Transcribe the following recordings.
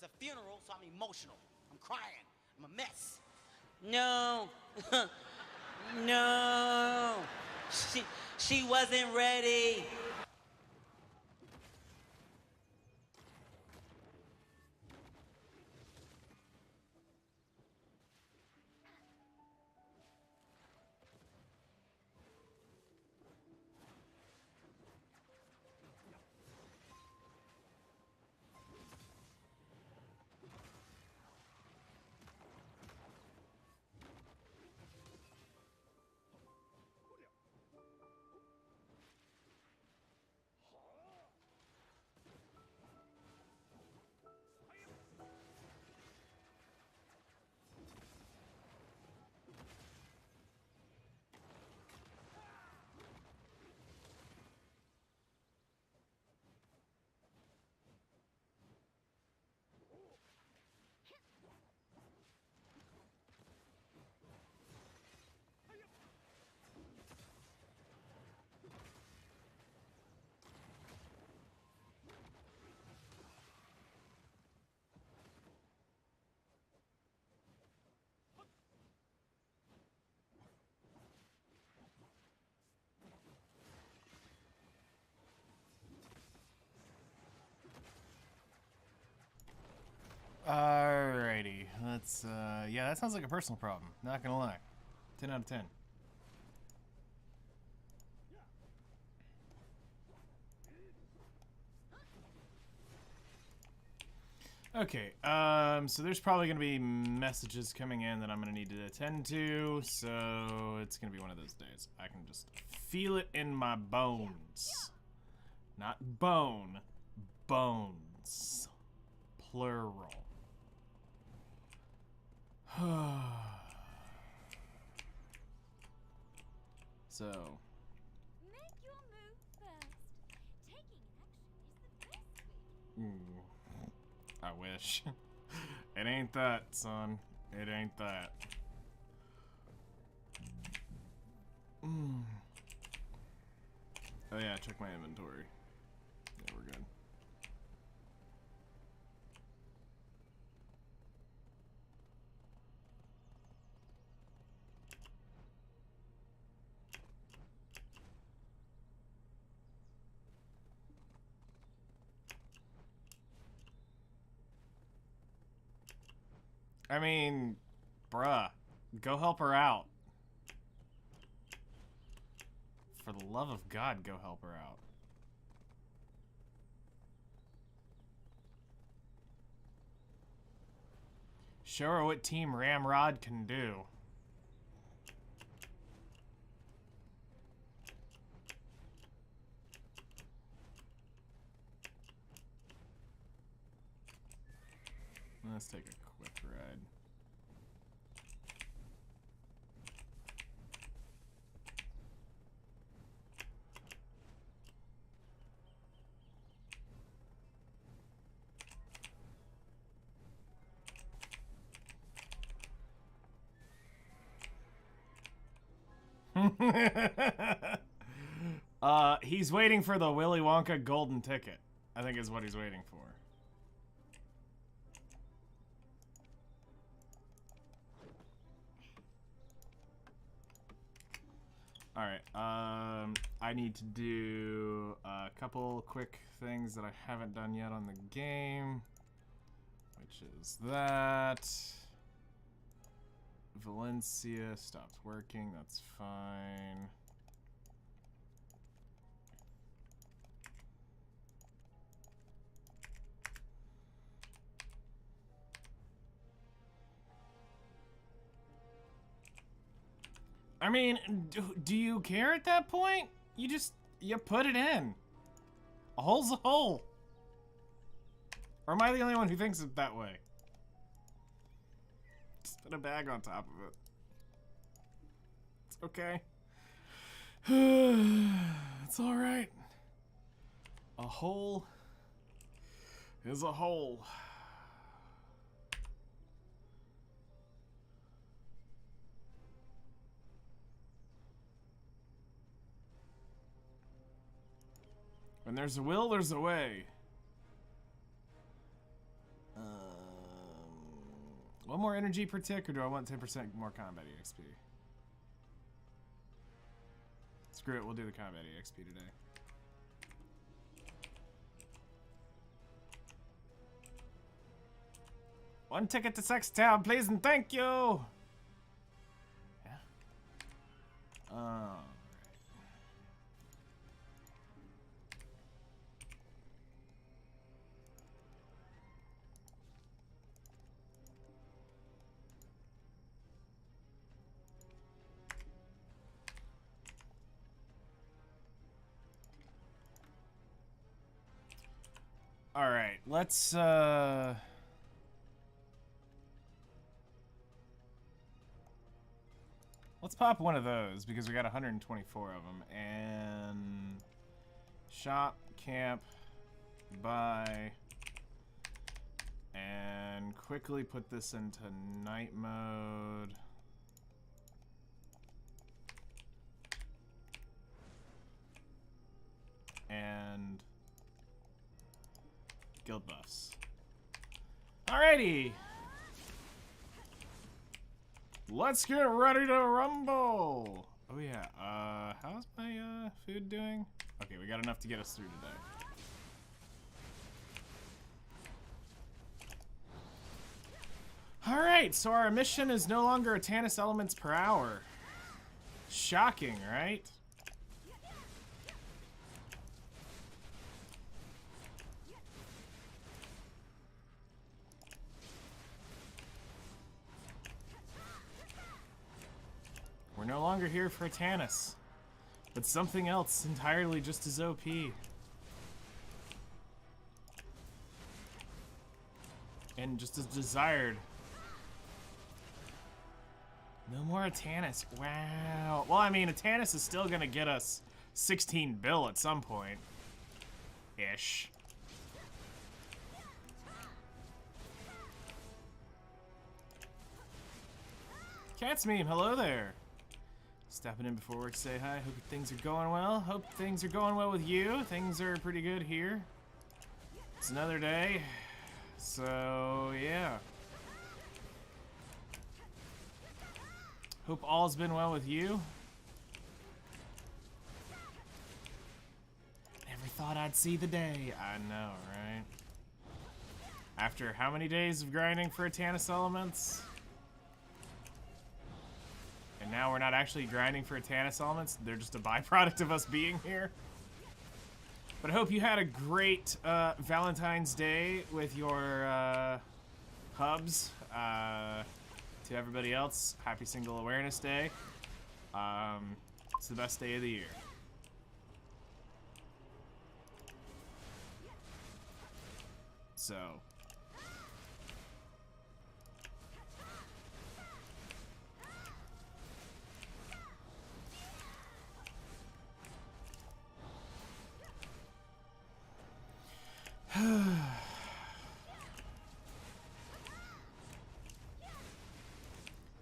It's a funeral, so I'm emotional. I'm crying. I'm a mess. No. No. She wasn't ready. Alrighty, let's, yeah, that sounds like a personal problem, not gonna lie. 10 out of 10. Okay, so there's probably gonna be messages coming in that I'm gonna need to attend to, so it's gonna be one of those days. I can just feel it in my bones. Not bone, bones. Plural. So. Make your move first. Taking action is the best way. Ooh, I wish. It ain't that, son. It ain't that. Oh yeah, check my inventory. Yeah, we're good. I mean, bruh, go help her out. For the love of God, go help her out. Show her what Team Ramrod can do. Let's take a quick ride. He's waiting for the Willy Wonka golden ticket. I think is what he's waiting for. Alright, I need to do a couple quick things that I haven't done yet on the game. Which is that. Valencia stopped working, that's fine. I mean, do you care at that point? You put it in. A hole's a hole. Or am I the only one who thinks it that way? Just put a bag on top of it. It's okay. It's alright. A hole is a hole. When there's a will, there's a way. One more energy per tick, or do I want 10% more combat EXP? Screw it, we'll do the combat EXP today. One ticket to Sex Town, please and thank you! Yeah. Alright. Alright, let's pop one of those because we got 124 of them. And shop, camp, buy, and quickly put this into night mode. And guild buffs. Alrighty! Let's get ready to rumble! Oh yeah, how's my food doing? Okay, we got enough to get us through today. Alright, so our emission is no longer a Tannis elements per hour. Shocking, right? We're no longer here for Tannis, but something else entirely just as OP. And just as desired. No more Tannis. Wow. Well, I mean, a Tannis is still gonna get us 16 bill at some point. Ish. Cat's meme, hello there. Stepping in before work to say hi. Hope things are going well. Hope things are going well with you. Things are pretty good here. It's another day. So, yeah. Hope all's been well with you. Never thought I'd see the day. I know, right? After how many days of grinding for Tannis Elements? And now we're not actually grinding for Tannis Elements. They're just a byproduct of us being here. But I hope you had a great Valentine's Day with your hubs. To everybody else, happy Single Awareness Day. It's the best day of the year. So...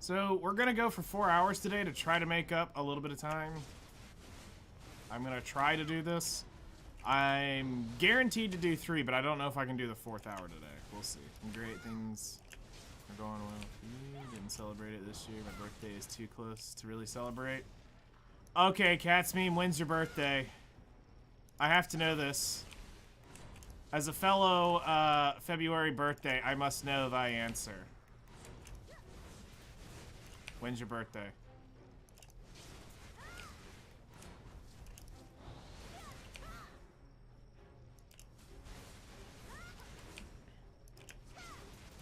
So, we're gonna go for 4 hours today to try to make up a little bit of time. I'm gonna try to do this. I'm guaranteed to do 3, but I don't know if I can do the 4th hour today. We'll see. Some great things are going well. Didn't celebrate it this year. My birthday is too close to really celebrate. Okay, Cat's meme, when's your birthday? I have to know this. As a fellow February birthday, I must know thy answer. When's your birthday?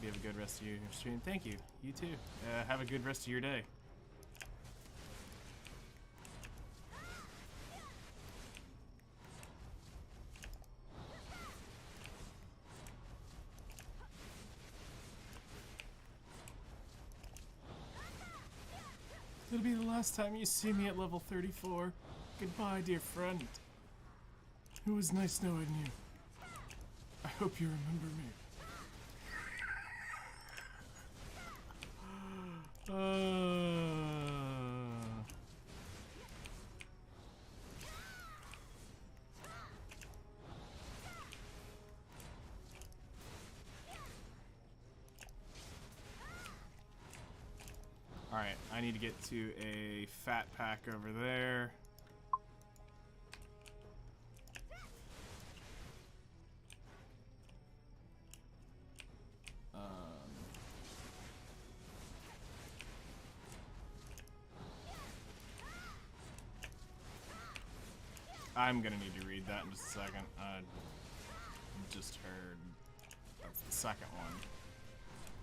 You have a good rest of your stream. Thank you. You too. Have a good rest of your day. It'll be the last time you see me at level 34. Goodbye, dear friend. It was nice knowing you. I hope you remember me. I need to get to a fat pack over there. I'm gonna need to read that in just a second. I just heard that's the second one.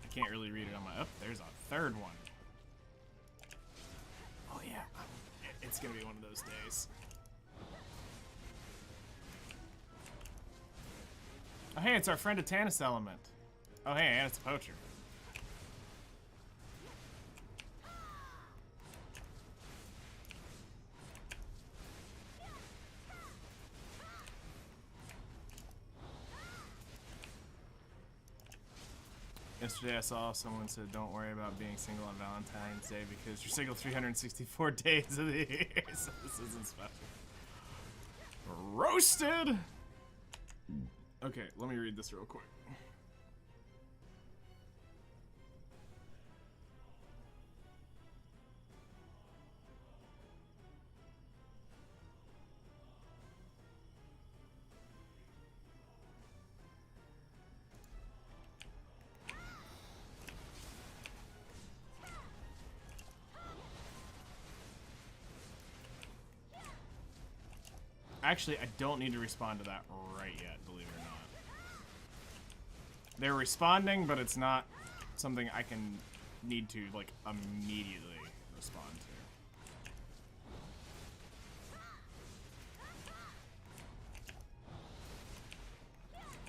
I can't really read it on my. Oh, there's a third one. Oh yeah, it's gonna be one of those days. Oh hey, it's our friend Atanis Element. Oh hey, and it's a poacher. Yesterday I saw someone said don't worry about being single on Valentine's Day because you're single 364 days of the year, so this isn't special. Roasted! Okay, let me read this real quick. Actually, I don't need to respond to that right yet, believe it or not. They're responding, but it's not something I can need to, like, immediately respond to.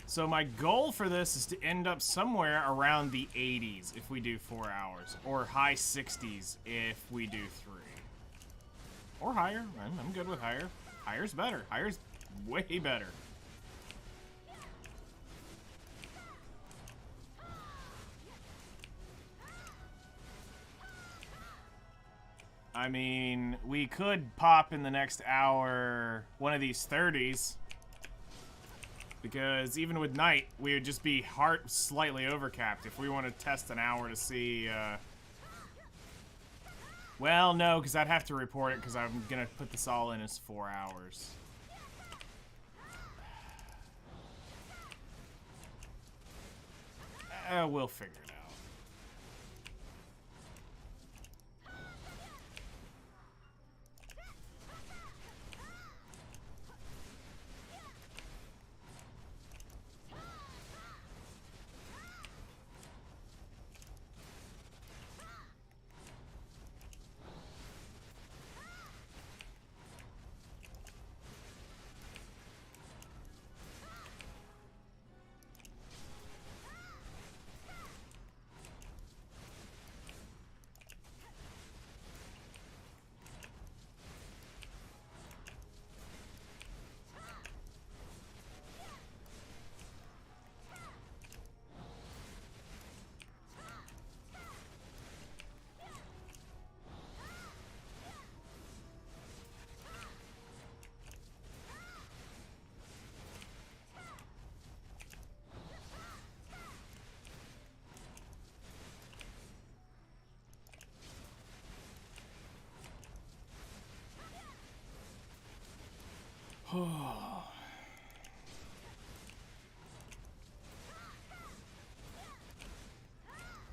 So my goal for this is to end up somewhere around the 80s if we do 4 hours, or high 60s if we do 3. Or higher. I'm good with higher. Higher's better. Higher's way better. I mean, we could pop in the next hour one of these 30s. Because even with night, we would just be slightly overcapped if we want to test an hour to see, well, no, because I'd have to report it because I'm going to put this all in as 4 hours. We'll figure it out.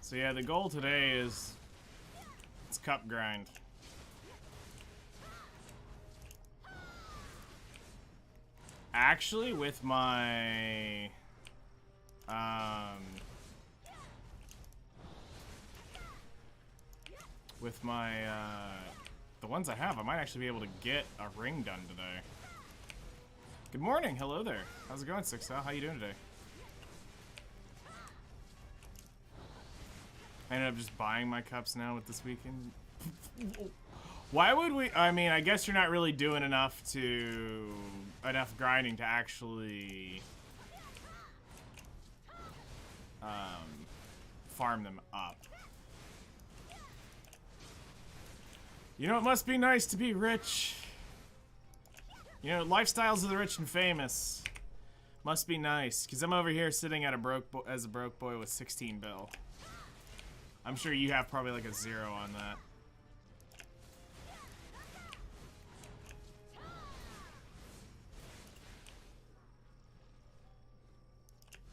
So yeah, the goal today is it's cup grind. Actually, with my the ones I have, I might actually be able to get a ring done today. Good morning, hello there. How's it going, Sixel? How you doing today? I ended up just buying my cups now with this weekend. Why would we? I mean, I guess you're not really doing enough grinding to actually farm them up. You know, it must be nice to be rich. You know, lifestyles of the rich and famous must be nice. Because I'm over here sitting at a broke boy with 16 bill. I'm sure you have probably like a 0 on that.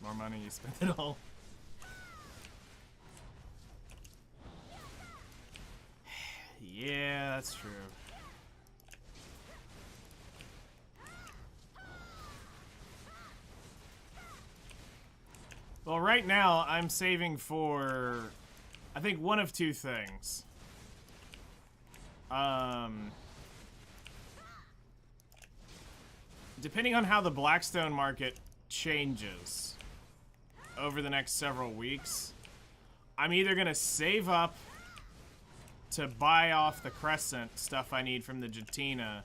More money, you spend it all. Yeah, that's true. Well, right now, I'm saving for, I think, one of two things. Depending on how the Blackstone market changes over the next several weeks, I'm either going to save up to buy off the Crescent stuff I need from the Jatina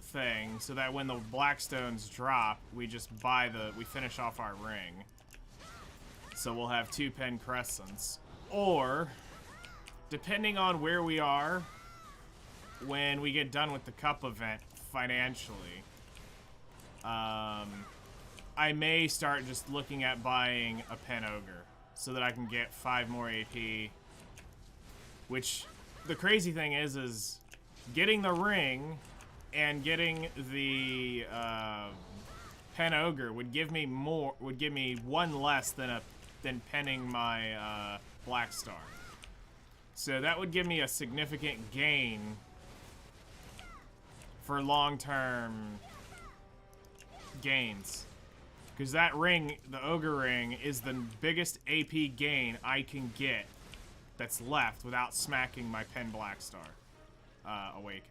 thing, so that when the Blackstones drop, we just we finish off our ring. So we'll have 2 pen Crescents. Or, depending on where we are when we get done with the Cup event financially, I may start just looking at buying a pen Ogre so that I can get 5 more AP. Which, the crazy thing is getting the ring and getting the pen Ogre would give me 1 less than penning my Black Star. So that would give me a significant gain for long-term gains. Because that ring, the Ogre ring, is the biggest AP gain I can get that's left without smacking my pen Black Star Awakening.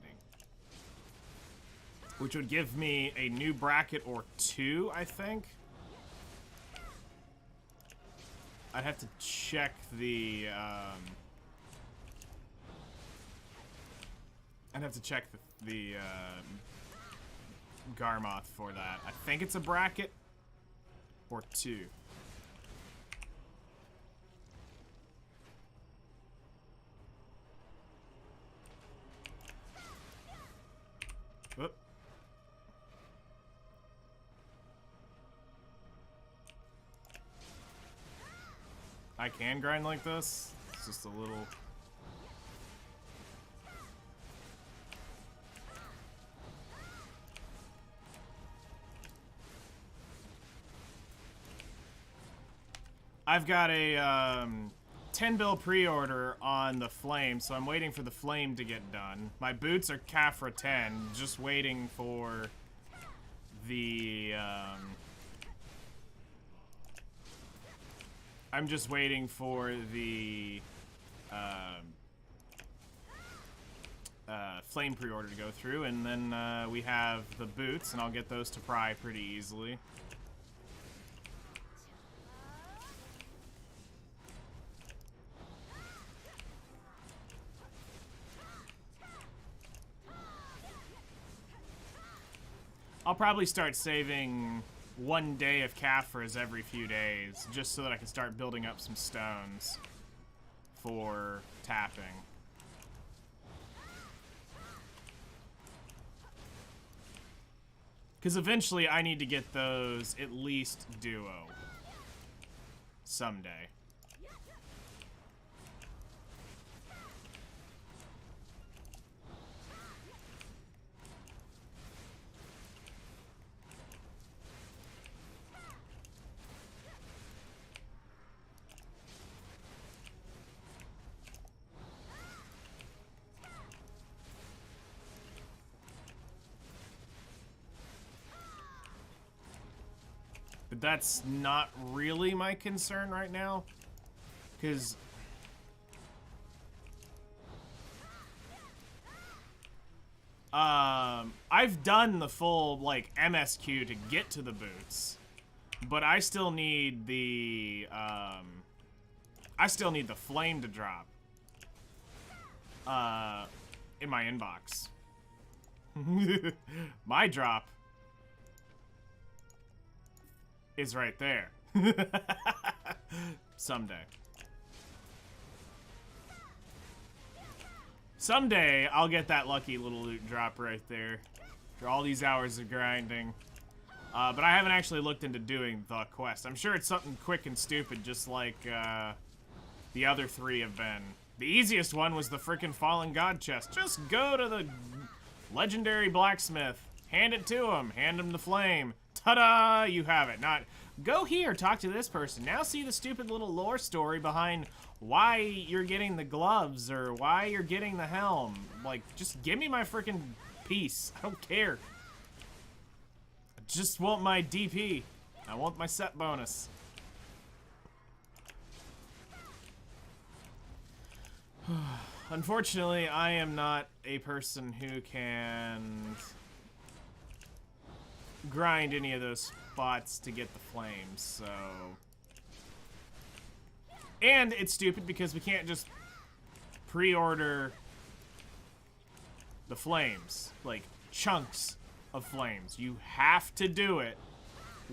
Which would give me a new bracket or 2, I think. I'd have to check the, I'd have to check the Garmoth for that. I think it's a bracket or 2. Whoop. I can grind like this. It's just a little... I've got a 10 bill pre-order on the Flame, so I'm waiting for the Flame to get done. My boots are Kafra 10, just waiting for the... I'm just waiting for the Flame pre-order to go through, and then we have the boots, and I'll get those to Pry pretty easily. I'll probably start saving 1 day of Kafras every few days, just so that I can start building up some stones for tapping. Because eventually I need to get those at least duo. Someday. But that's not really my concern right now, because I've done the full like MSQ to get to the boots, but I still need the Flame to drop in my inbox. My drop is right there. Someday. Someday, I'll get that lucky little loot drop right there. For all these hours of grinding. But I haven't actually looked into doing the quest. I'm sure it's something quick and stupid, just like the other 3 have been. The easiest one was the frickin' Fallen God chest. Just go to the legendary blacksmith. Hand it to him. Hand him the flame. Ta-da! You have it. Not, go here, talk to this person. Now see the stupid little lore story behind why you're getting the gloves or why you're getting the helm. Like, just give me my freaking piece. I don't care. I just want my DP. I want my set bonus. Unfortunately, I am not a person who can grind any of those spots to get the flames, so... And it's stupid because we can't just pre-order the flames, like chunks of flames. You have to do it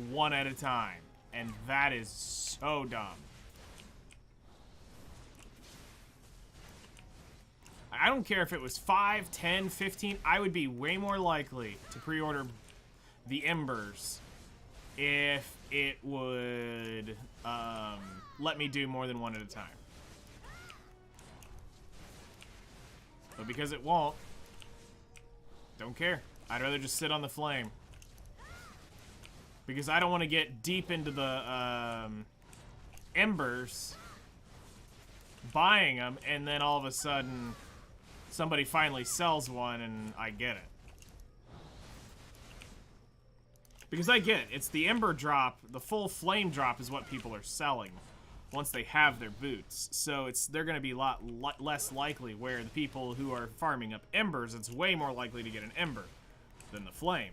one at a time, and that is so dumb. I don't care if it was 5, 10, 15, I would be way more likely to pre-order the embers if it would let me do more than one at a time. But because it won't, don't care. I'd rather just sit on the flame. Because I don't want to get deep into the embers, buying them, and then all of a sudden somebody finally sells one and I get it. Because I get it. It's the ember drop, the full flame drop is what people are selling once they have their boots. So they're going to be a lot less likely, where the people who are farming up embers, it's way more likely to get an ember than the flame.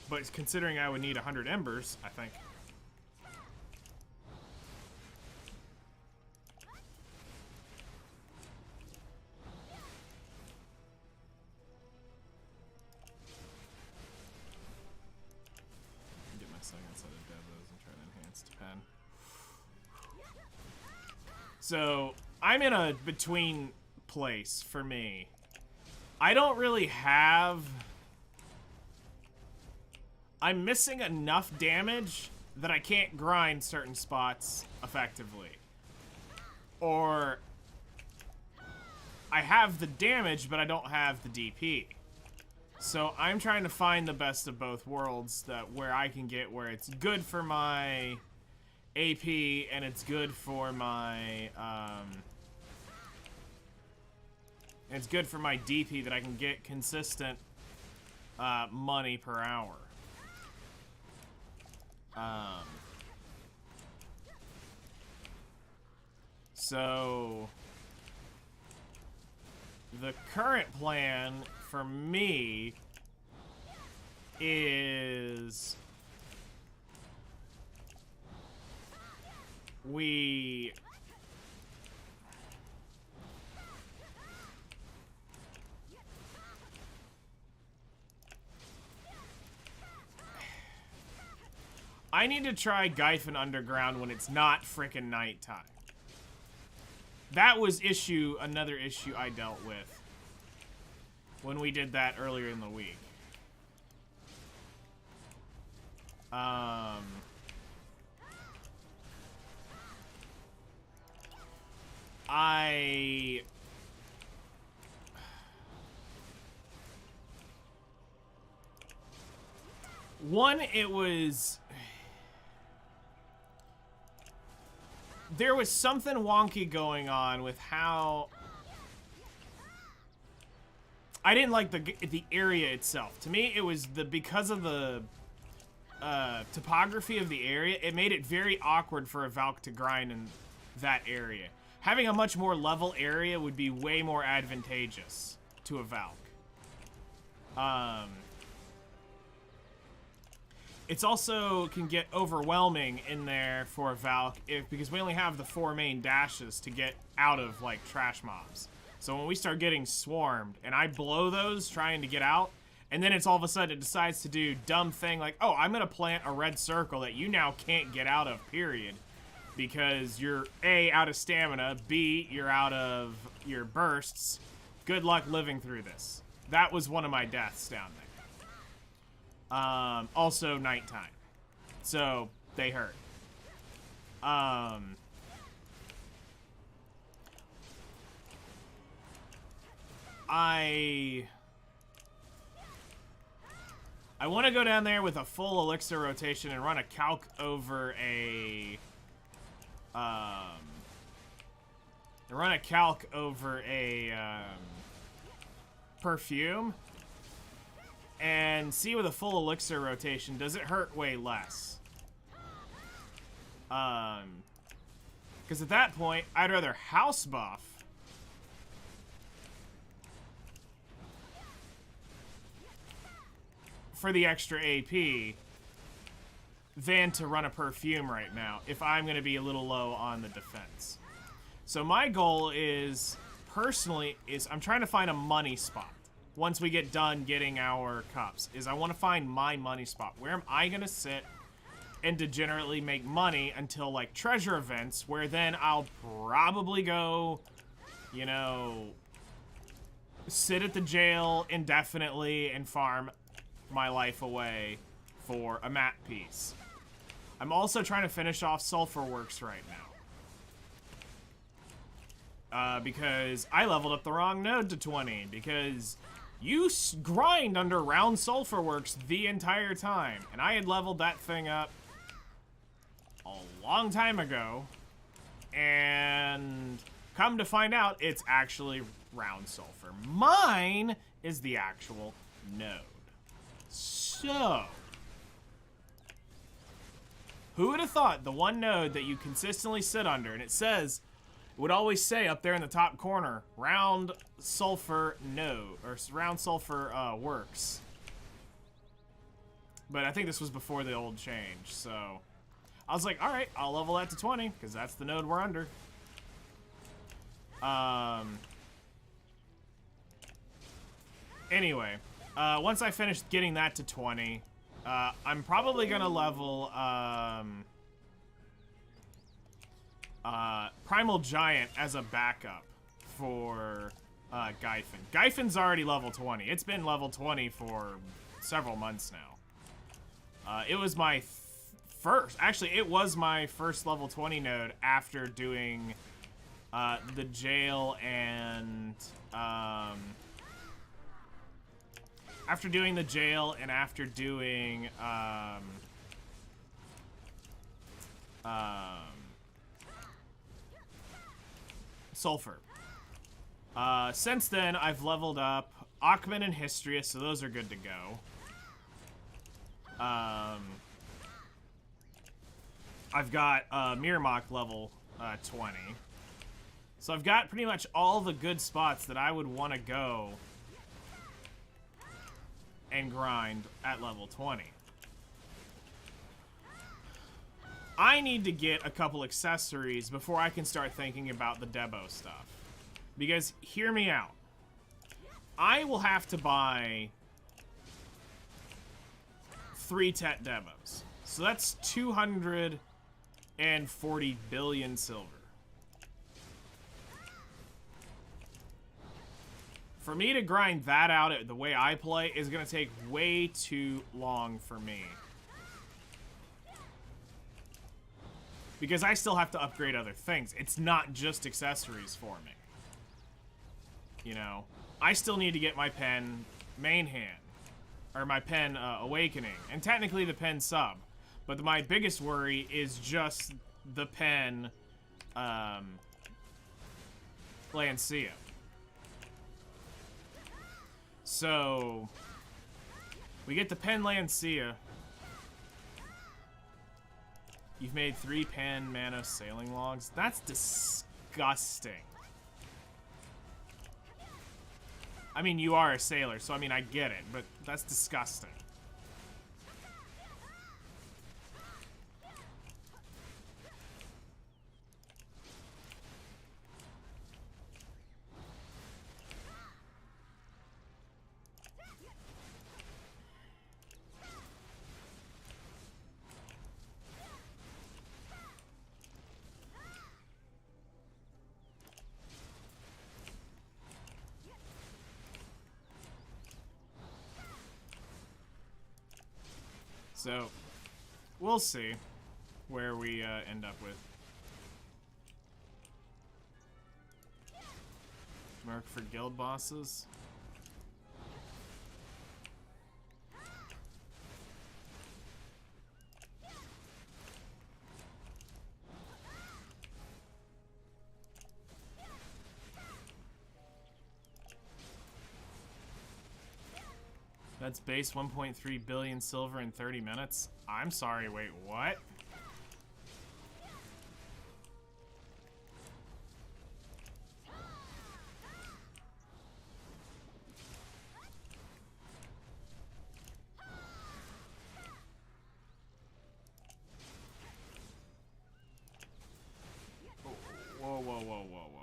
But considering I would need 100 embers, I think. Get my second set of devos and try to enhance to pen. So, I'm in a between place for me. I don't really have... I'm missing enough damage that I can't grind certain spots effectively. Or I have the damage, but I don't have the DP. So I'm trying to find the best of both worlds, where I can get where it's good for my AP and it's good for my it's good for my DP, that I can get consistent money per hour. So the current plan for me is I need to try Gyphon Underground when it's not frickin' nighttime. That was another issue I dealt with when we did that earlier in the week. There was something wonky going on with how I didn't like the area itself. To me, it was because of the topography of the area, it made it very awkward for a Valk to grind in that area. Having a much more level area would be way more advantageous to a Valk. It's also can get overwhelming in there for a Valk because we only have the 4 main dashes to get out of like trash mobs. So when we start getting swarmed and I blow those trying to get out, and then it's all of a sudden it decides to do dumb thing like, oh, I'm gonna plant a red circle that you now can't get out of, period. Because you're A, out of stamina, B, you're out of your bursts. Good luck living through this. That was one of my deaths down there. Also nighttime. So, they hurt. I want to go down there with a full elixir rotation and run a calc over a perfume and see with a full elixir rotation, does it hurt way less? Because at that point, I'd rather house buff for the extra AP than to run a perfume right now if I'm going to be a little low on the defense. So my goal is, personally, I'm trying to find a money spot. Once we get done getting our cups, I want to find my money spot. Where am I going to sit and degenerately make money until, like, treasure events, where then I'll probably go, you know, sit at the jail indefinitely and farm my life away for a map piece. I'm also trying to finish off Sulfur Works right now. Because I leveled up the wrong node to 20, because you grind under round Sulfur Works the entire time, and I had leveled that thing up a long time ago, and come to find out, it's actually round Sulfur. Mine is the actual node. So, who would have thought the one node that you consistently sit under, and it says, it would always say up there in the top corner, round sulfur node, or round sulfur works. But I think this was before the old change, so I was like, alright, I'll level that to 20, because that's the node we're under. Anyway, once I finish getting that to 20, I'm probably gonna level, Primal Giant as a backup for, Gyfin. Gyfin's already level 20. It's been level 20 for several months now. It was my it was my first level 20 node after doing, the jail and, after doing the jail and after doing, Sulfur. Since then, I've leveled up Achman and Histria, so those are good to go. I've got Mirmok level 20. So I've got pretty much all the good spots that I would want to go and grind at level 20. I need to get a couple accessories before I can start thinking about the Debo stuff. Because, hear me out. I will have to buy 3 Tet Debos. So that's 240 billion silver. For me to grind that out the way I play is going to take way too long for me. Because I still have to upgrade other things. It's not just accessories for me. You know, I still need to get my pen main hand. Or my pen awakening. And technically the pen sub. But my biggest worry is just the pen Lancia. So, we get the pen Lancia. You've made 3 Pan Mana Sailing Logs? That's disgusting. I mean, you are a sailor, so I mean, I get it, but that's disgusting. So, we'll see where we end up with. Mark for guild bosses. That's base 1.3 billion silver in 30 minutes. I'm sorry, wait, what? Whoa, whoa, whoa, whoa, whoa.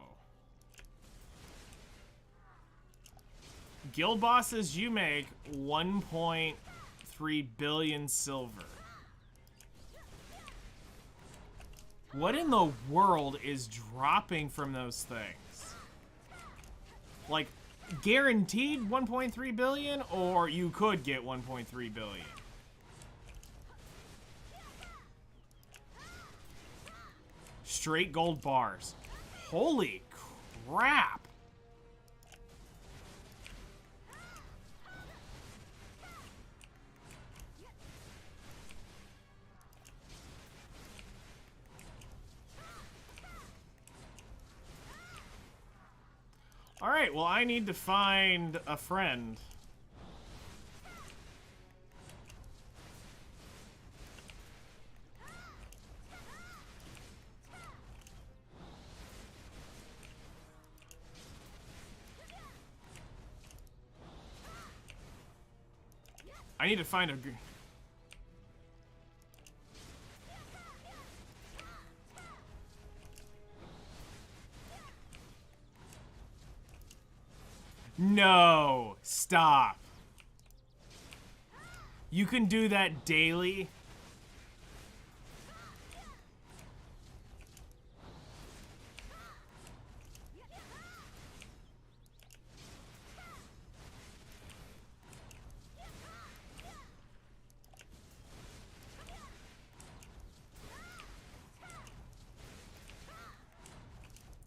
Guild bosses, you make 1.3 billion silver. What in the world is dropping from those things? Like, guaranteed 1.3 billion, or you could get 1.3 billion? Straight gold bars. Holy crap. Alright, well, I need to find a friend. I need to find a... No! Stop. You can do that daily?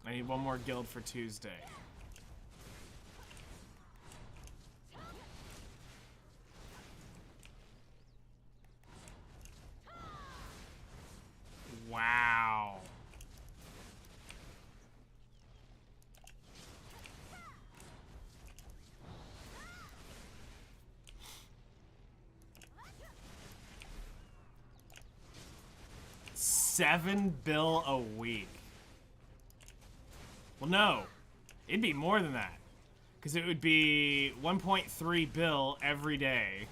I need one more guild for Tuesday. Wow. $7 bill a week. Well, no. It'd be more than that. Because it would be 1.3 bill every day.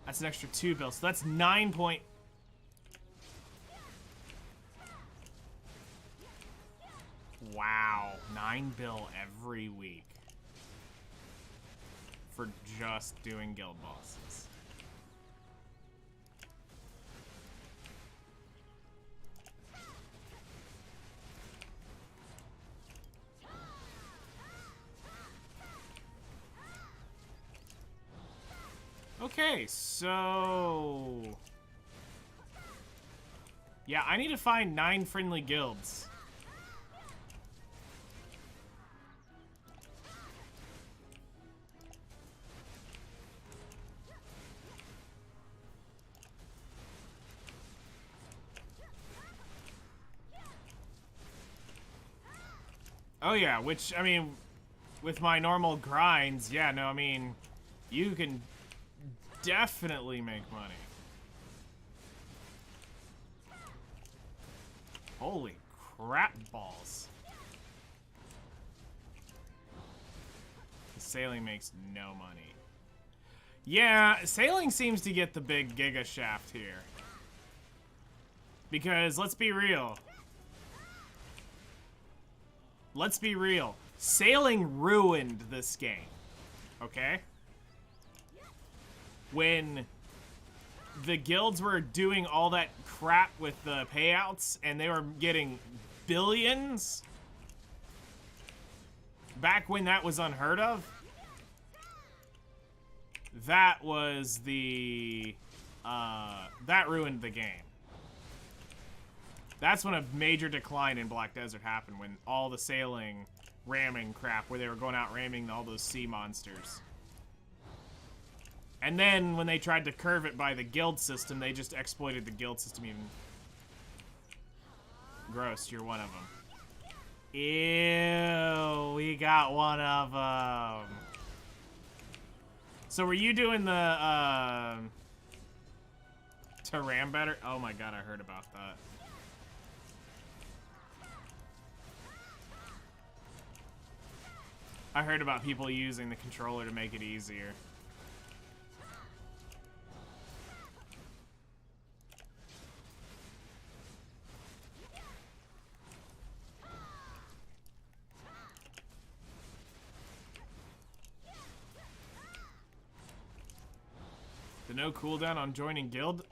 That's an extra 2 bill. So that's 9 point... Wow. 9 bill every week. For just doing guild bosses. Okay, so... Yeah, I need to find 9 friendly guilds. Oh yeah, which, I mean, with my normal grinds, yeah, no, I mean, you can definitely make money. Holy crap balls. The sailing makes no money. Yeah, sailing seems to get the big giga shaft here. Because, let's be real. Let's be real. Sailing ruined this game. Okay? When the guilds were doing all that crap with the payouts and they were getting billions, back when that was unheard of, that was the, that ruined the game. That's when a major decline in Black Desert happened, when all the sailing ramming crap, where they were going out ramming all those sea monsters. And then when they tried to curve it by the guild system, they just exploited the guild system even. Gross, you're one of them. Ew, we got one of them. So were you doing the Taram better? Oh my god, I heard about that. I heard about people using the controller to make it easier. The no cooldown on joining guild?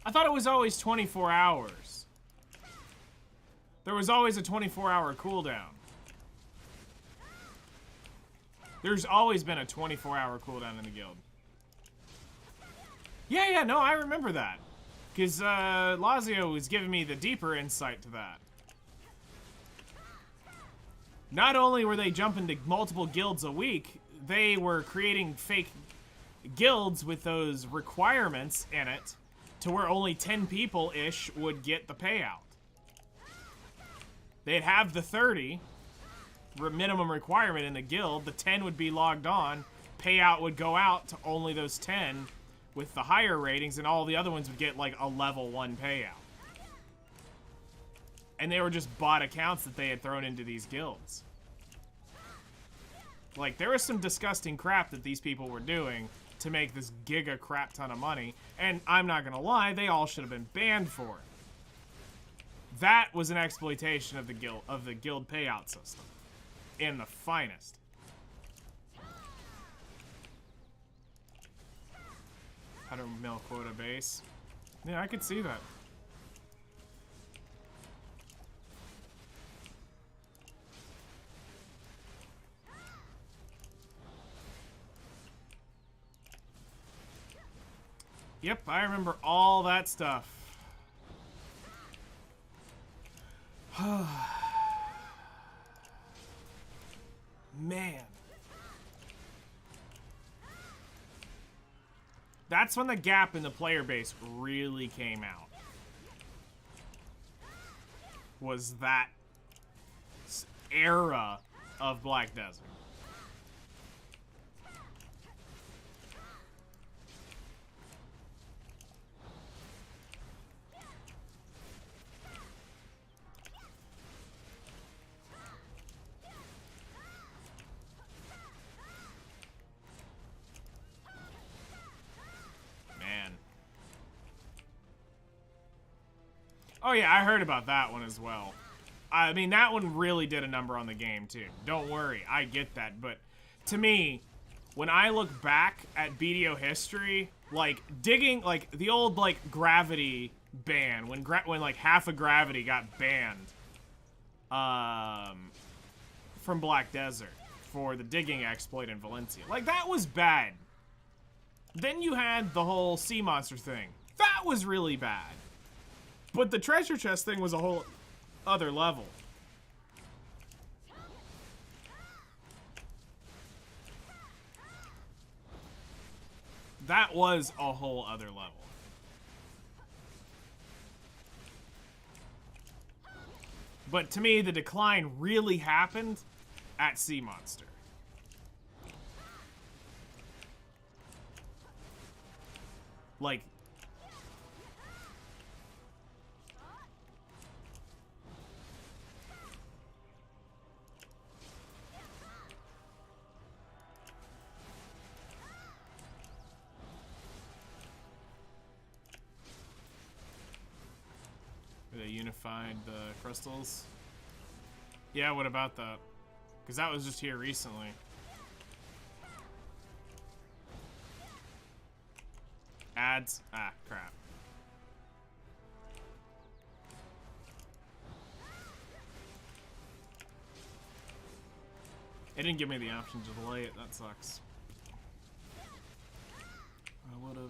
I thought it was always 24 hours. There was always a 24-hour cooldown. There's always been a 24-hour cooldown in the guild. Yeah, no, I remember that. Because Lazio was giving me the deeper insight to that. Not only were they jumping to multiple guilds a week, they were creating fake guilds with those requirements in it to where only 10 people-ish would get the payout. They'd have the 30 minimum requirement in the guild, the 10 would be logged on, payout would go out to only those 10 with the higher ratings, and all the other ones would get like a level 1 payout. And they were just bot accounts that they had thrown into these guilds. Like, there was some disgusting crap that these people were doing to make this giga crap ton of money, and I'm not gonna lie, they all should have been banned for it. That was an exploitation of the guild payout system in the finest. How to mill quota base. Yeah, I could see that. Yep, I remember all that stuff. Man. That's when the gap in the player base really came out. Was that era of Black Desert. Oh yeah, I heard about that one as well. I mean, that one really did a number on the game too. Don't worry, I get that. But to me, when I look back at BDO history, like digging, like the old like Gravity ban, when like half of Gravity got banned, from Black Desert for the digging exploit in Valencia, like that was bad. Then you had the whole sea monster thing. That was really bad. But the treasure chest thing was a whole other level. That was a whole other level. But to me, the decline really happened at Sea Monster. Like, they unified the crystals. Yeah, what about that? Because that was just here recently. Ads? Ah, crap. It didn't give me the option to delay it. That sucks. I would have.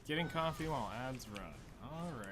Getting coffee while ads run. Alrighty.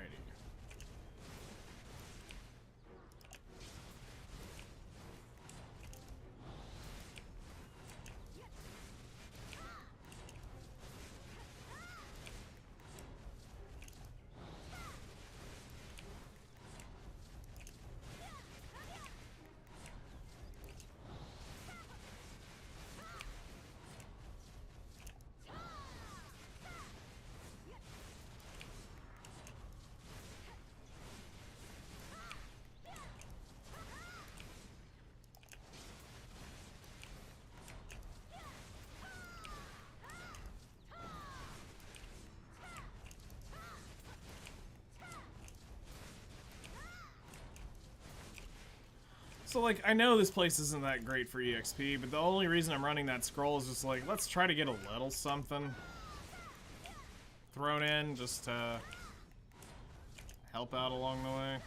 So, like, I know this place isn't that great for EXP, but the only reason I'm running that scroll is just like, let's try to get a little something thrown in just to help out along the way.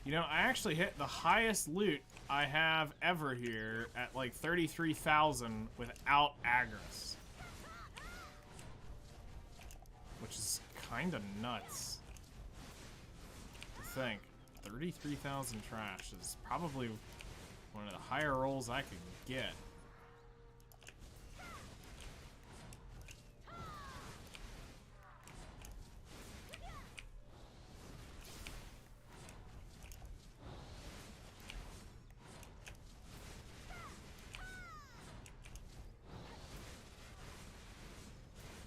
You know, I actually hit the highest loot I have ever here at like 33,000 without Agris. Which is kind of nuts to think. 33,000 trash is probably one of the higher rolls I could get.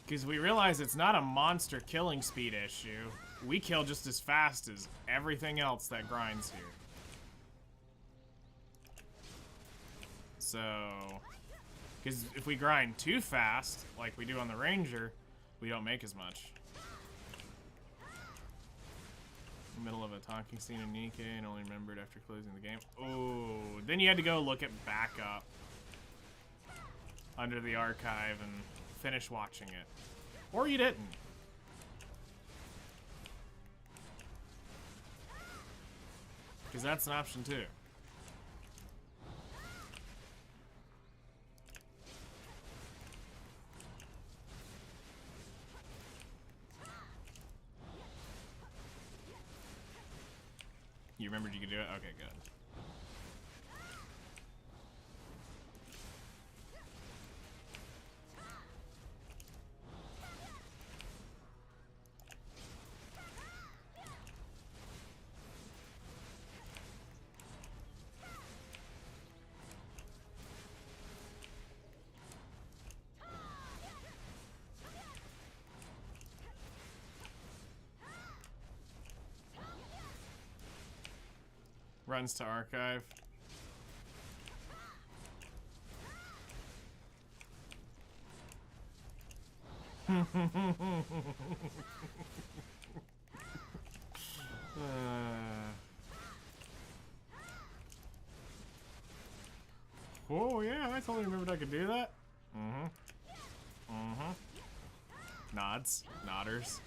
Because we realize it's not a monster killing speed issue. We kill just as fast as everything else that grinds here. So, because if we grind too fast, like we do on the Ranger, we don't make as much. Middle of a talking scene in Nikkei and only remembered after closing the game. Oh, then you had to go look at backup under the archive and finish watching it. Or you didn't. Because that's an option too. You remembered you could do it? Okay, good. Runs to archive. Oh yeah, I totally remembered I could do that. Nods. Nodders.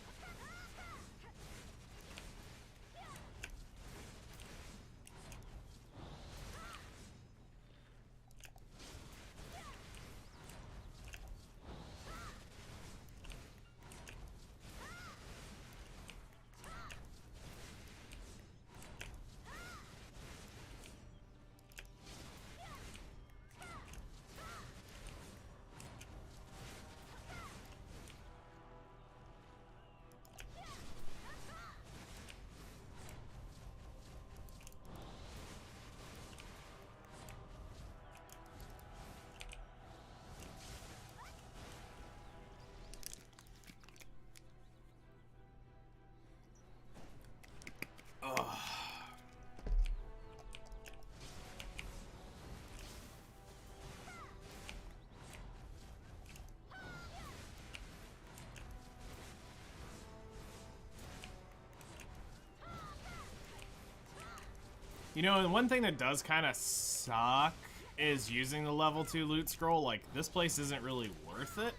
You know, and one thing that does kind of suck is using the level 2 loot scroll. Like, this place isn't really worth it.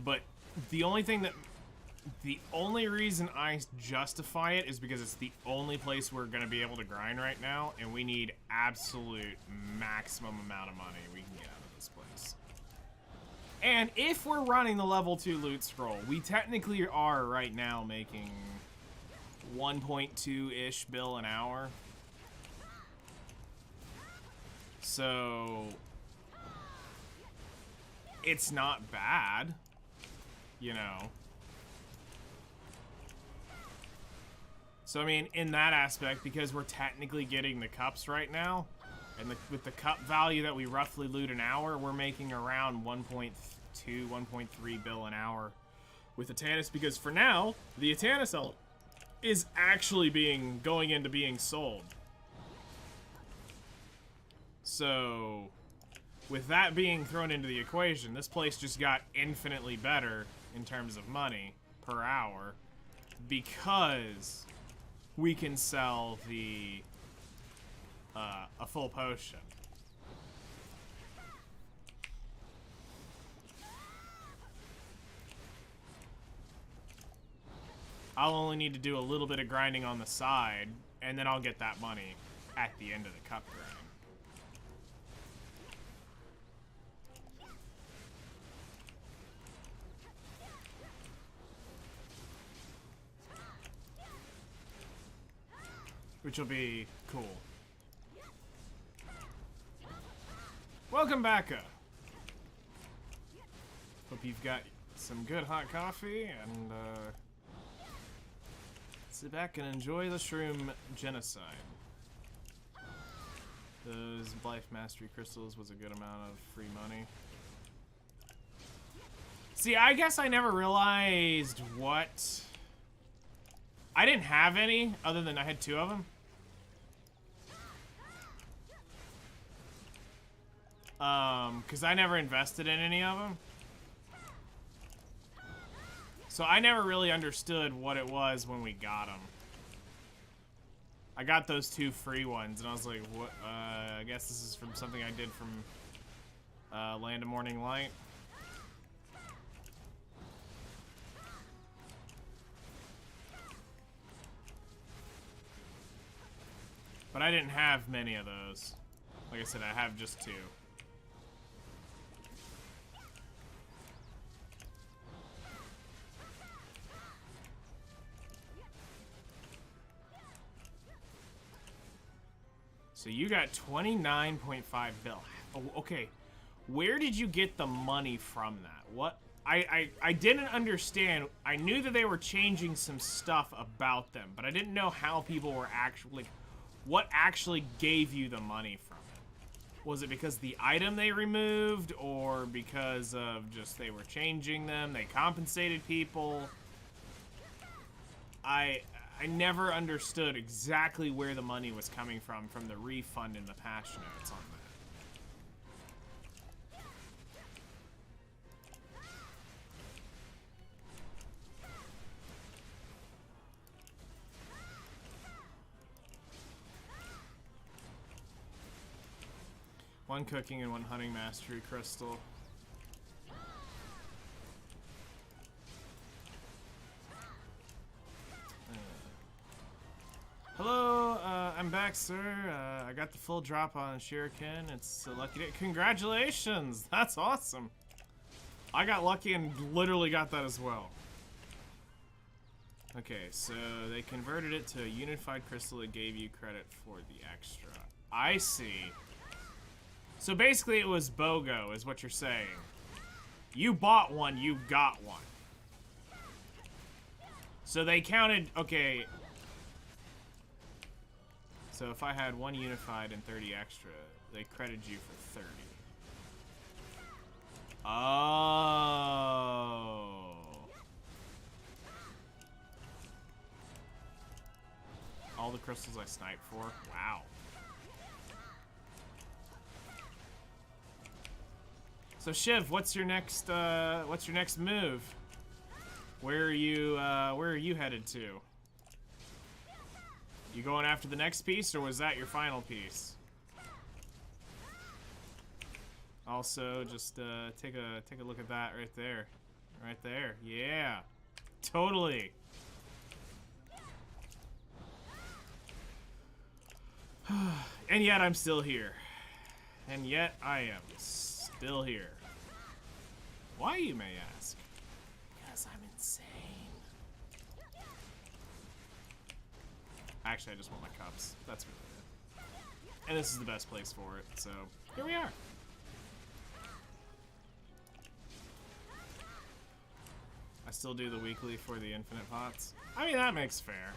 But the only reason I justify it is because it's the only place we're going to be able to grind right now, and we need absolute maximum amount of money we can get out of this place. And if we're running the level 2 loot scroll, we technically are right now making 1.2-ish bill an hour. So it's not bad, you know. So I mean, in that aspect, because we're technically getting the cups right now, and with the cup value that we roughly loot an hour, we're making around 1.2, 1.3 bill an hour with Atanis, because for now, the Atanis element is actually going into being sold. So, with that being thrown into the equation, this place just got infinitely better in terms of money per hour because we can sell the a full potion. I'll only need to do a little bit of grinding on the side, and then I'll get that money at the end of the cup grind. Which will be cool. Welcome back. Hope you've got some good hot coffee and sit back and enjoy the shroom genocide. Those life mastery crystals was a good amount of free money. See, I guess I never realized what... I didn't have any, other than I had 2 of them. Because I never invested in any of them. So I never really understood what it was when we got them. I got those 2 free ones, and I was like, what? I guess this is from something I did from Land of Morning Light. But I didn't have many of those. Like I said, I have just 2. So you got 29.5 bill. Oh, okay. Where did you get the money from that? What? I didn't understand. I knew that they were changing some stuff about them, but I didn't know how people were actually... Like, what actually gave you the money from it? Was it because the item they removed, or because of just they were changing them, they compensated people? I never understood exactly where the money was coming from the refund in the patch notes on that. One cooking and 1 hunting mastery crystal. Hello, I'm back, sir. I got the full drop on Shuriken. It's a lucky day. Congratulations! That's awesome. I got lucky and literally got that as well. Okay, so they converted it to a unified crystal that gave you credit for the extra. I see. So basically it was BOGO, is what you're saying. You bought one, you got one. So they counted, okay. So if I had 1 unified and 30 extra, they credited you for 30. Oh. All the crystals I sniped for? Wow. So Shiv, what's your next move? Where are you headed to? You going after the next piece, or was that your final piece? Also, just take a look at that right there. Right there. Yeah. Totally. And yet I'm still here. And yet I am still here. Why, you may ask? Because I'm insane. Actually, I just want my cups. That's really it. And this is the best place for it, so here we are. I still do the weekly for the infinite pots. I mean, that makes fair.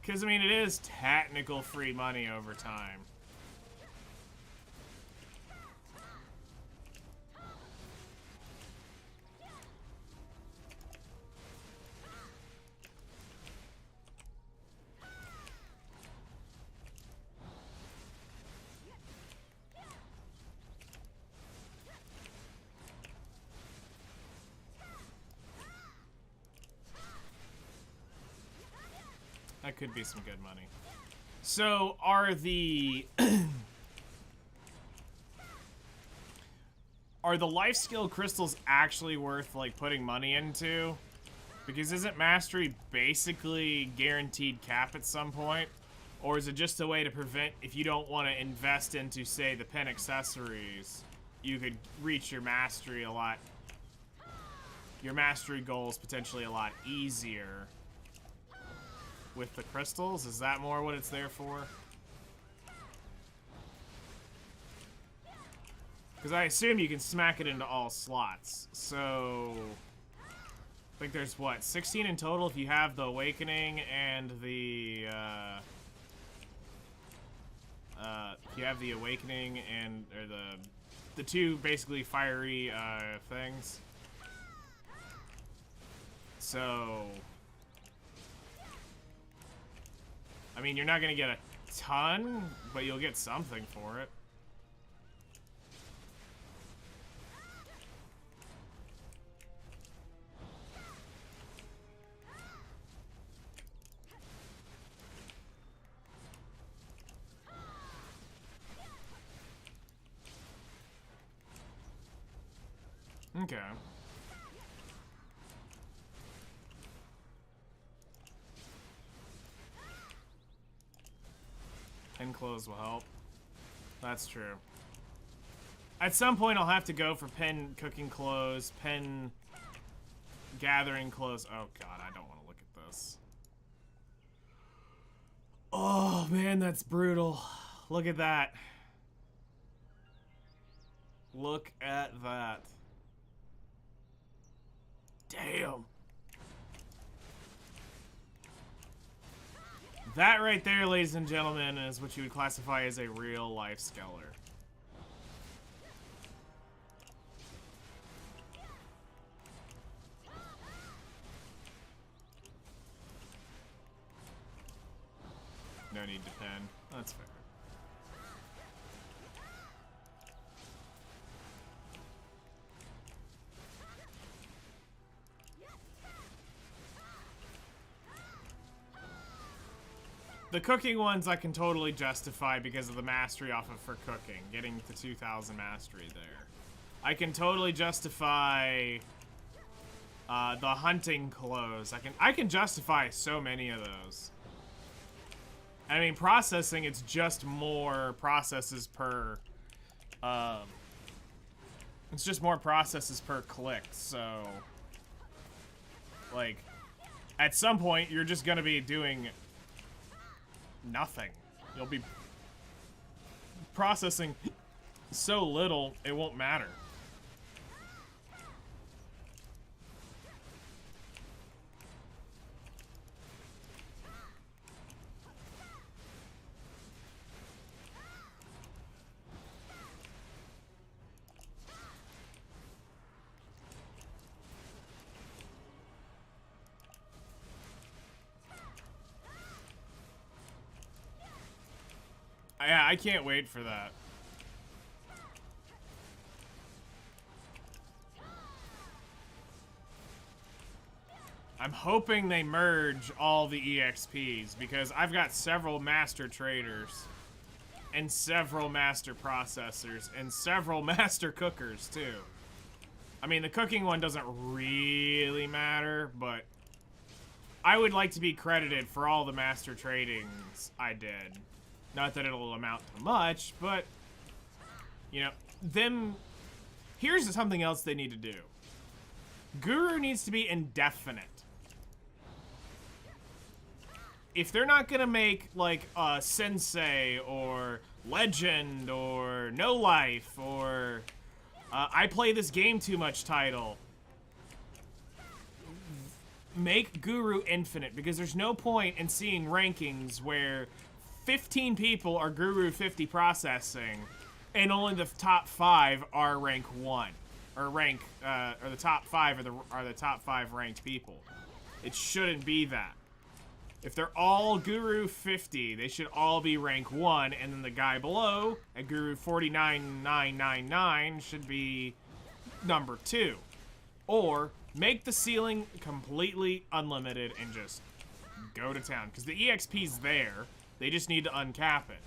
Because, I mean, it is technical free money over time. That could be some good money. So, are the... are the life skill crystals actually worth, like, putting money into? Because isn't mastery basically guaranteed cap at some point? Or is it just a way to prevent, if you don't want to invest into, say, the pen accessories, you could reach your mastery a lot... your mastery goals potentially a lot easier with the crystals? Is that more what it's there for? Because I assume you can smack it into all slots. So, I think there's, what, 16 in total if you have the Awakening and the, if you have the Awakening and, or the two basically fiery, things. So, I mean, you're not gonna get a ton, but you'll get something for it. Okay. Pen clothes will help. That's true. At some point, I'll have to go for pen cooking clothes, pen gathering clothes. Oh god, I don't want to look at this. Oh man, that's brutal. Look at that. Look at that. Damn. That right there, ladies and gentlemen, is what you would classify as a real life skeller. No need to pen. That's fair. The cooking ones I can totally justify because of the mastery off of for cooking, getting to 2,000 mastery there. I can totally justify the hunting clothes. I can justify so many of those. I mean, processing, it's just more processes per it's just more processes per click, so like at some point you're just gonna be doing nothing. You'll be processing so little, it won't matter. Yeah, I can't wait for that. I'm hoping they merge all the EXPs because I've got several master traders and several master processors and several master cookers too. I mean, the cooking one doesn't really matter, but I would like to be credited for all the master tradings I did. Not that it'll amount to much, but, you know, here's something else they need to do. Guru needs to be indefinite. If they're not gonna make, like, a Sensei, or Legend, or No Life, or I play this game too much title, make Guru infinite, because there's no point in seeing rankings where 15 people are Guru 50 processing, and only the top 5 are rank 1. Or or the top 5 are the top 5 ranked people. It shouldn't be that. If they're all Guru 50, they should all be rank 1, and then the guy below, at Guru 49999, should be number 2. Or, make the ceiling completely unlimited and just go to town. Because the EXP's there, they just need to uncap it.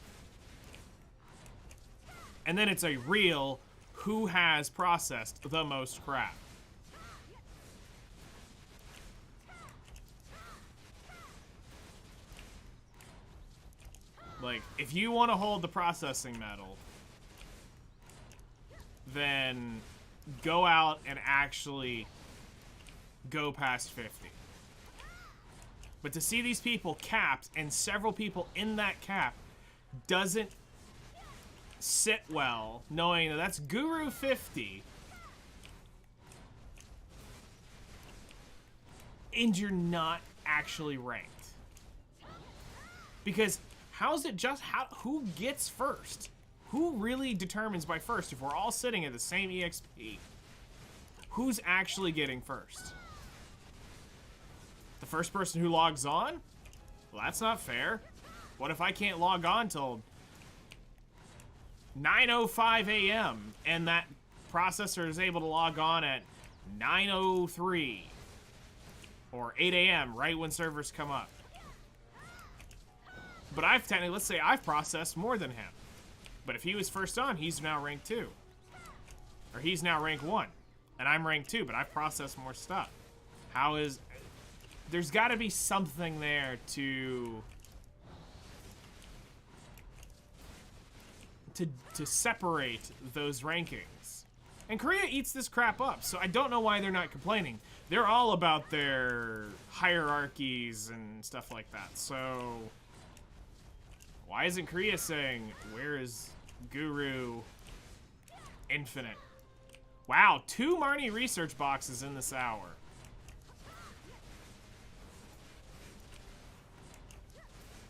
And then it's a real who has processed the most crap. Like, if you want to hold the processing medal, then go out and actually go past 50. But to see these people capped, and several people in that cap, doesn't sit well, knowing that that's Guru 50, and you're not actually ranked. Because how's it just, who gets first? Who really determines by first if we're all sitting at the same EXP? Who's actually getting first? The first person who logs on? Well, that's not fair. What if I can't log on till 9:05 a.m. and that processor is able to log on at 9:03 or 8 a.m. right when servers come up? But I've technically, let's say I've processed more than him. But if he was first on, he's now rank 2. Or he's now rank 1. And I'm rank 2, but I've processed more stuff. There's got to be something there to separate those rankings. And Korea eats this crap up, so I don't know why they're not complaining. They're all about their hierarchies and stuff like that, so why isn't Korea saying, where is Guru Infinite? Wow, 2 Marnie research boxes in this hour.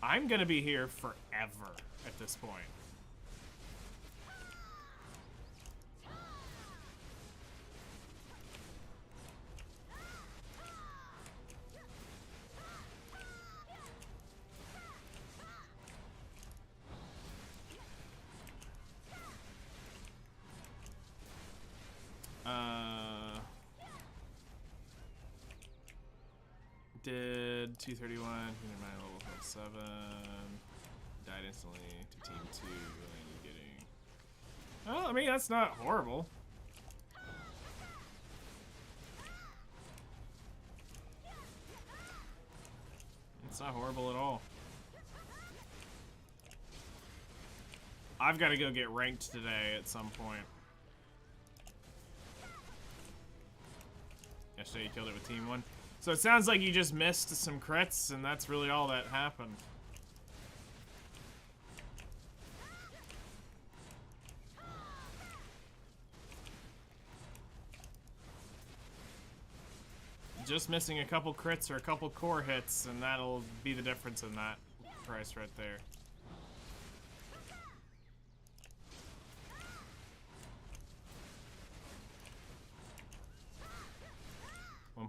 I'm gonna be here forever at this point. Did 231, level 7, died instantly to team 2, and getting... Well, I mean, that's not horrible. It's not horrible at all. I've got to go get ranked today at some point. Yesterday you killed it with team 1. So it sounds like you just missed some crits, and that's really all that happened. Just missing a couple crits or a couple core hits, and that'll be the difference in that price right there.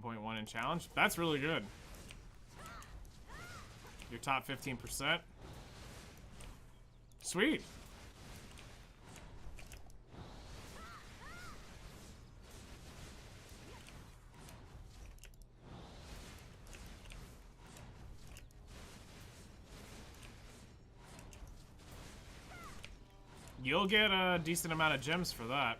.1 in challenge. That's really good. Your top 15%. Sweet. You'll get a decent amount of gems for that.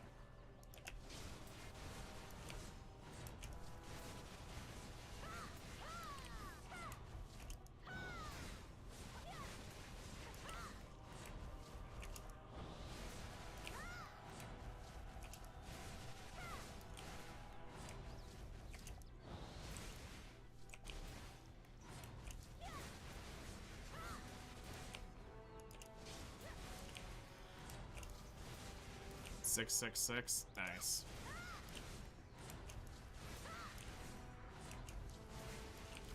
Six, 6, 6. Nice.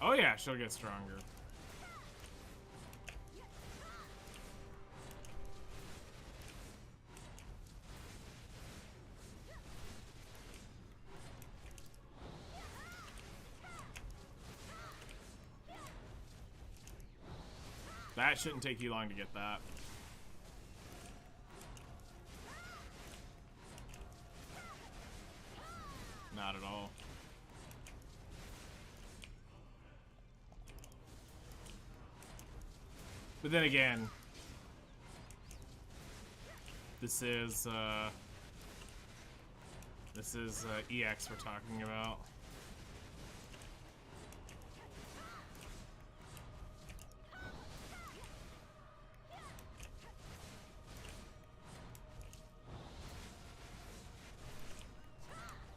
Oh yeah, she'll get stronger. That shouldn't take you long to get that. Not at all. But then again, this is EX we're talking about.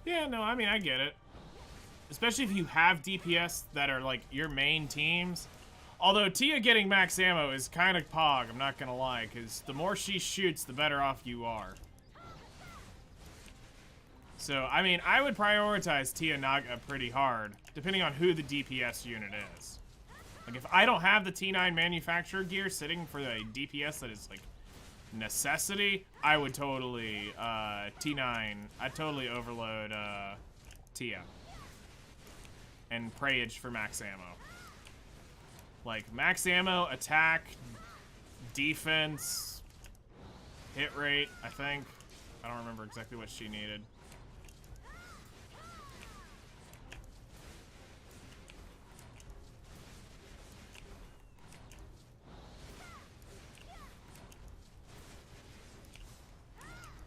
Yeah, no, I mean, I get it. Especially if you have DPS that are, like, your main teams. Although, Tia getting max ammo is kind of pog, I'm not gonna lie, because the more she shoots, the better off you are. So, I mean, I would prioritize Tia Naga pretty hard, depending on who the DPS unit is. Like, if I don't have the T9 manufacturer gear sitting for the DPS that is, like, necessity, I would totally, T9, I'd totally overload, Tia. And Preyage for max ammo. Like, max ammo, attack, defense, hit rate, I think. I don't remember exactly what she needed.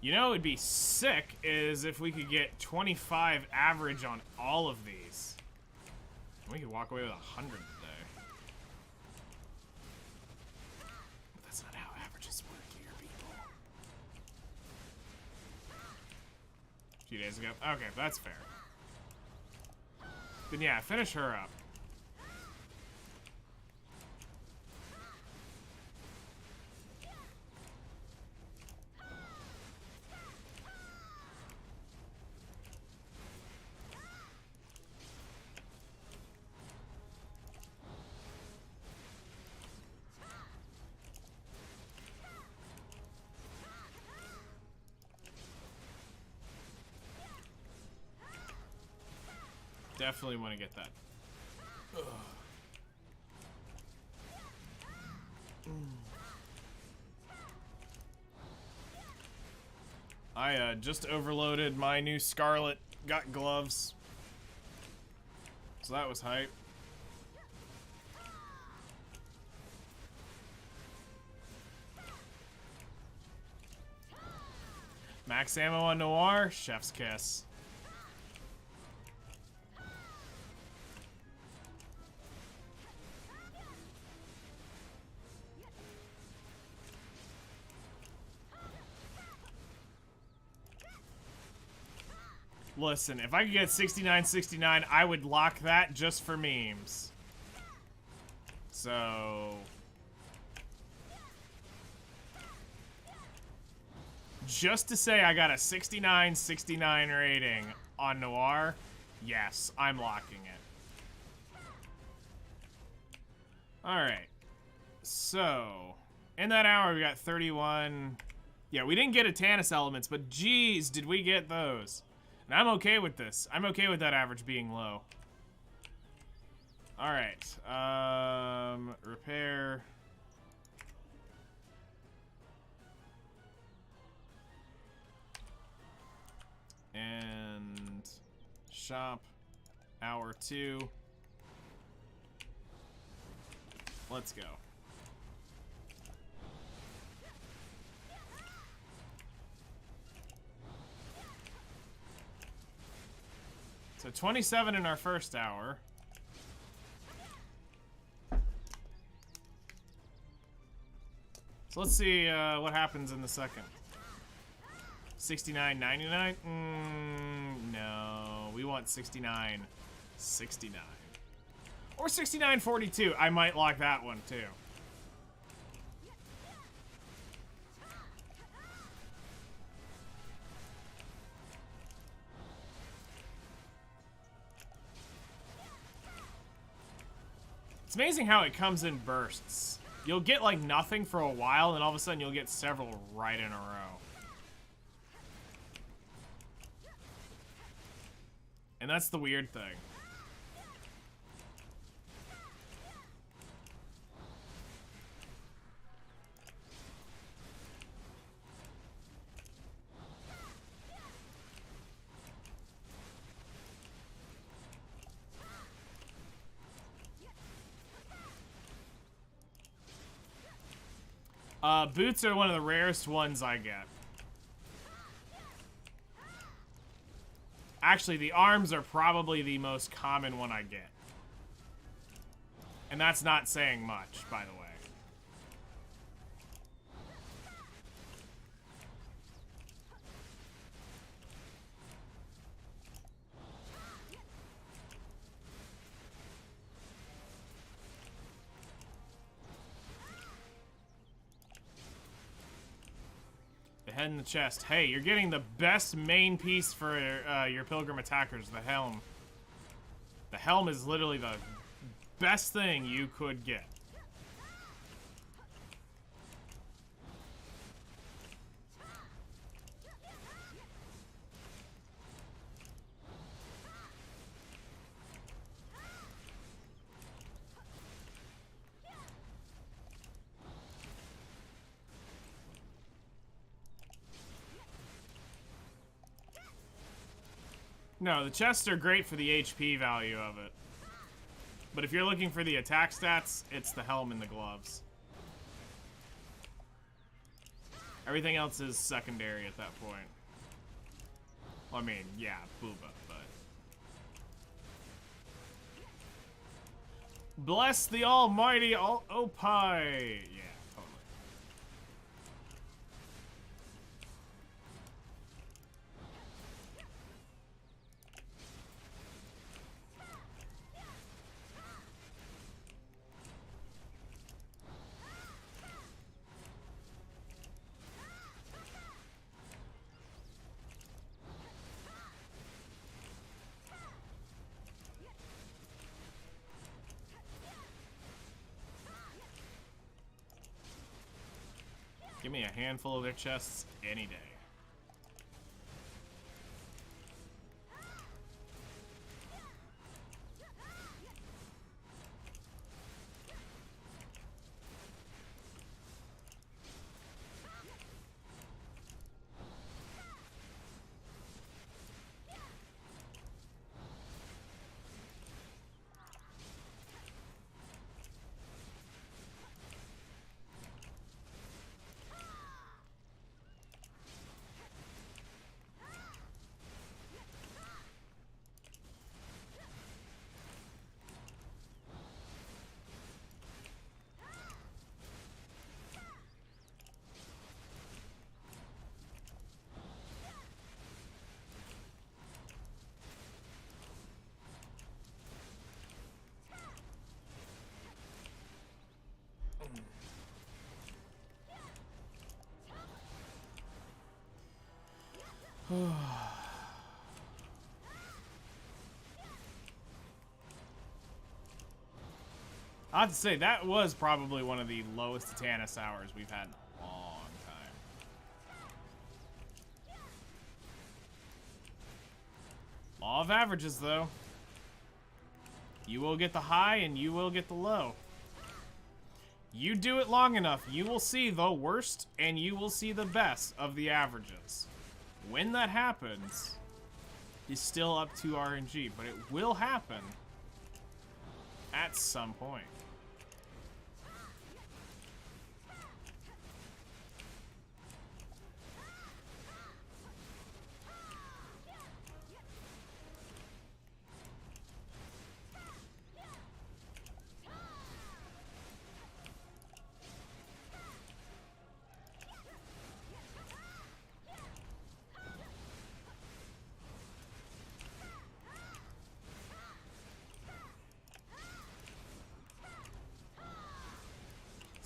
You know what would be sick is if we could get 25 average on all of these. We could walk away with 100 today. But that's not how averages work here, people. A few days ago. Okay, that's fair. Then yeah, finish her up. Definitely want to get that. Ugh. I just overloaded my new Scarlet, got gloves. So that was hype. Max ammo on Noir, chef's kiss. Listen, if I could get 69-69, I would lock that just for memes. So... just to say I got a 69-69 rating on Noir, yes, I'm locking it. Alright. So, in that hour we got 31... yeah, we didn't get a Tannis elements, but geez, did we get those. And I'm okay with this. I'm okay with that average being low. Alright. Repair. And shop. Hour 2. Let's go. So 27 in our first hour. So let's see what happens in the second. 69.99? No, we want 69.69. Or 69.42. I might like that one too. It's amazing how it comes in bursts. You'll get like nothing for a while, and all of a sudden you'll get several right in a row. And that's the weird thing. Boots are one of the rarest ones I get. Actually, the arms are probably the most common one I get. And that's not saying much, by the way. The head and the chest. Hey, you're getting the best main piece for your Pilgrim Attackers, the helm. The helm is literally the best thing you could get. No, the chests are great for the HP value of it. But if you're looking for the attack stats, it's the helm and the gloves. Everything else is secondary at that point. Well, I mean, yeah, Booba, but... Bless the almighty Opie! Yeah. Give me a handful of their chests any day. I have to say, that was probably one of the lowest Titanus hours we've had in a long time. Law of averages, though. You will get the high and you will get the low. You do it long enough, you will see the worst and you will see the best of the averages. When that happens, is still up to RNG, but it will happen at some point.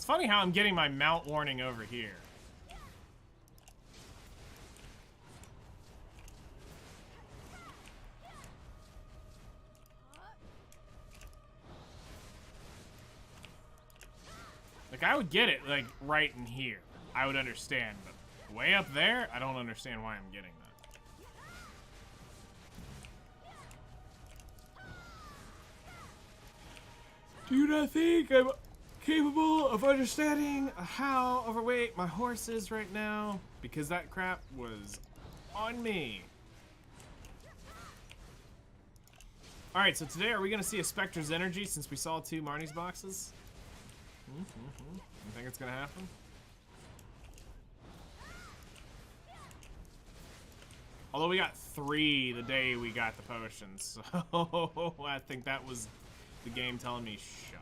It's funny how I'm getting my mount warning over here. Like, I would get it, like, right in here. I would understand, but way up there, I don't understand why I'm getting that. Do you not think I'm capable of understanding how overweight my horse is right now? Because that crap was on me. Alright, so today are we going to see a Spectre's energy since we saw 2 Marnie's boxes? You think it's going to happen? Although we got 3 the day we got the potions, so I think that was the game telling me shut up.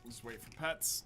Just wait for pets.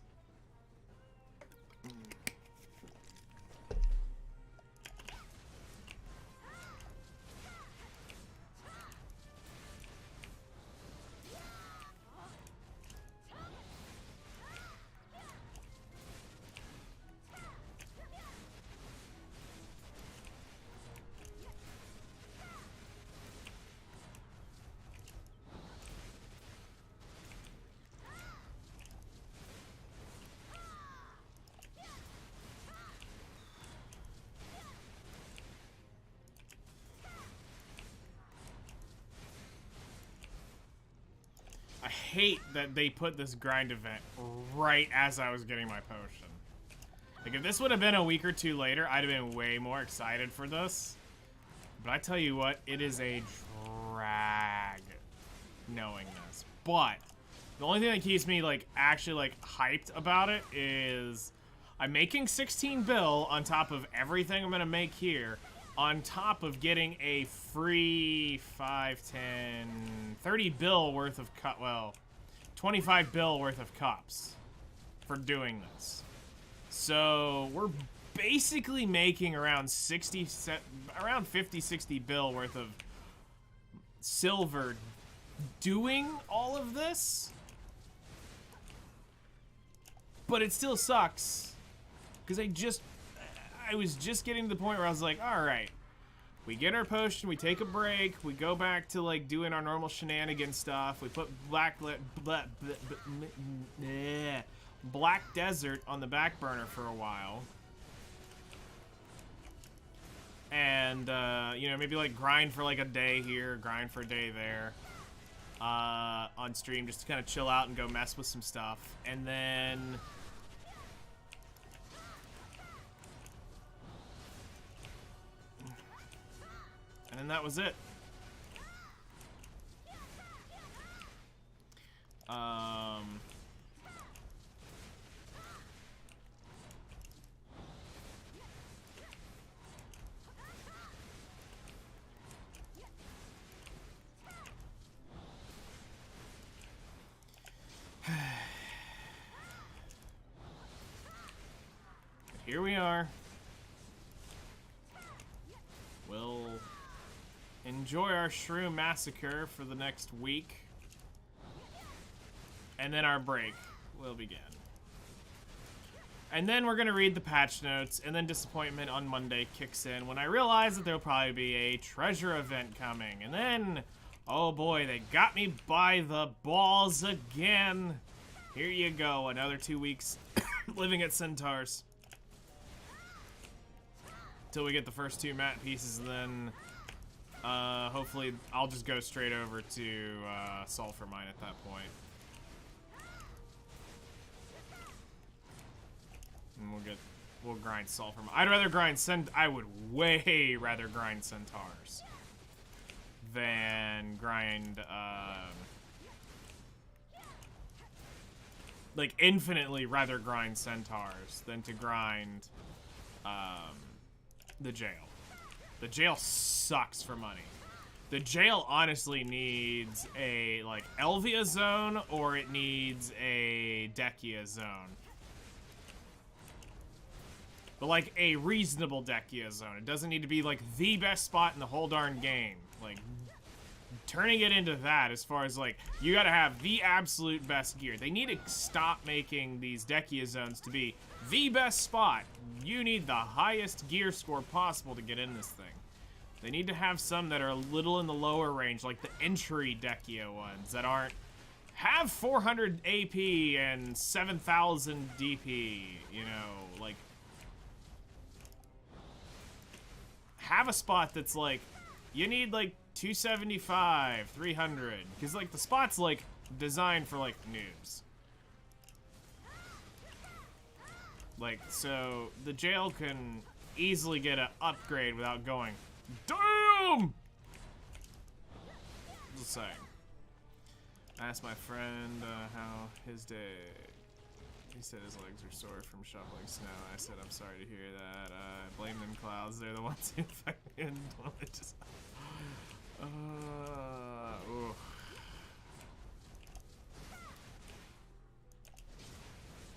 I hate that they put this grind event right as I was getting my potion. Like, if this would have been a week or 2 later, I'd have been way more excited for this. But I tell you what, it is a drag knowing this. But the only thing that keeps me, like, actually, like, hyped about it is I'm making 16 bill on top of everything I'm gonna make here, on top of getting a free 5, 10, 30 bill worth of cup, well, 25 bill worth of cups for doing this. So we're basically making around 50, 60 bill worth of silver doing all of this. But it still sucks because I was just getting to the point where I was like, all right, we get our potion, we take a break, we go back to like doing our normal shenanigan stuff. We put Black Desert on the back burner for a while. And, you know, maybe like grind for like a day here, grind for a day there on stream just to kind of chill out and go mess with some stuff. And then that was it. Here we are. We'll enjoy our shroom massacre for the next week. And then our break will begin. And then we're gonna read the patch notes, and then disappointment on Monday kicks in when I realize that there'll probably be a treasure event coming. And then, oh boy, they got me by the balls again. Here you go, another 2 weeks living at Centaurs. Until we get the first 2 mat pieces, and then hopefully I'll just go straight over to Sulfur Mine at that point. And we'll grind Sulfur Mine. I would way rather grind Centaurs than grind like infinitely rather grind Centaurs than to grind the jail. The jail sucks for money. The jail honestly needs a like Elvia zone, or it needs a Dekia zone. But like a reasonable Dekia zone. It doesn't need to be like the best spot in the whole darn game. Like turning it into that, as far as like you gotta have the absolute best gear. They need to stop making these Dekia zones to be the best spot. You need the highest gear score possible to get in this thing. They need to have some that are a little in the lower range, like the entry Dekia ones that have 400 AP and 7,000 DP, you know, like have a spot that's like, you need like 275, 300, because like the spot's like designed for like noobs. Like, so the jail can easily get an upgrade without going, damn! Just saying. I asked my friend how his day. He said his legs are sore from shoveling snow. I said, I'm sorry to hear that. Blame them clouds. They're the ones who fucking just. Oof.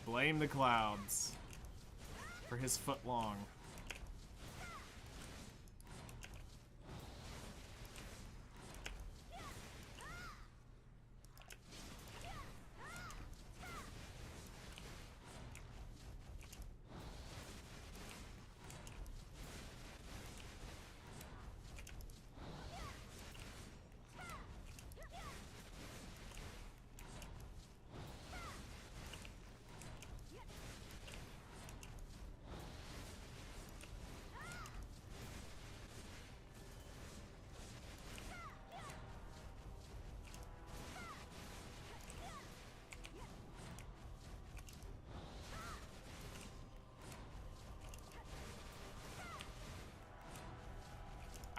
Blame the clouds for his foot long.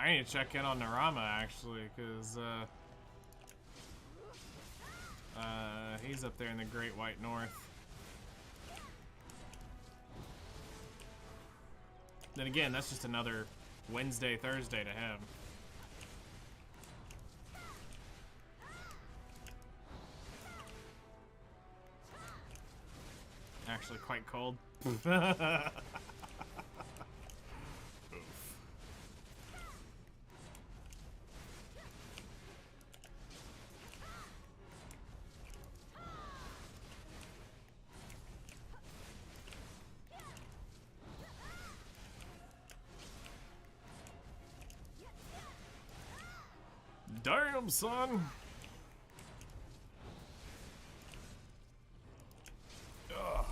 I need to check in on Narama, actually, because, he's up there in the Great White North. Then again, that's just another Wednesday, Thursday to him. Actually quite cold. Damn, son! Ugh.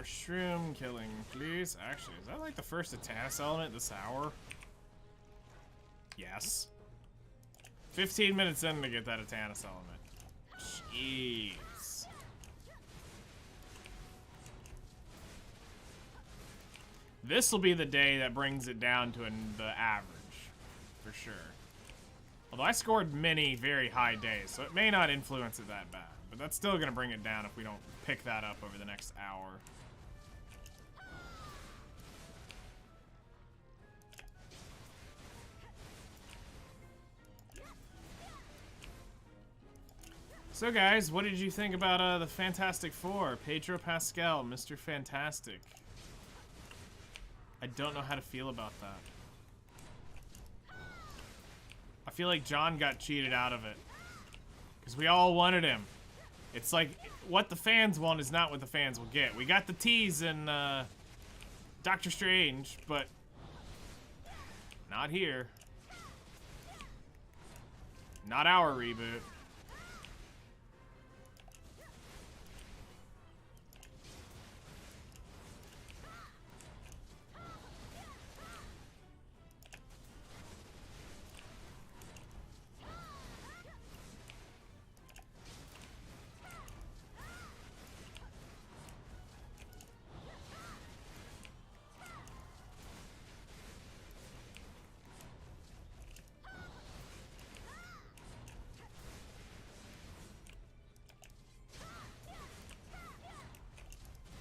more shroom killing, please. Actually, is that like the first Atanus element this hour? Yes. 15 minutes in to get that Atanus element. Jeez. This will be the day that brings it down to the average, for sure. Although I scored many very high days, so it may not influence it that bad. But that's still going to bring it down if we don't pick that up over the next hour. So guys, what did you think about the Fantastic Four? Pedro Pascal, Mr. Fantastic. I don't know how to feel about that. I feel like John got cheated out of it. Because we all wanted him. It's like, what the fans want is not what the fans will get. We got the tease in Doctor Strange, but not here. Not our reboot.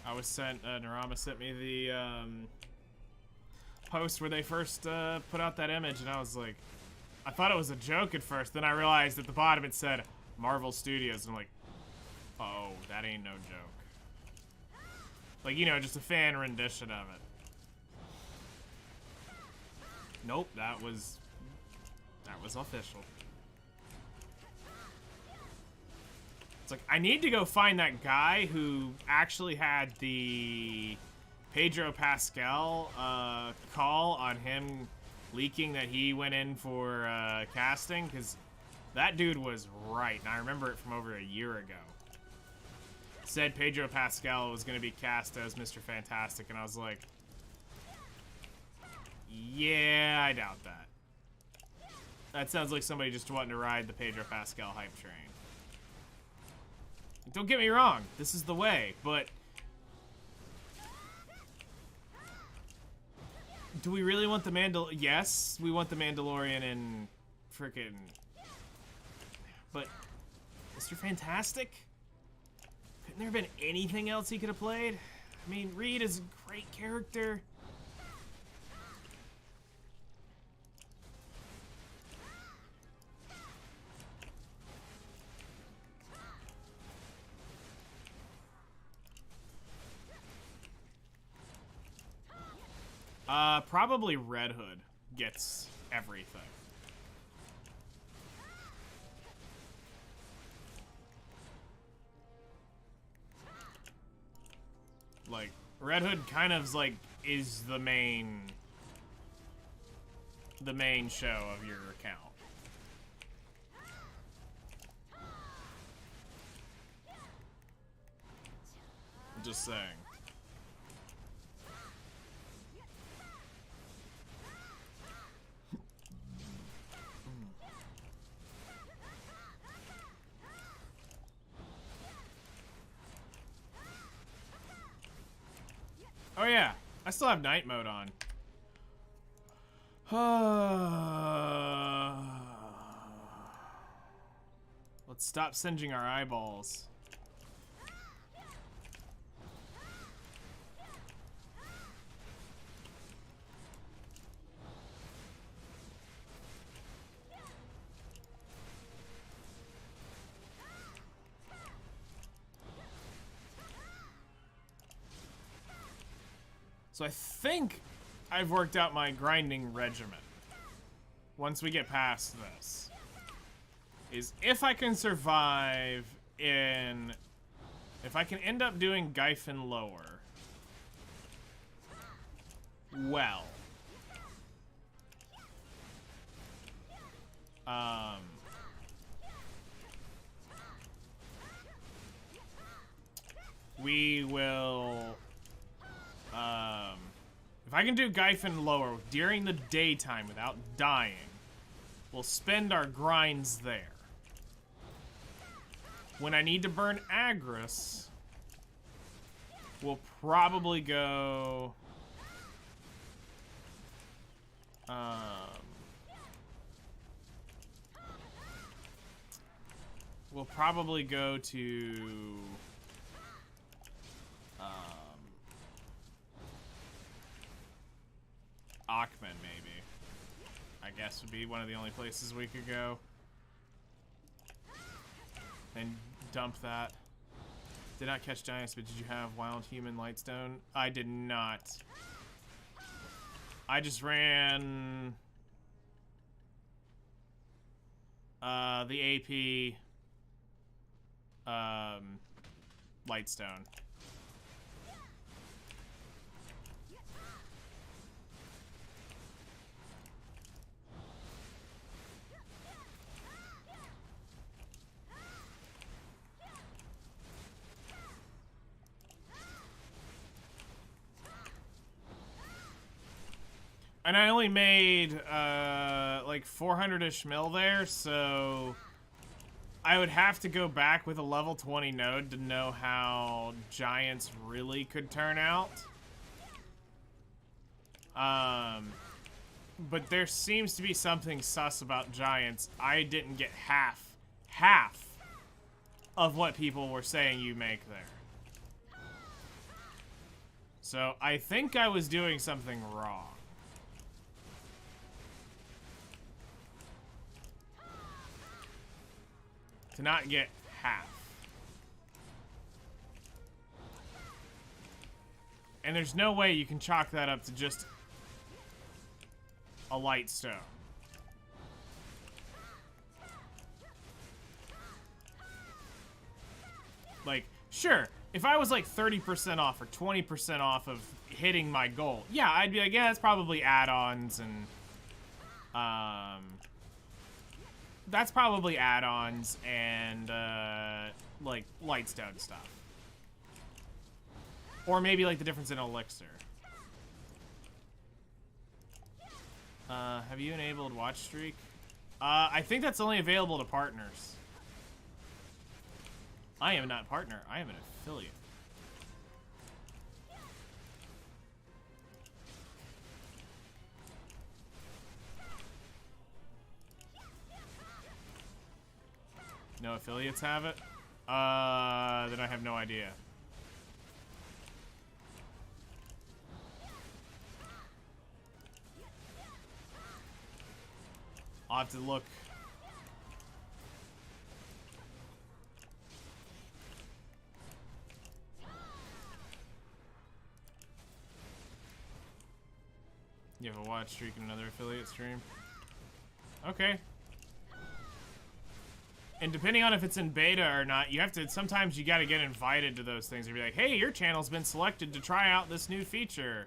I was sent, Narama sent me the post where they first put out that image, and I was like, I thought it was a joke at first, then I realized at the bottom it said Marvel Studios, and I'm like, oh, that ain't no joke. Like, you know, just a fan rendition of it. Nope, that was official. It's like, I need to go find that guy who actually had the Pedro Pascal call on him leaking that he went in for casting, because that dude was right, and I remember it from over a year ago. Said Pedro Pascal was going to be cast as Mr. Fantastic, and I was like, yeah, I doubt that. That sounds like somebody just wanting to ride the Pedro Pascal hype train. Don't get me wrong, this is the way, but do we really want the yes, we want the Mandalorian in frickin', but Mr. Fantastic? Couldn't there have been anything else he could have played? I mean, Reed is a great character. Probably Red Hood gets everything. Like, Red Hood kind of like is the main show of your account. I'm just saying. Oh yeah, I still have night mode on. Let's stop singeing our eyeballs. So I think I've worked out my grinding regimen. Once we get past this, is if I can survive in, if I can end up doing Gyphon lower, well, we will I can do Gyphon lower during the daytime without dying. We'll spend our grinds there. When I need to burn Agris, we'll probably go... we'll probably go to... Achman, maybe. I guess would be one of the only places we could go. And dump that. Did not catch giants, but did you have wild human lightstone? I did not. I just ran the AP lightstone. And I only made, like 400-ish mil there, so I would have to go back with a level 20 node to know how giants really could turn out. But there seems to be something sus about giants. I didn't get half of what people were saying you make there. So I think I was doing something wrong. To not get half. And there's no way you can chalk that up to just a light stone. Like, sure, if I was like 30% off or 20% off of hitting my goal, yeah, I'd be like, yeah, that's probably add-ons and that's probably add-ons and, like, lightstone stuff. Or maybe, like, the difference in elixir. Have you enabled watch streak? I think that's only available to partners. I am not partner. I am an affiliate. No affiliates have it? Then I have no idea. I'll have to look. You have a watch streak and another affiliate stream? Okay. And depending on if it's in beta or not, you have to, sometimes you gotta get invited to those things and be like, hey, your channel's been selected to try out this new feature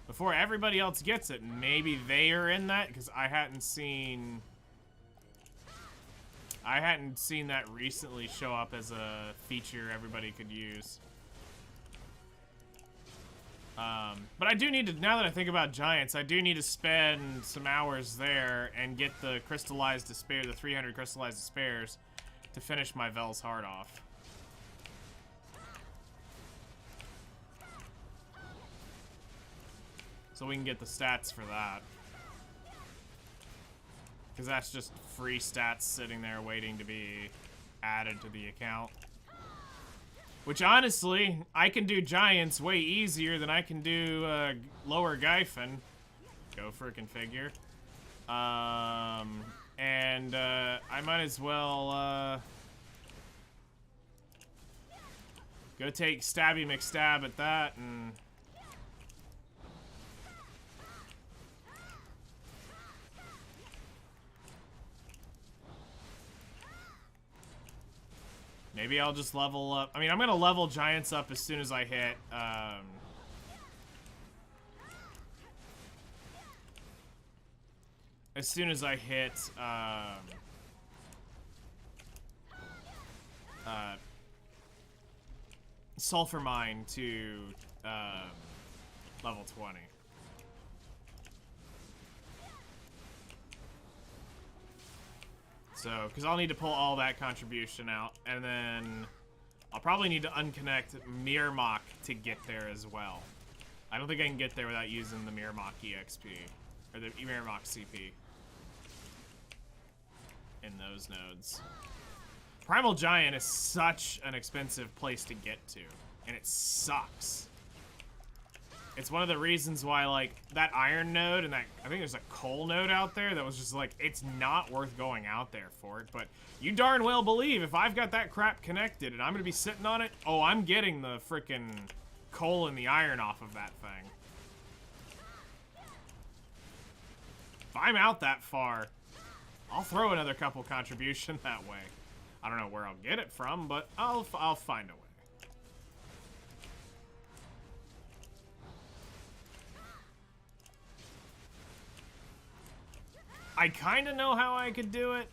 before everybody else gets it. Maybe they are in that, because I hadn't seen that recently show up as a feature everybody could use. But I do need to, now that I think about giants, I do need to spend some hours there and get the crystallized despair, the 300 crystallized despairs, to finish my Vel's heart off. So we can get the stats for that. Because that's just free stats sitting there waiting to be added to the account. Which, honestly, I can do giants way easier than I can do lower Gyphon. Go frickin' figure. And I might as well go take Stabby McStab at that and... Maybe I'll just level up. I mean, I'm gonna level giants up as soon as I hit, Sulfur Mine to, level 20. So, because I'll need to pull all that contribution out, and then I'll probably need to unconnect Mirmok to get there as well. I don't think I can get there without using the Mirmok EXP, or the Mirmok CP in those nodes. Primal Giant is such an expensive place to get to, and it sucks. It's one of the reasons why, like, that iron node and that, I think there's a coal node out there that was just like, it's not worth going out there for it. But you darn well believe if I've got that crap connected and I'm gonna be sitting on it, oh, I'm getting the frickin' coal and the iron off of that thing. If I'm out that far, I'll throw another couple contribution that way. I don't know where I'll get it from, but I'll find a way. I kind of know how I could do it.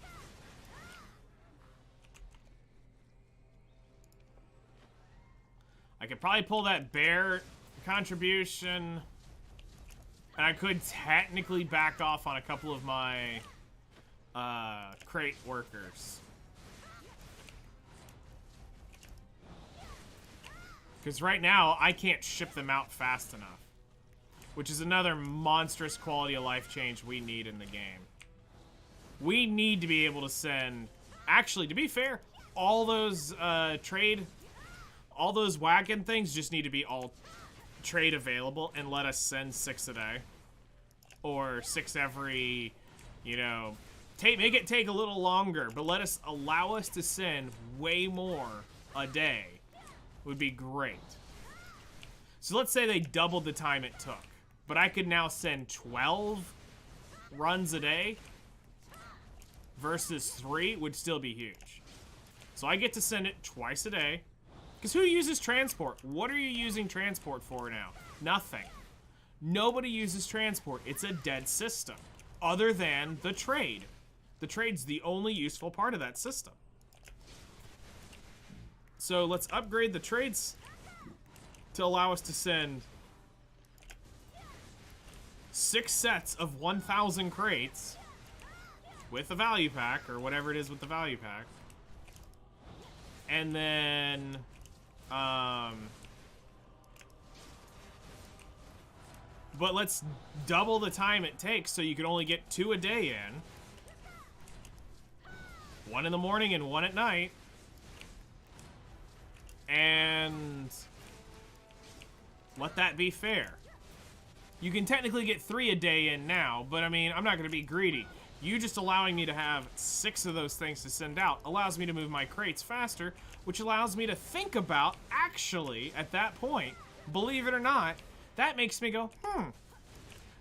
I could probably pull that bear contribution. And I could technically back off on a couple of my crate workers. Because right now, I can't ship them out fast enough. Which is another monstrous quality of life change we need in the game. We need to be able to send... Actually, to be fair, all those all those wagon things just need to be all trade available and let us send 6 a day. Or 6 every, you know... make it take a little longer, but allow us to send way more a day. Would be great. So let's say they doubled the time it took. But I could now send 12 runs a day versus 3 would still be huge. So I get to send it twice a day. Because who uses transport? What are you using transport for now? Nothing. Nobody uses transport. It's a dead system. Other than the trade. The trade's the only useful part of that system. So let's upgrade the trades to allow us to send 6 sets of 1,000 crates with a value pack, or whatever it is with the value pack. And then, but let's double the time it takes so you can only get 2 a day in. 1 in the morning and 1 at night. And let that be fair. You can technically get 3 a day in now, but I mean, I'm not going to be greedy. You just allowing me to have 6 of those things to send out allows me to move my crates faster, which allows me to think about, actually, at that point, believe it or not, that makes me go,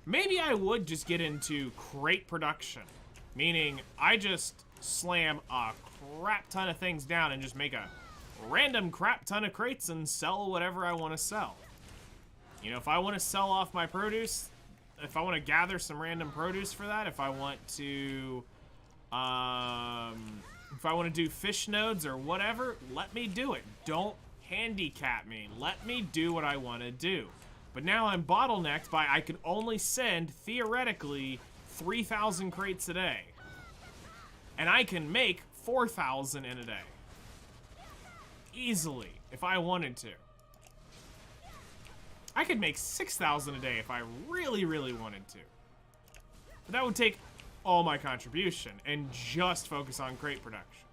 maybe I would just get into crate production. Meaning, I just slam a crap ton of things down and just make a random crap ton of crates and sell whatever I want to sell. You know, if I want to sell off my produce, if I want to gather some random produce for that, if I want to do fish nodes or whatever, let me do it. Don't handicap me. Let me do what I want to do. But now I'm bottlenecked by I can only send, theoretically, 3,000 crates a day. And I can make 4,000 in a day. Easily, if I wanted to. I could make 6,000 a day if I really, really wanted to. But that would take all my contribution and just focus on crate production.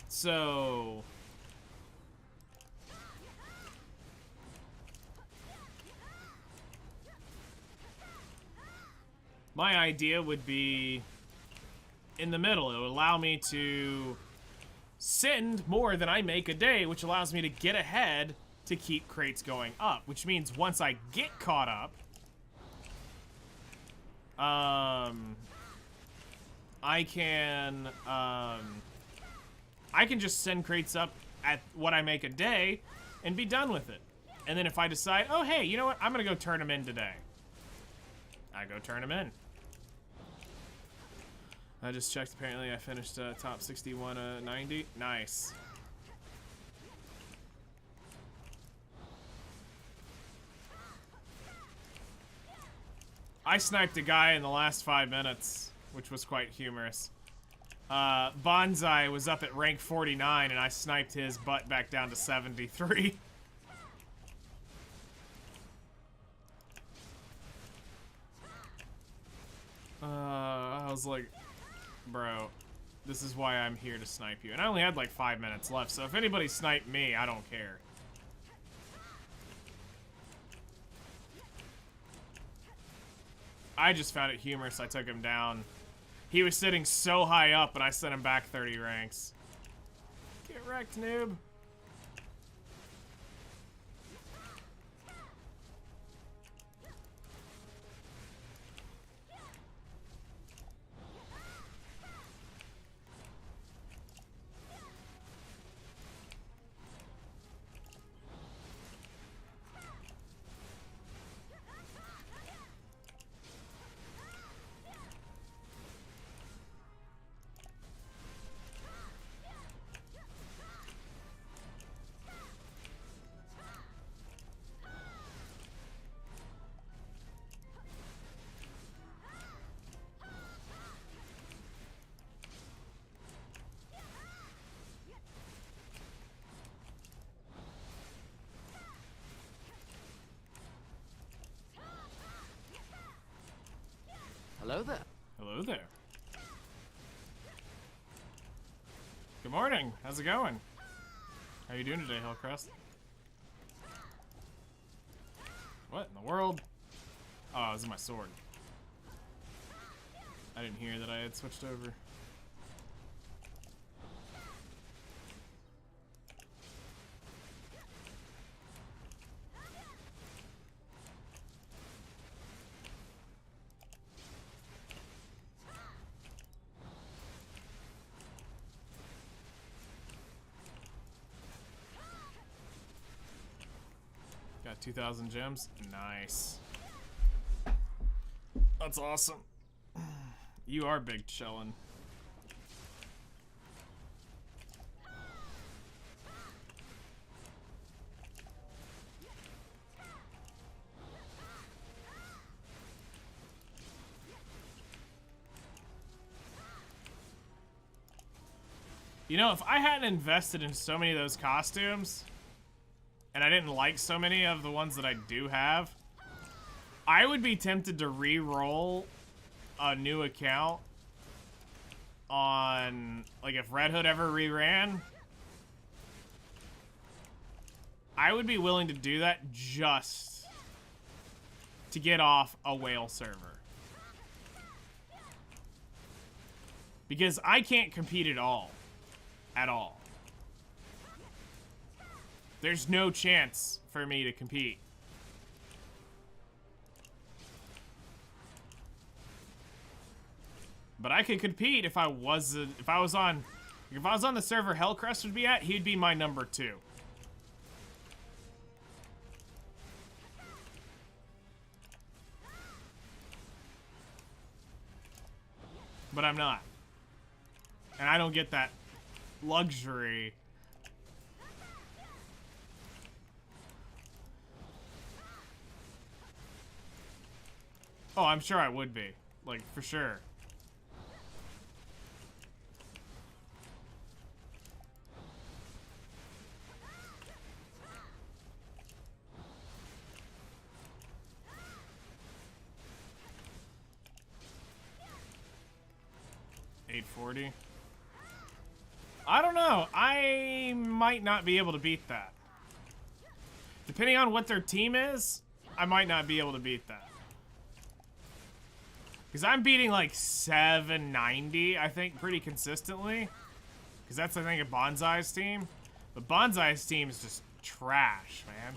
So... my idea would be in the middle. It would allow me to send more than I make a day, which allows me to get ahead to keep crates going up, which means once I get caught up, I can just send crates up at what I make a day and be done with it. And then if I decide, oh hey, you know what, I'm gonna go turn them in today, I go turn them in. I just checked, apparently I finished top 61 90. Nice. I sniped a guy in the last 5 minutes, which was quite humorous. Bonsai was up at rank 49, and I sniped his butt back down to 73. I was like, bro, this is why I'm here to snipe you. And I only had like 5 minutes left, so if anybody sniped me, I don't care. I just found it humorous. I took him down. He was sitting so high up, and I sent him back 30 ranks. Get wrecked, noob. Hello there. Hello there. Good morning. How's it going? How you doing today, Hillcrest? What in the world? Oh, this is my sword. I didn't hear that I had switched over. Got 2,000 gems. Nice. That's awesome. You are big chillin'. You know, if I hadn't invested in so many of those costumes, and I didn't like so many of the ones that I do have, I would be tempted to re-roll a new account on, like, if Red Hood ever reran, I would be willing to do that just to get off a whale server. Because I can't compete at all. At all. There's no chance for me to compete. But I could compete if I was on the server Hellcrest would be at, he'd be my number 2. But I'm not. And I don't get that luxury. Oh, I'm sure I would be. Like, for sure. $840. I don't know. I might not be able to beat that. Depending on what their team is, I might not be able to beat that. Because I'm beating like 790, I think, pretty consistently. Because that's, I think, a Bonsai's team. But Bonsai's team is just trash, man.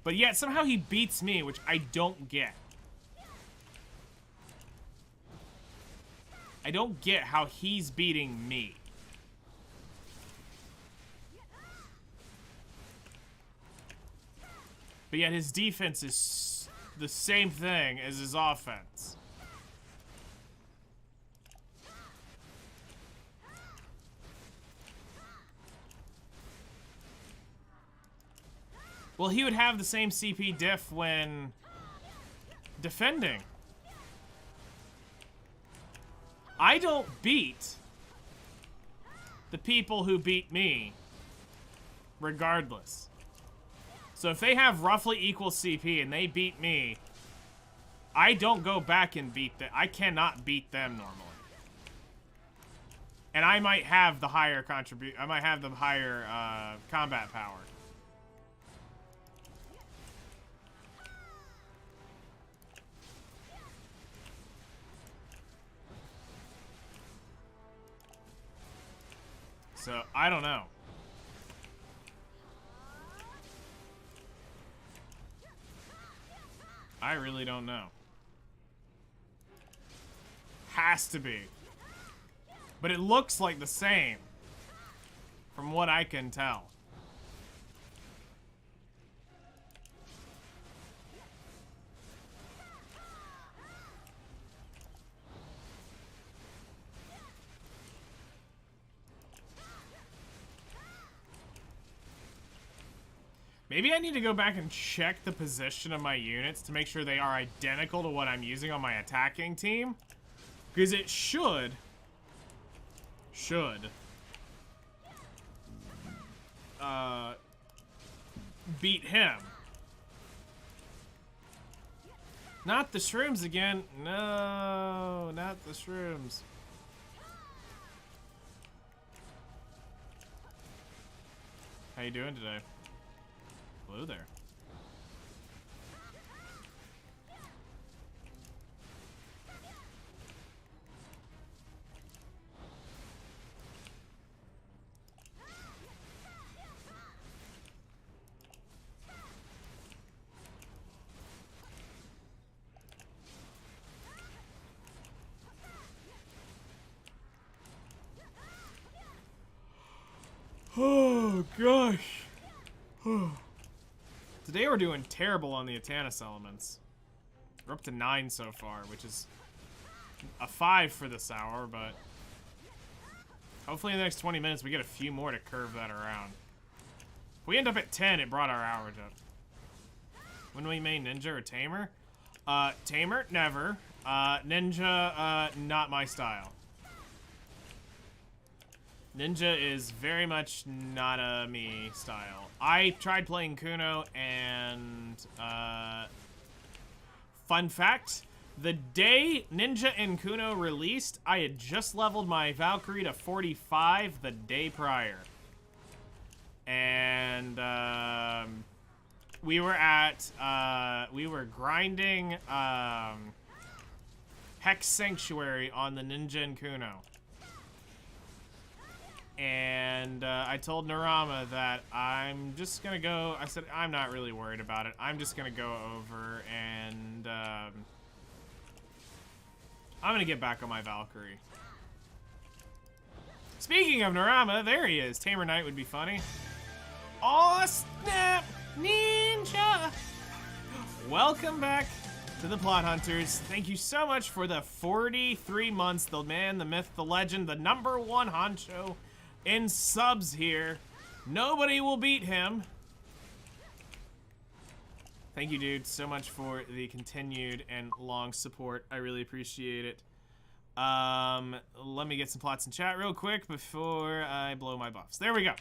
But yet, somehow he beats me, which I don't get. I don't get how he's beating me. But yet his defense is the same thing as his offense. Well, he would have the same CP diff when defending. I don't beat the people who beat me, regardless. So if they have roughly equal CP and they beat me, I don't go back and beat them. I cannot beat them normally. And I might have the higher I might have the higher combat power. So, I don't know. I really don't know. Has to be. But it looks like the same, from what I can tell. Maybe I need to go back and check the position of my units to make sure they are identical to what I'm using on my attacking team. Because it should beat him. Not the shrooms again. No, not the shrooms. How you doing today? Hello there. Oh, gosh. Today we're doing terrible on the Atanas elements. We're up to 9 so far, which is a 5 for this hour, but hopefully in the next 20 minutes we get a few more to curve that around. If we end up at 10, it brought our average up. When we main Ninja or Tamer? Tamer, never. Ninja, not my style. Ninja is very much not a me style. I tried playing Kuno and, fun fact, the day Ninja and Kuno released, I had just leveled my Valkyrie to 45 the day prior. And, we were grinding, Hex Sanctuary on the Ninja and Kuno. And I told Narama that I'm just gonna go. I said I'm not really worried about it. I'm just gonna go over and I'm gonna get back on my Valkyrie. Speaking of Narama, there he is. Tamer Knight would be funny. Aw, snap! Ninja! Welcome back to the Plot Hunters. Thank you so much for the 43 months. The man, the myth, the legend, the #1 honcho in subs here. Nobody will beat him. Thank you, dude, so much for the continued and long support. I really appreciate it. Let me get some plots in chat real quick before I blow my buffs. There we go.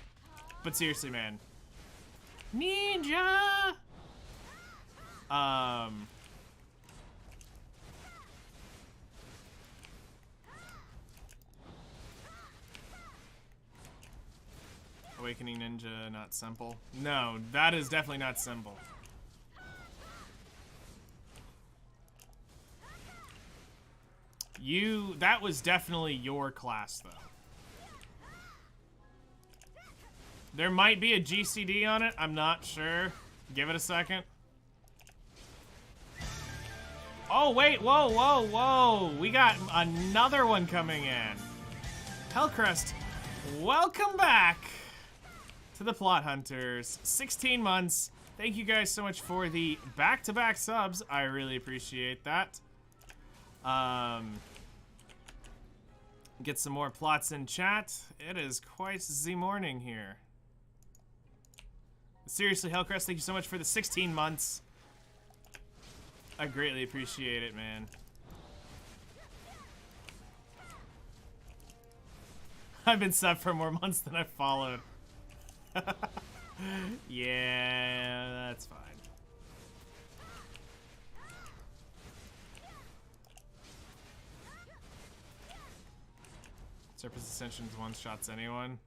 But seriously, man. Ninja! Awakening Ninja, not simple. No, that is definitely not simple. That was definitely your class, though. There might be a GCD on it, I'm not sure. Give it a second. Oh, wait, whoa, whoa, whoa. We got another one coming in. Hellcrest, welcome back to the Plot Hunters. 16 months. Thank you guys so much for the back-to-back subs. I really appreciate that. Get some more plots in chat. It is quite the morning here. Seriously, Hellcrest, thank you so much for the 16 months. I greatly appreciate it, man. I've been subbed for more months than I've followed. Yeah, that's fine. Surface Ascension's one-shots anyone.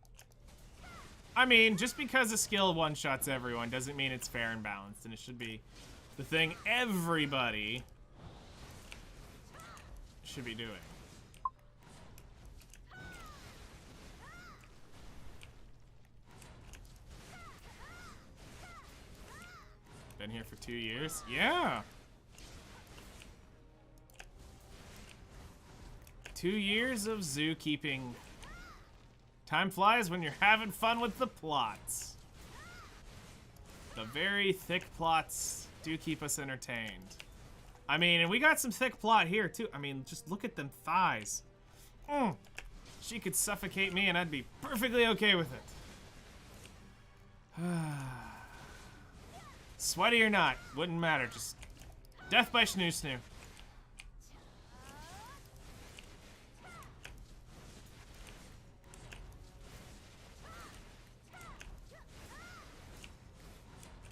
I mean, just because a skill one-shots everyone doesn't mean it's fair and balanced, and it should be the thing everybody should be doing. Been here for 2 years? Yeah! 2 years of zookeeping. Time flies when you're having fun with the plots. The very thick plots do keep us entertained. I mean, and we got some thick plot here, too. I mean, just look at them thighs. She could suffocate me and I'd be perfectly okay with it. Sweaty or not, wouldn't matter. Just death by snoo snoo.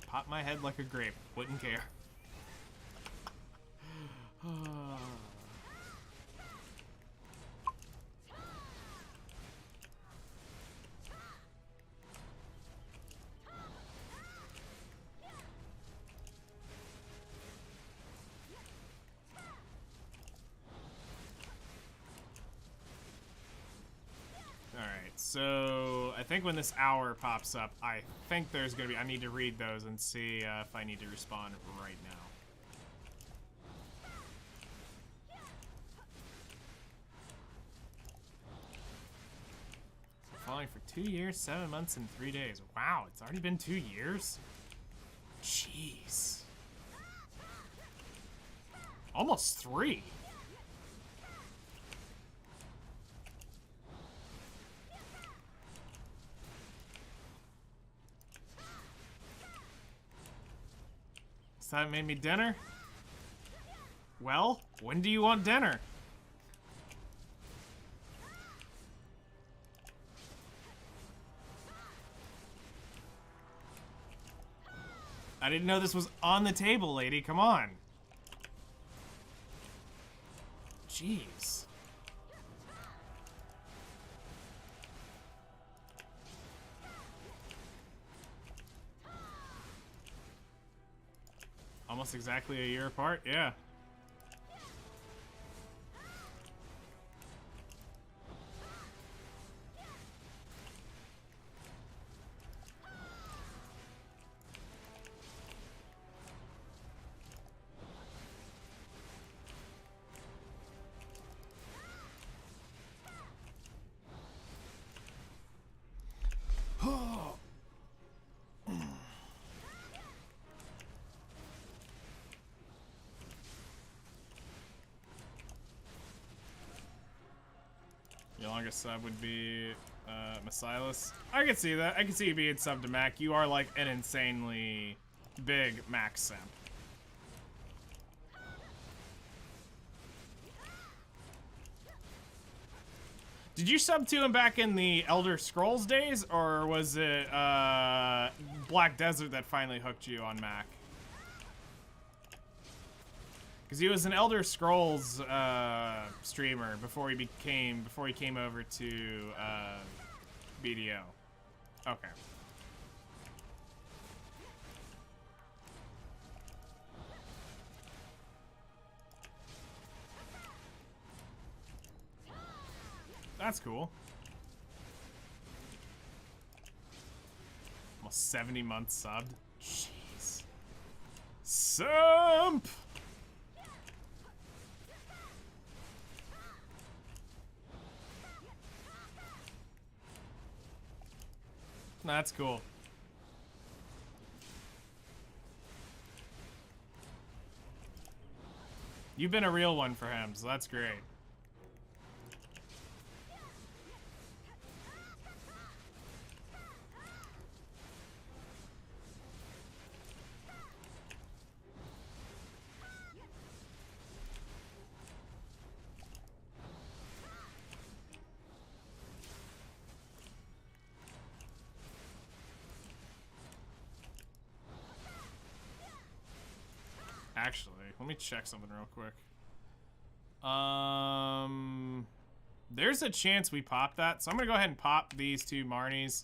Pop my head like a grape. Wouldn't care. So I think when this hour pops up, I think there's gonna be, I need to read those and see if I need to respond right now. So following for 2 years, 7 months, and 3 days. Wow, it's already been 2 years? Jeez. Almost 3. So that made me dinner? Well, when do you want dinner? I didn't know this was on the table, lady. Come on. Jeez. Almost exactly a year apart, yeah. Your longest sub would be Masilas. I can see that. I can see you being sub to Mac. You are like an insanely big Mac simp. Did you sub to him back in the Elder Scrolls days, or was it Black Desert that finally hooked you on Mac? Because he was an Elder Scrolls streamer before he came over to BDO. Okay. That's cool. Almost 70 months subbed. Jeez. Sump! That's cool. You've been a real one for him, so that's great. actually. Let me check something real quick. There's a chance we pop that, so I'm gonna go ahead and pop these 2 Marnies.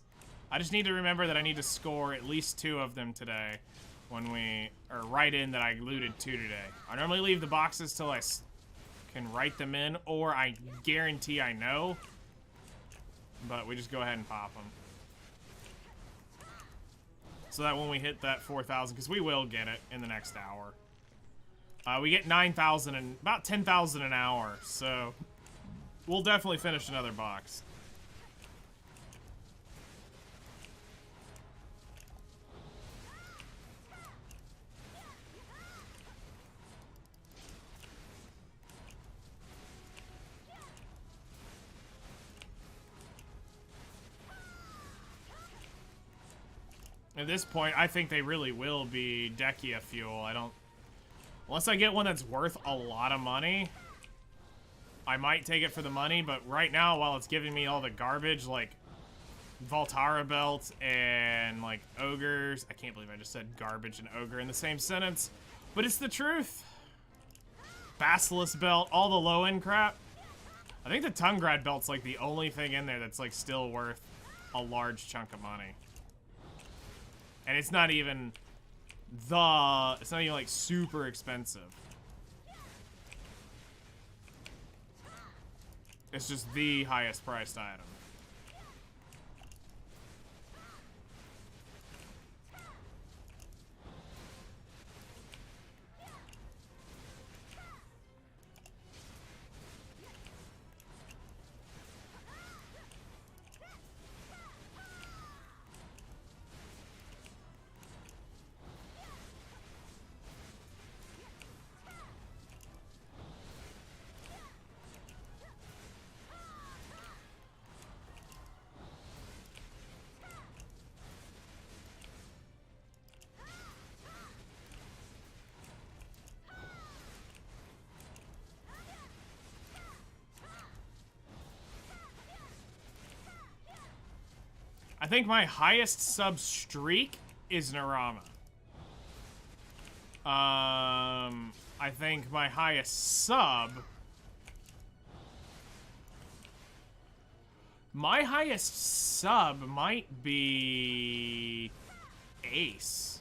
I just need to remember that I need to score at least 2 of them today when we, or write in that I looted 2 today. I normally leave the boxes till I can write them in, or I guarantee I know, but we just go ahead and pop them. So that when we hit that 4,000, because we will get it in the next hour. We get 9,000 and about 10,000 an hour, so we'll definitely finish another box. At this point, I think they really will be Dekia fuel. I don't... Unless I get one that's worth a lot of money, I might take it for the money, but right now, while it's giving me all the garbage, like Valkyrie belt and, like, ogres... I can't believe I just said garbage and ogre in the same sentence, but it's the truth. Basilisk belt, all the low-end crap. I think the Tungrad belt's, like, the only thing in there that's, like, still worth a large chunk of money. And it's not even it's not even like super expensive. It's just the highest priced item. I think my highest sub streak is Narama. I think my highest sub... My highest sub might be... Ace.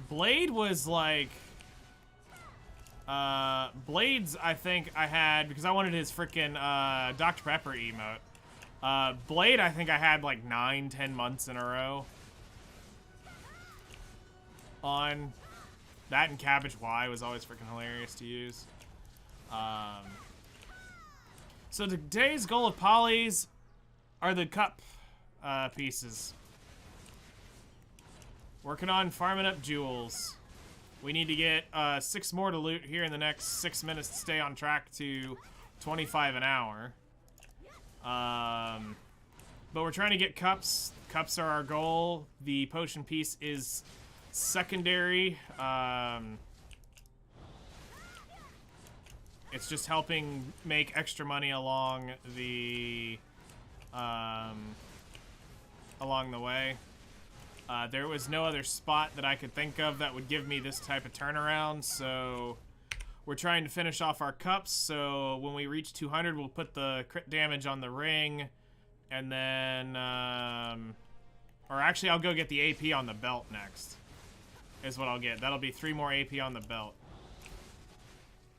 Blade was like... Blades, I think I had, because I wanted his freaking, Dr. Pepper emote. Blade, I think I had like 9-10 months in a row. On that, and Cabbage Y was always freaking hilarious to use. So today's goal of polys are the cup, pieces. Working on farming up jewels. We need to get 6 more to loot here in the next 6 minutes to stay on track to 25 an hour. But we're trying to get cups. Cups are our goal. The potion piece is secondary. It's just helping make extra money along the way. There was no other spot that I could think of that would give me this type of turnaround, so we're trying to finish off our cups, so when we reach 200, we'll put the crit damage on the ring, and then, or actually, I'll go get the AP on the belt next, is what I'll get. That'll be 3 more AP on the belt.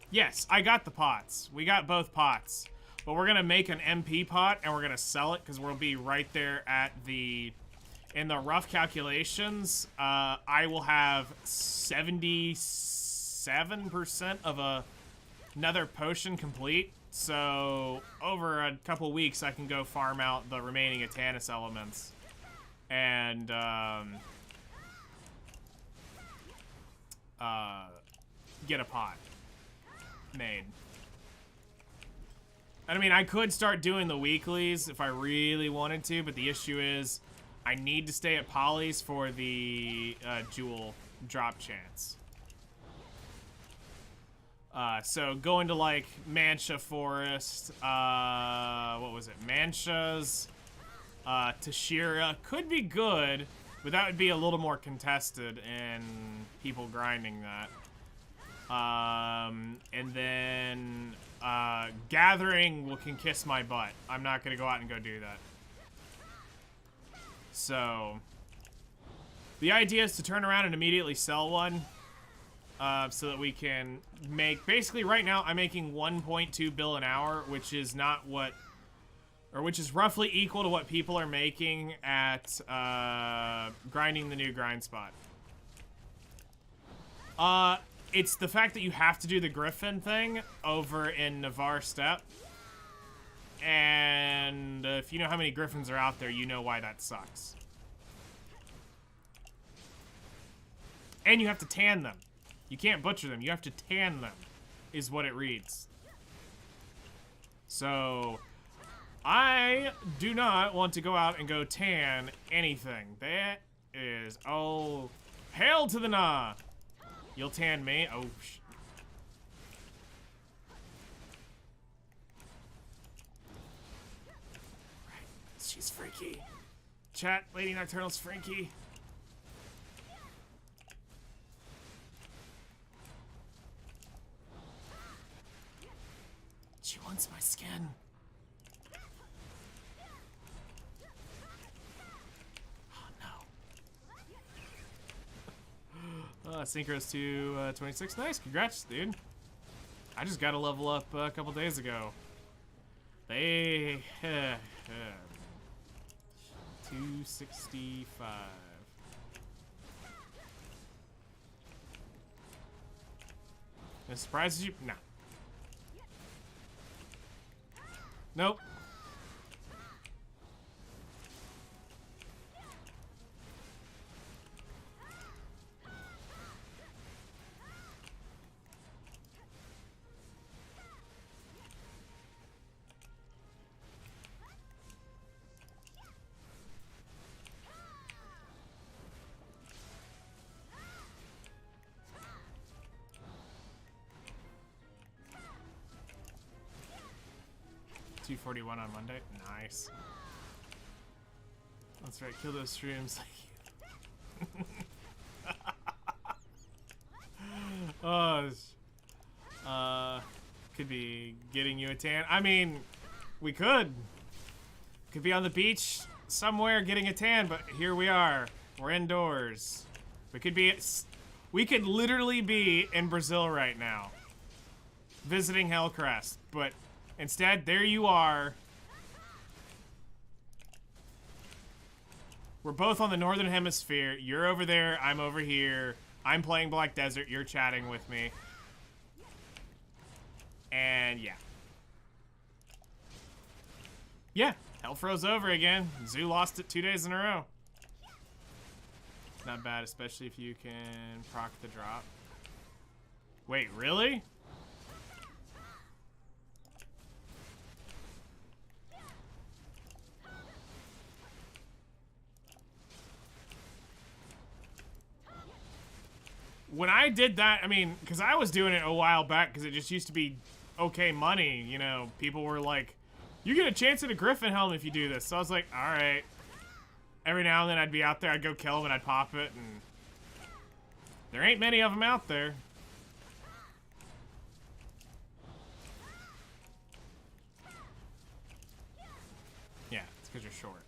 Yes, I got the pots. We got both pots, but we're gonna make an MP pot, and we're gonna sell it, because we'll be right there at the... In the rough calculations, I will have 77% of another potion complete. So over a couple weeks, I can go farm out the remaining Atanus elements and get a pot made. And I mean, I could start doing the weeklies if I really wanted to, but the issue is I need to stay at Polly's for the jewel drop chance. So going to like Mancha Forest, what was it? Mancha's Tashira could be good, but that would be a little more contested and people grinding that. And then Gathering can kiss my butt. I'm not gonna go out and go do that. So the idea is to turn around and immediately sell one, so that we can make, basically right now I'm making 1.2 bill an hour, which is not what, or which is roughly equal to what people are making at grinding the new grind spot. It's the fact that you have to do the Griffin thing over in Navarre Steppe. And if you know how many Griffins are out there, you know why that sucks. And you have to tan them. You can't butcher them. You have to tan them, is what it reads. So, I do not want to go out and go tan anything. That is, oh, hail to the nah. You'll tan me? Oh, right. She's freaky. Chat, Lady Nocturnal's freaky. She wants my skin. Synchros to 26. Nice, congrats, dude. I just got to level up a couple days ago. They 265. It surprises you? No. Nope. $241 on Monday. Nice. That's right. Kill those streams. Could be getting you a tan. I mean, we could be on the beach somewhere getting a tan, but here we are. We're indoors. We could literally be in Brazil right now, visiting Hellcrest, but instead, there you are. We're both on the Northern Hemisphere. You're over there, I'm over here. I'm playing Black Desert, you're chatting with me. And yeah. Yeah, hell froze over again. Zoo lost it 2 days in a row. Not bad, especially if you can proc the drop. Wait, really? When I did that, I mean, because I was doing it a while back because it just used to be okay money, you know. People were like, you get a chance at a Griffin helm if you do this. So I was like, all right. Every now and then I'd be out there, I'd go kill him and I'd pop it, and there ain't many of them out there. Yeah, it's because you're short.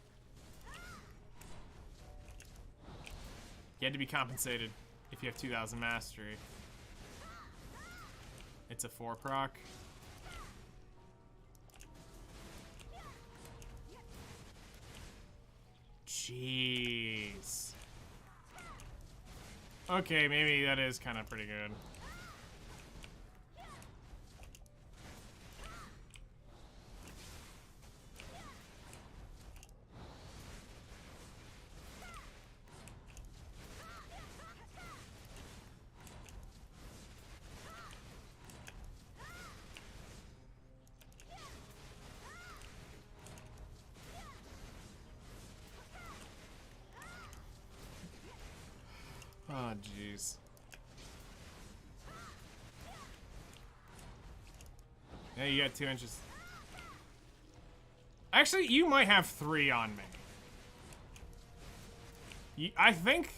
You had to be compensated. If you have 2000 mastery, it's a 4 proc. Jeez. Okay, maybe that is kind of pretty good. Oh, jeez. Yeah, you got 2 inches. Actually, you might have 3 on me. I think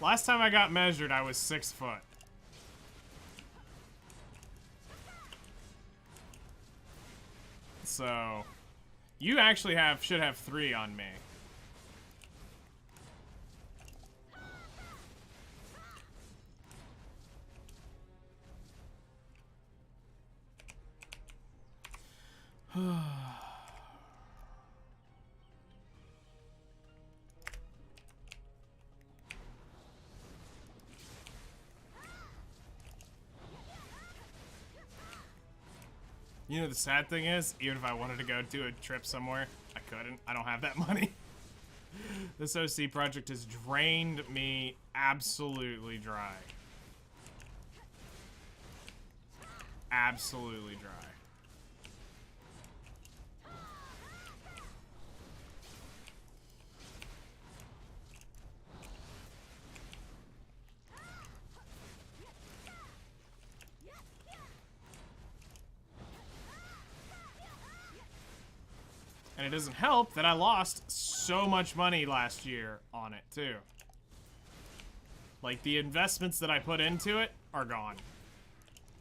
last time I got measured, I was 6 foot. So, you actually should have 3 on me. You know, the sad thing is, even if I wanted to go do a trip somewhere, I couldn't. I don't have that money. This OC project has drained me absolutely dry. Absolutely dry. And it doesn't help that I lost so much money last year on it, too. Like, the investments that I put into it are gone.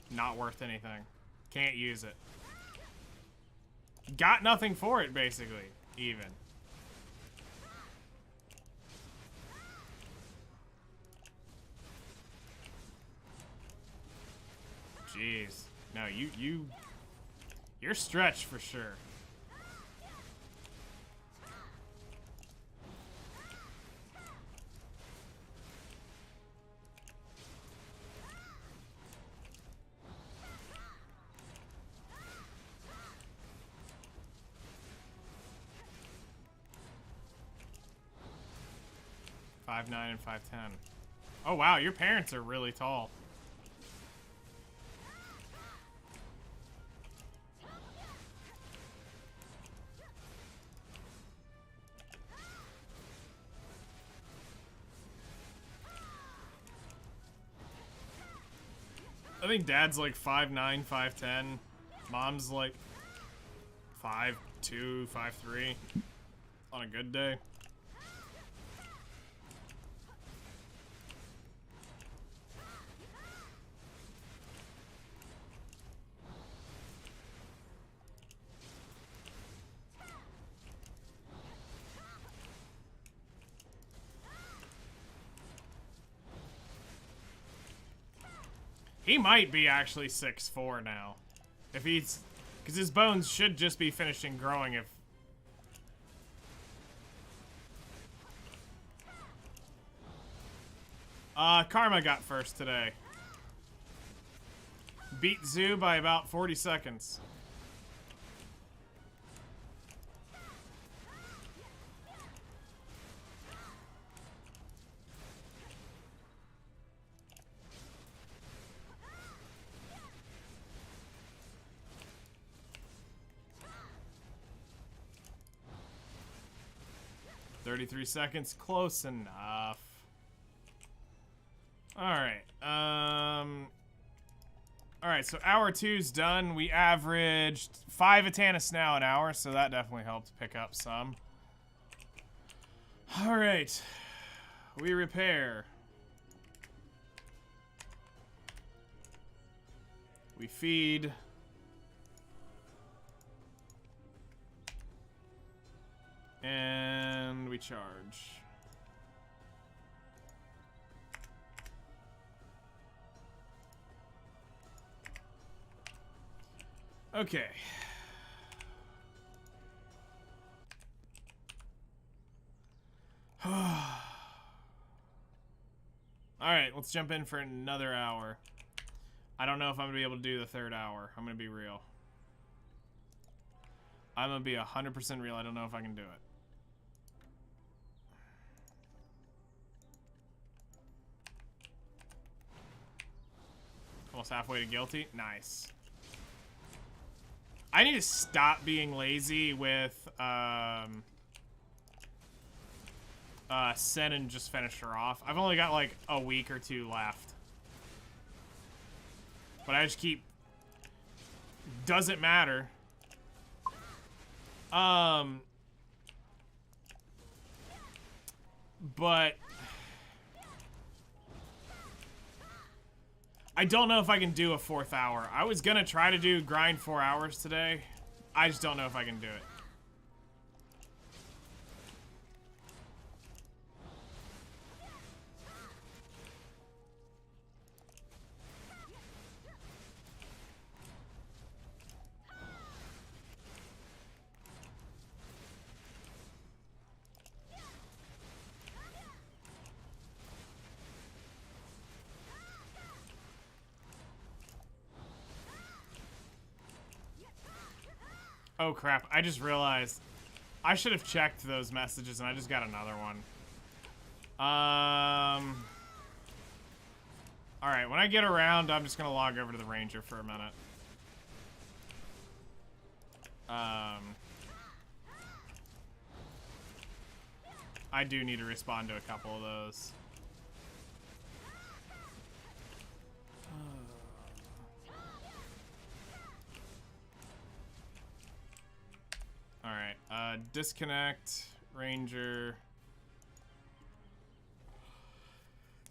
Not worth anything. Can't use it. Got nothing for it, basically, even. Jeez. No, you're stretched for sure. $5'9" and $5'10". Oh wow, your parents are really tall. I think dad's like 5'9", 5'10". Mom's like 5'2", 5'3" on a good day. He might be actually 6'4" now. If he's... Because his bones should just be finishing growing if... Karma got first today. Beat Zoo by about 40 seconds. "33 seconds, close enough." Alright, alright, so hour 2's done. We averaged 5 Atanas now an hour, so that definitely helped pick up some. Alright. We repair. We feed. And we charge. Okay. Alright, let's jump in for another hour. I don't know if I'm gonna be able to do the 3rd hour. I'm gonna be real. I'm gonna be 100% real. I don't know if I can do it. Almost halfway to guilty. Nice. I need to stop being lazy with Sen and just finish her off. I've only got like a week or 2 left. But I just keep... Doesn't matter. But I don't know if I can do a 4th hour. I was gonna try to do grind 4 hours today. I just don't know if I can do it. Oh crap, I just realized I should have checked those messages and I just got another one. Alright, when I get around, I'm just gonna log over to the Ranger for a minute. I do need to respond to a couple of those. Alright, disconnect, Ranger.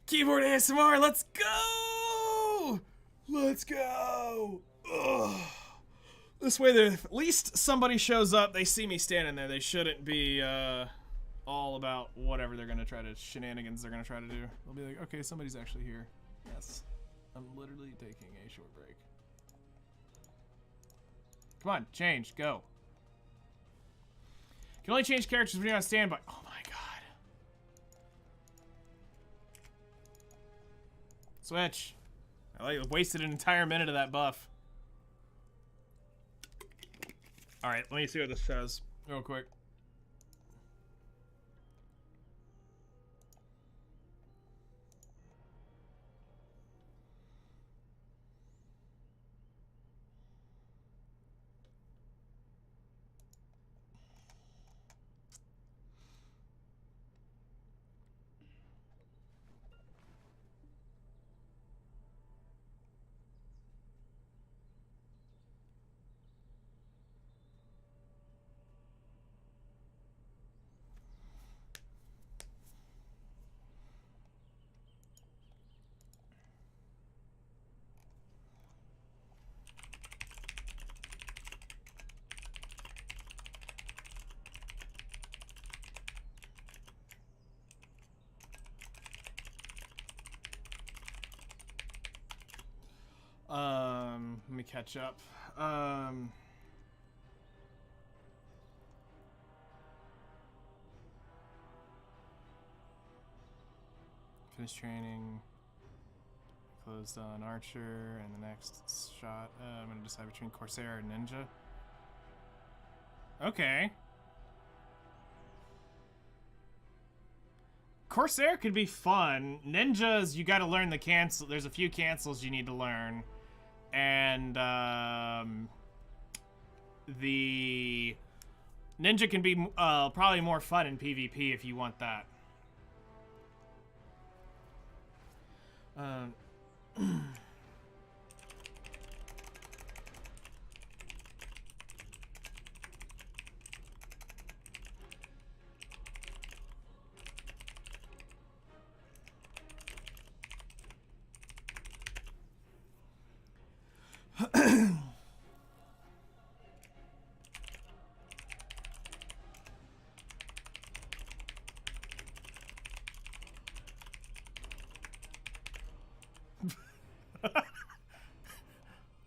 Keyboard ASMR, let's go! Let's go! Ugh. This way, at least somebody shows up, they see me standing there. They shouldn't be all about whatever they're gonna try to, shenanigans they're gonna try to do. They'll be like, okay, somebody's actually here. Yes, I'm literally taking a short break. Come on, change, go. Can only change characters when you're on standby. Oh my god. Switch. I wasted an entire minute of that buff. Alright, let me see what this says real quick. Let me catch up. Finish training. Closed on Archer, and the next shot. I'm gonna decide between Corsair and Ninja. Okay. Corsair could be fun. Ninjas, you gotta learn the cancel. There's a few cancels you need to learn. And, the Ninja can be, probably more fun in PvP if you want that.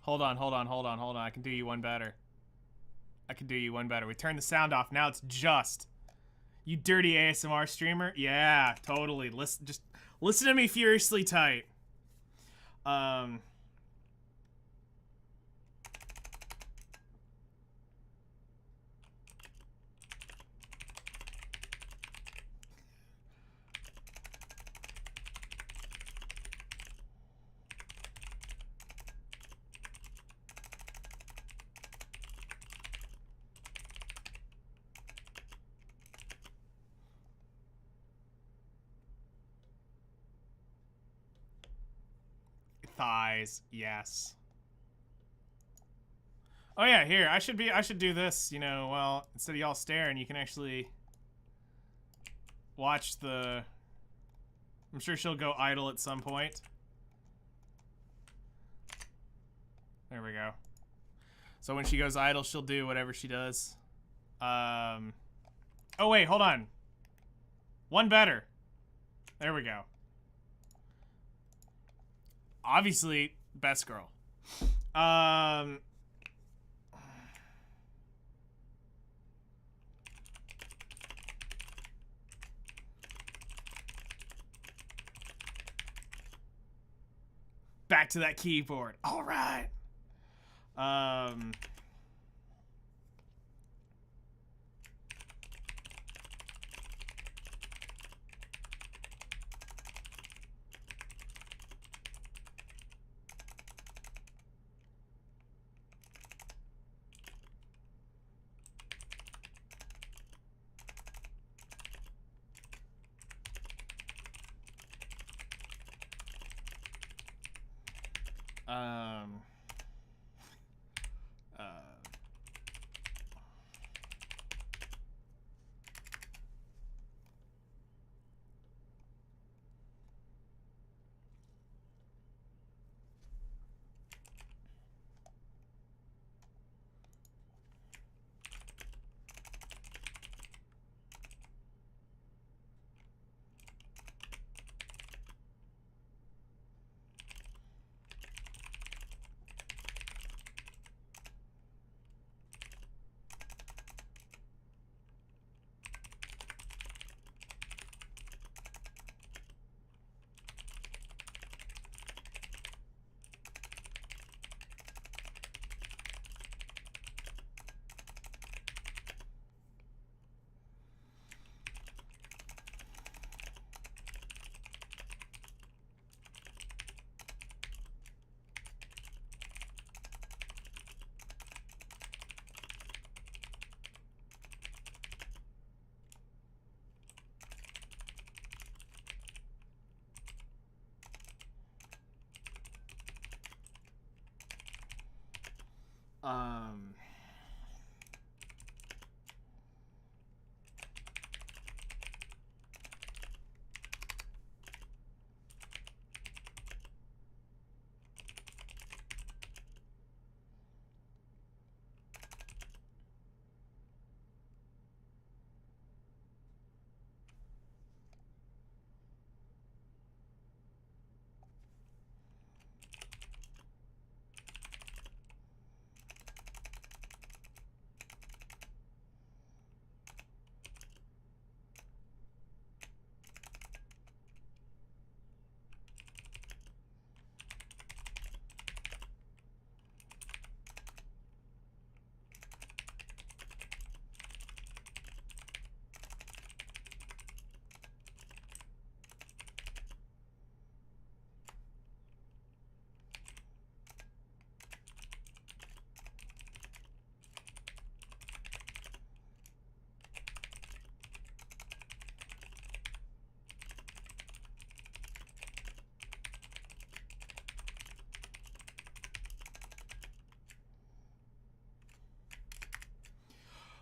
Hold on. I can do you one better. We turned the sound off. Now it's just. You dirty ASMR streamer? Yeah, totally. Just listen to me furiously tight. Thighs, yes. Oh yeah, here, I should do this, you know, well, instead of y'all staring, you can actually watch the, I'm sure she'll go idle at some point. There we go. So when she goes idle, she'll do whatever she does. Oh, wait, hold on. One better. There we go. Obviously, best girl. Back to that keyboard. All right.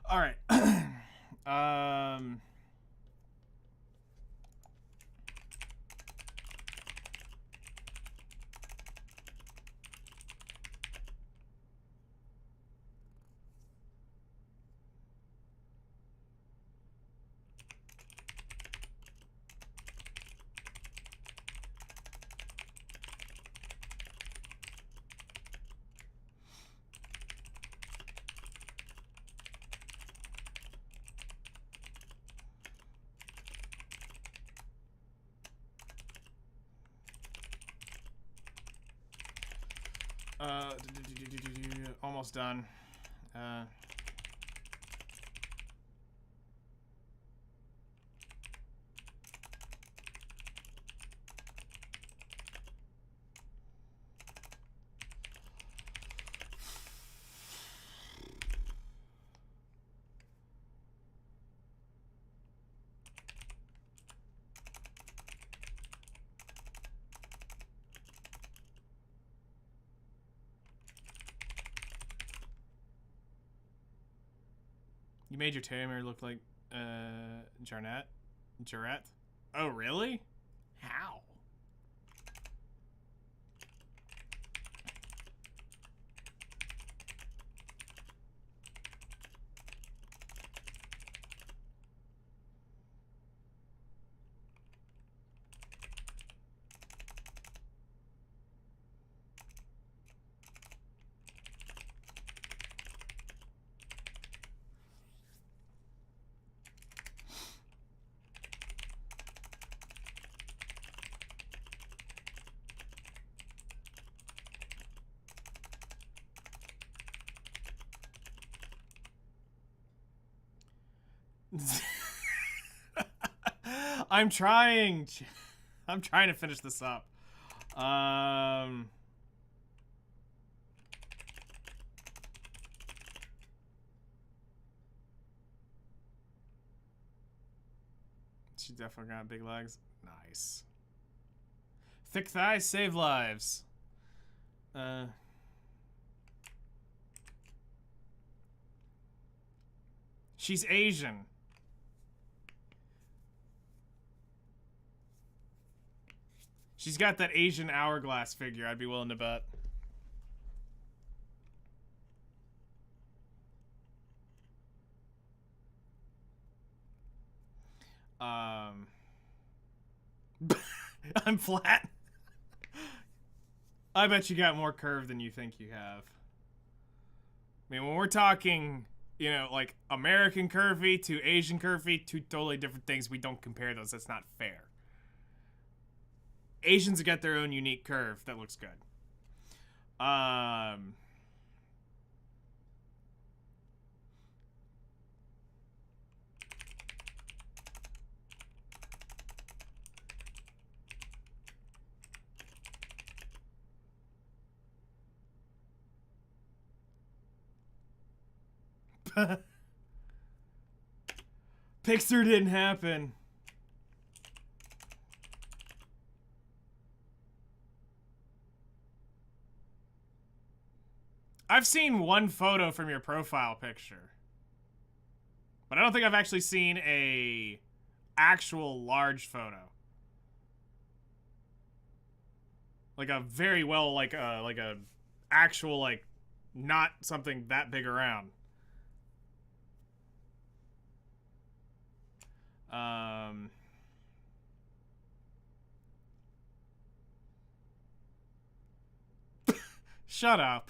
All right. Almost done. You made your tamer look like Jarrett? Oh, really? How? I'm trying. I'm trying to finish this up. She definitely got big legs. Nice. Thick thighs save lives. She's Asian. She's got that Asian hourglass figure, I'd be willing to bet. I'm flat. I bet you got more curve than you think you have. I mean, when we're talking, you know, like American curvy to Asian curvy, two totally different things. We don't compare those. That's not fair. Asians have got their own unique curve that looks good. Pixar didn't happen. I've seen one photo from your profile picture, but I don't think I've actually seen a actual large photo. Like a very well, like a actual, like, not something that big around. Shut up.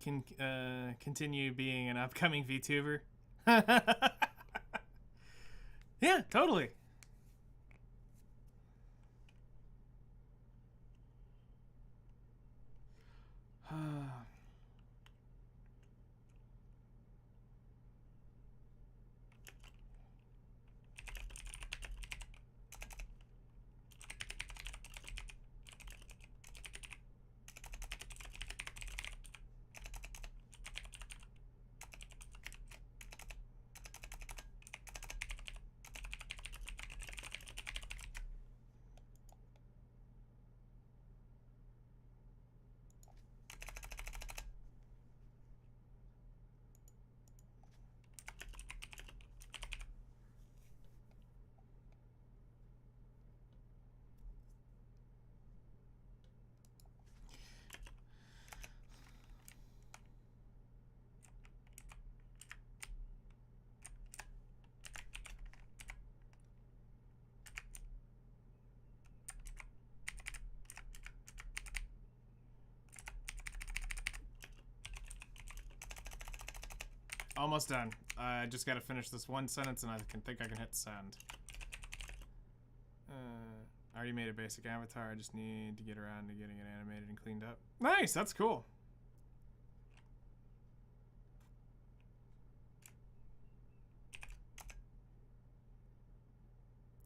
Can continue being an upcoming VTuber. Yeah, totally. almost done. I just gotta finish this one sentence and I think I can hit send. I already made a basic avatar. I just need to get around to getting it animated and cleaned up. Nice, that's cool.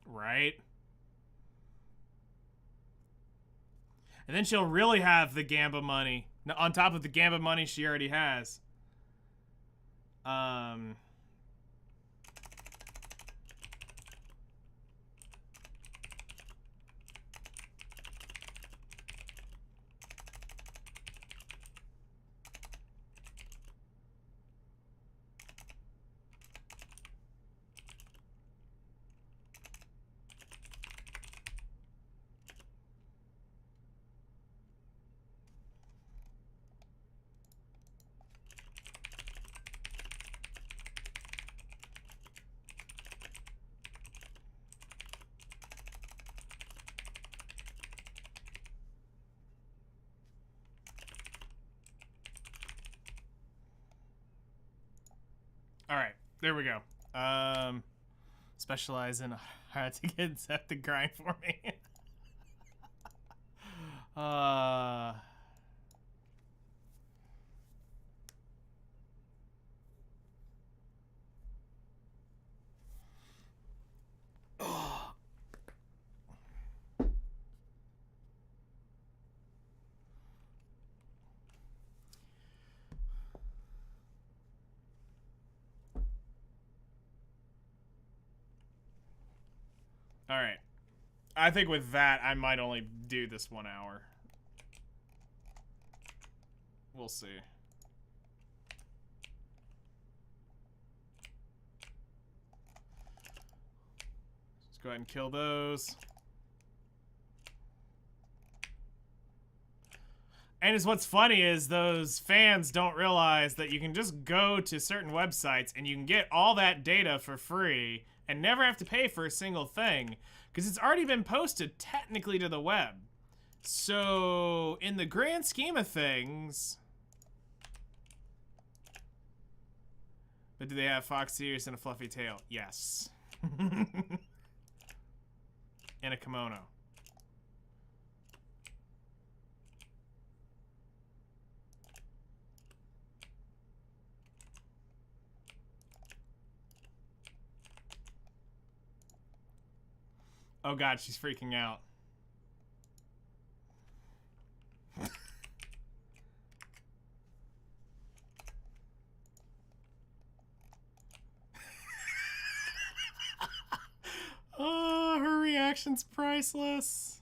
Right? And then she'll really have the Gamba money. On top of the Gamba money she already has. All right, there we go. Specialize in how to get Zep to grind for me. All right. I think with that, I might only do this 1 hour. We'll see. Let's go ahead and kill those. And it's what's funny is those fans don't realize that you can just go to certain websites and you can get all that data for free and never have to pay for a single thing because it's already been posted technically to the web. So in the grand scheme of things, but do they have fox ears and a fluffy tail? Yes. And a kimono. Oh god, she's freaking out. Oh, her reaction's priceless.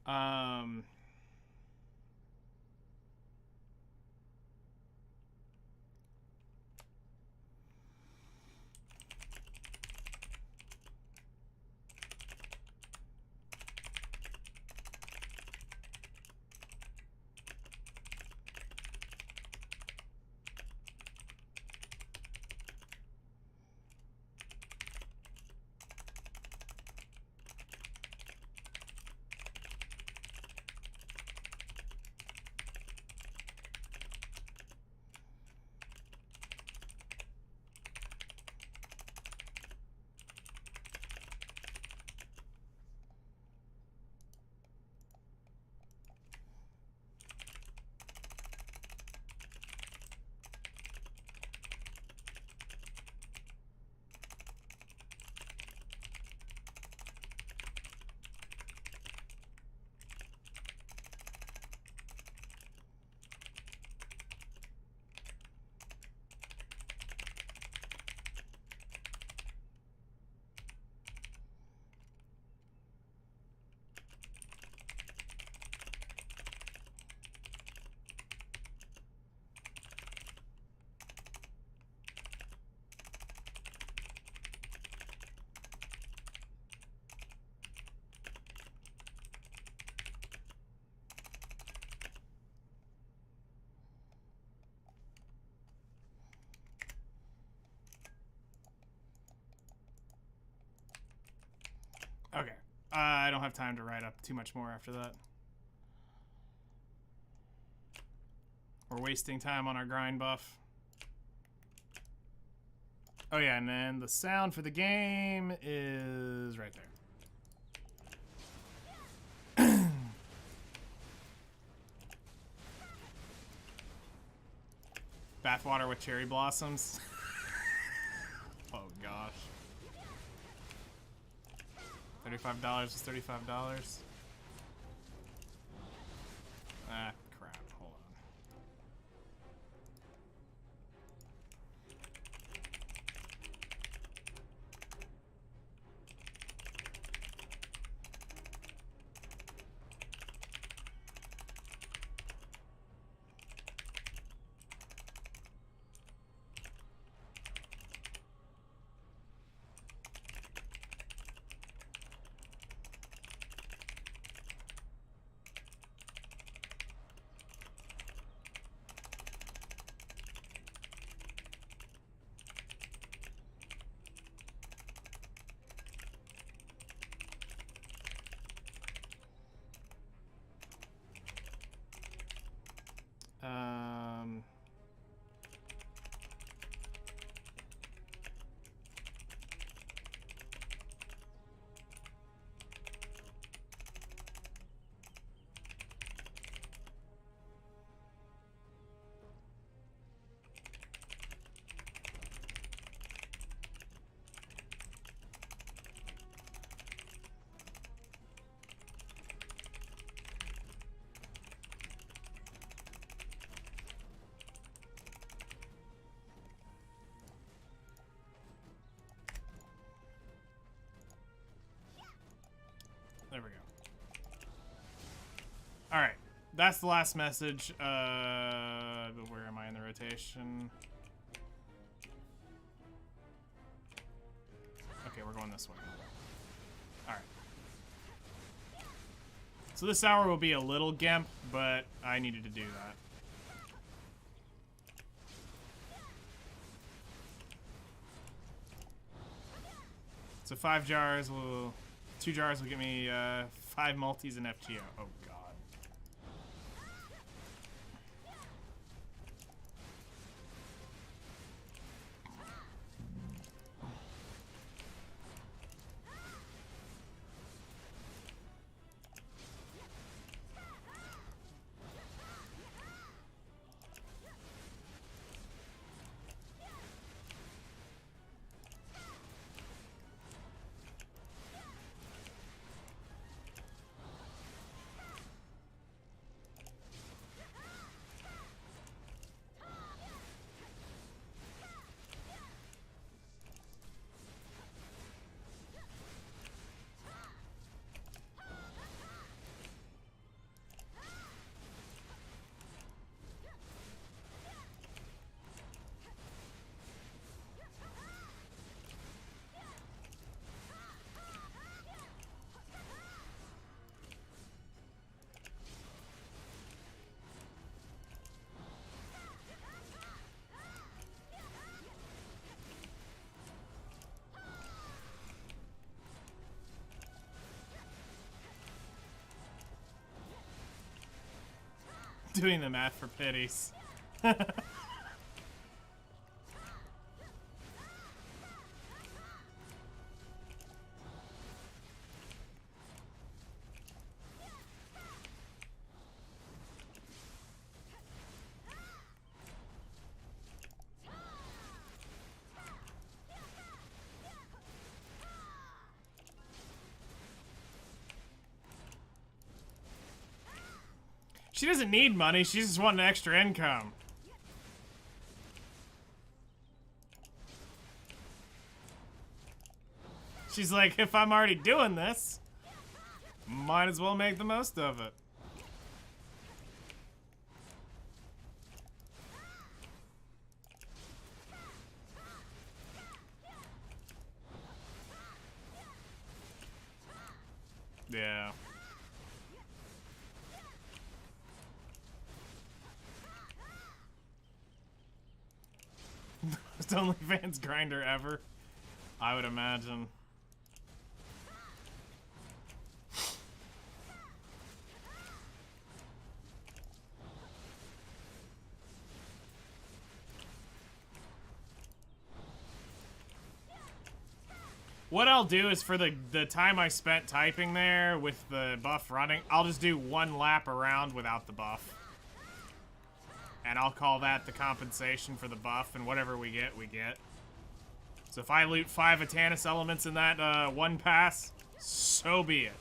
Um, don't have time to write up too much more after that. We're wasting time on our grind buff. Oh yeah, and then the sound for the game is right there. Bathwater with cherry blossoms. Oh gosh. $35 is $35. Ah, crap. Hold on. There we go. Alright. That's the last message. Where am I in the rotation? Okay, we're going this way. Alright. So this hour will be a little gimp, but I needed to do that. So 5 jars will... 2 jars will give me 5 multis and FGO. Oh god. Doing the math for pities. She doesn't need money, she just wants an extra income. She's like, if I'm already doing this, might as well make the most of it. Yeah. Most OnlyFans grinder ever, I would imagine. What I'll do is for the time I spent typing there with the buff running, I'll just do 1 lap around without the buff. And I'll call that the compensation for the buff, and whatever we get, we get. So if I loot 5 Atanus elements in that 1 pass, so be it.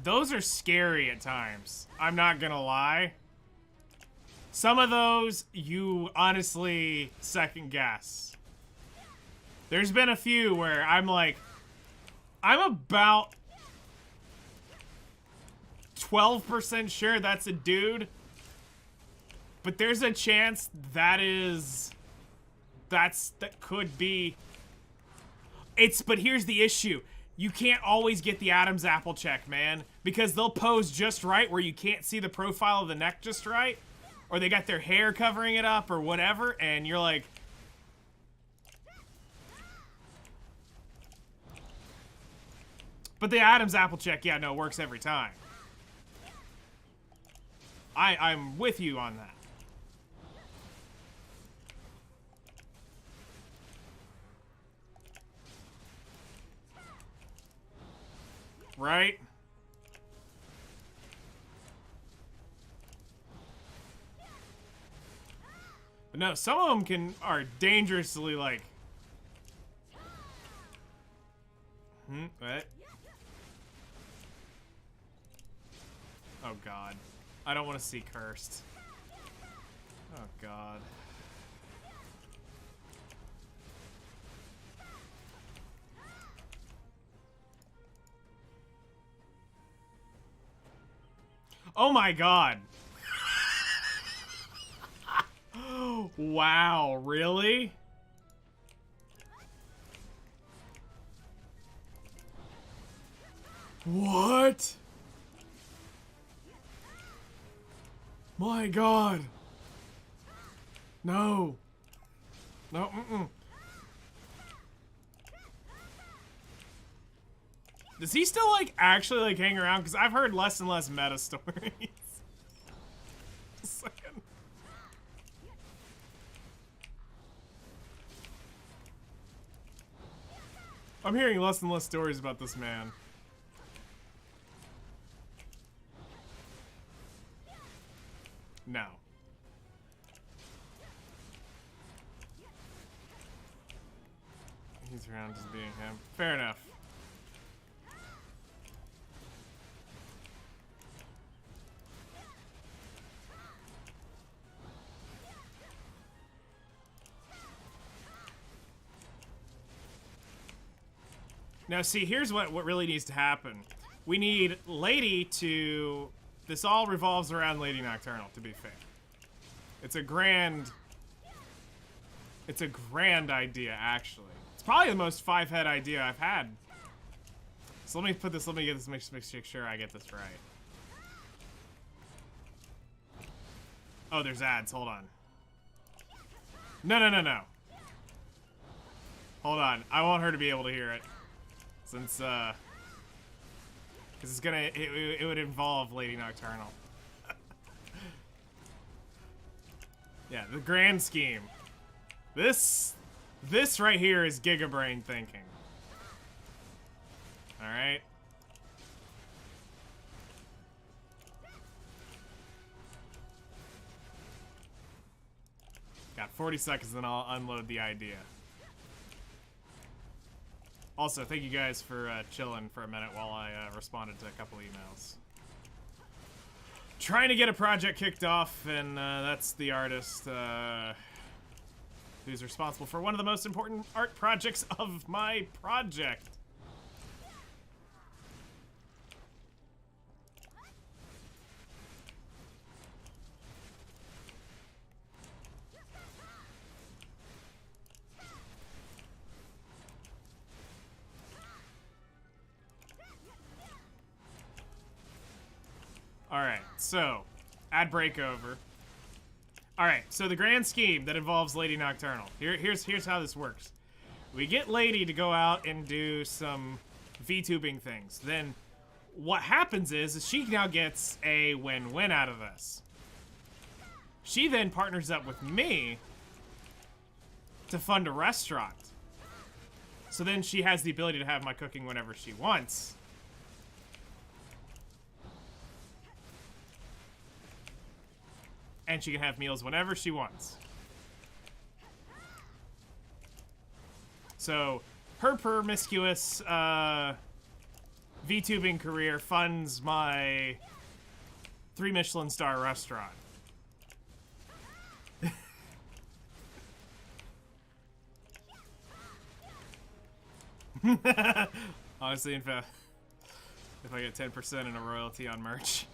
Those are scary at times. I'm not gonna lie. Some of those, you honestly second guess. There's been a few where I'm like, I'm about 12% sure that's a dude, but there's a chance that could be. But here's the issue. You can't always get the Adam's apple check, man, because they'll pose just right where you can't see the profile of the neck just right, or they got their hair covering it up or whatever, and you're like, but the Adam's apple check, yeah, no, works every time. I'm with you on that. Right? But no, some of them are dangerously like. What? Oh god. I don't want to see cursed. Oh god. Oh my god. Wow, really? What? My god. No. No, Does he still, like, actually, like, hang around? Because I've heard less and less meta stories. Just a second. I'm hearing less and less stories about this man. No. He's around just being him. Fair enough. Now, see, here's what really needs to happen. We need Lady to... This all revolves around Lady Nocturnal, to be fair. It's a grand idea, actually. It's probably the most 5-head idea I've had. So let me get this, make sure I get this right. Oh, there's ads, hold on. No, no, no, no. Hold on. I want her to be able to hear it. Since, because it's gonna, it would involve Lady Nocturnal. Yeah, the grand scheme. This right here is Giga Brain thinking. Alright? Got 40 seconds, then I'll unload the idea. Also, thank you guys for chilling for a minute while I responded to a couple emails. Trying to get a project kicked off, and that's the artist who's responsible for one of the most important art projects of my project. Alright, so, ad break over. Alright, so the grand scheme that involves Lady Nocturnal. Here's how this works. We get Lady to go out and do some VTubing things. Then, what happens is she now gets a win-win out of this. She then partners up with me to fund a restaurant. So then she has the ability to have my cooking whenever she wants. And she can have meals whenever she wants. So, her promiscuous VTubing career funds my 3 Michelin star restaurant. Honestly, in fact, if I get 10% in a royalty on merch.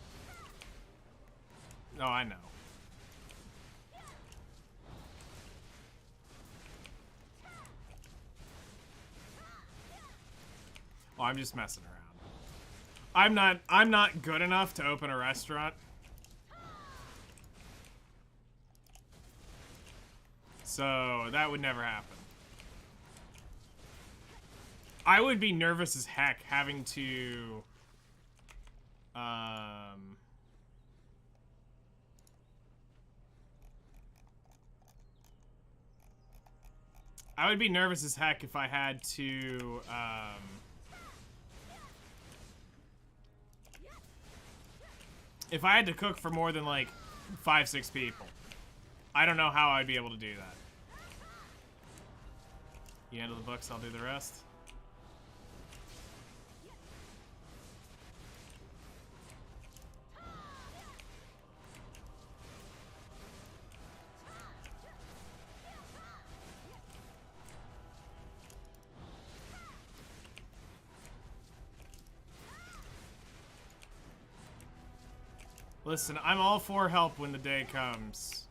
Oh, I know. Oh, I'm just messing around. I'm not good enough to open a restaurant. So, that would never happen. I would be nervous as heck having to I would be nervous as heck if I had to if I had to cook for more than like 5-6 people. I don't know how I'd be able to do that. You handle the books, I'll do the rest. Listen, I'm all for help when the day comes.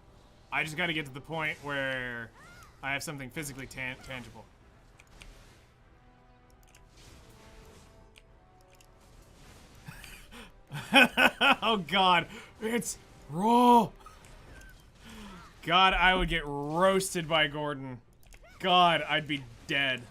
I just gotta get to the point where I have something physically tangible. Oh god, it's raw. God, I would get roasted by Gordon. God, I'd be dead.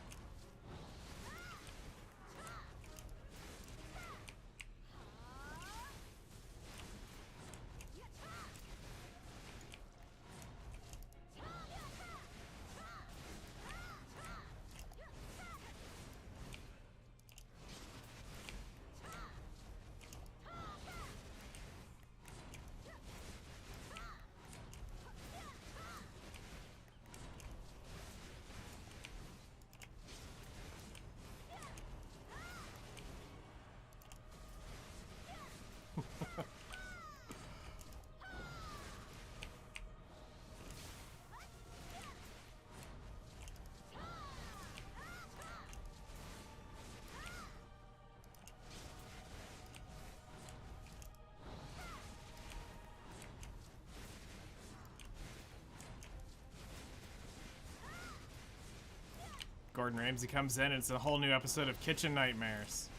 Gordon Ramsay comes in and it's a whole new episode of Kitchen Nightmares.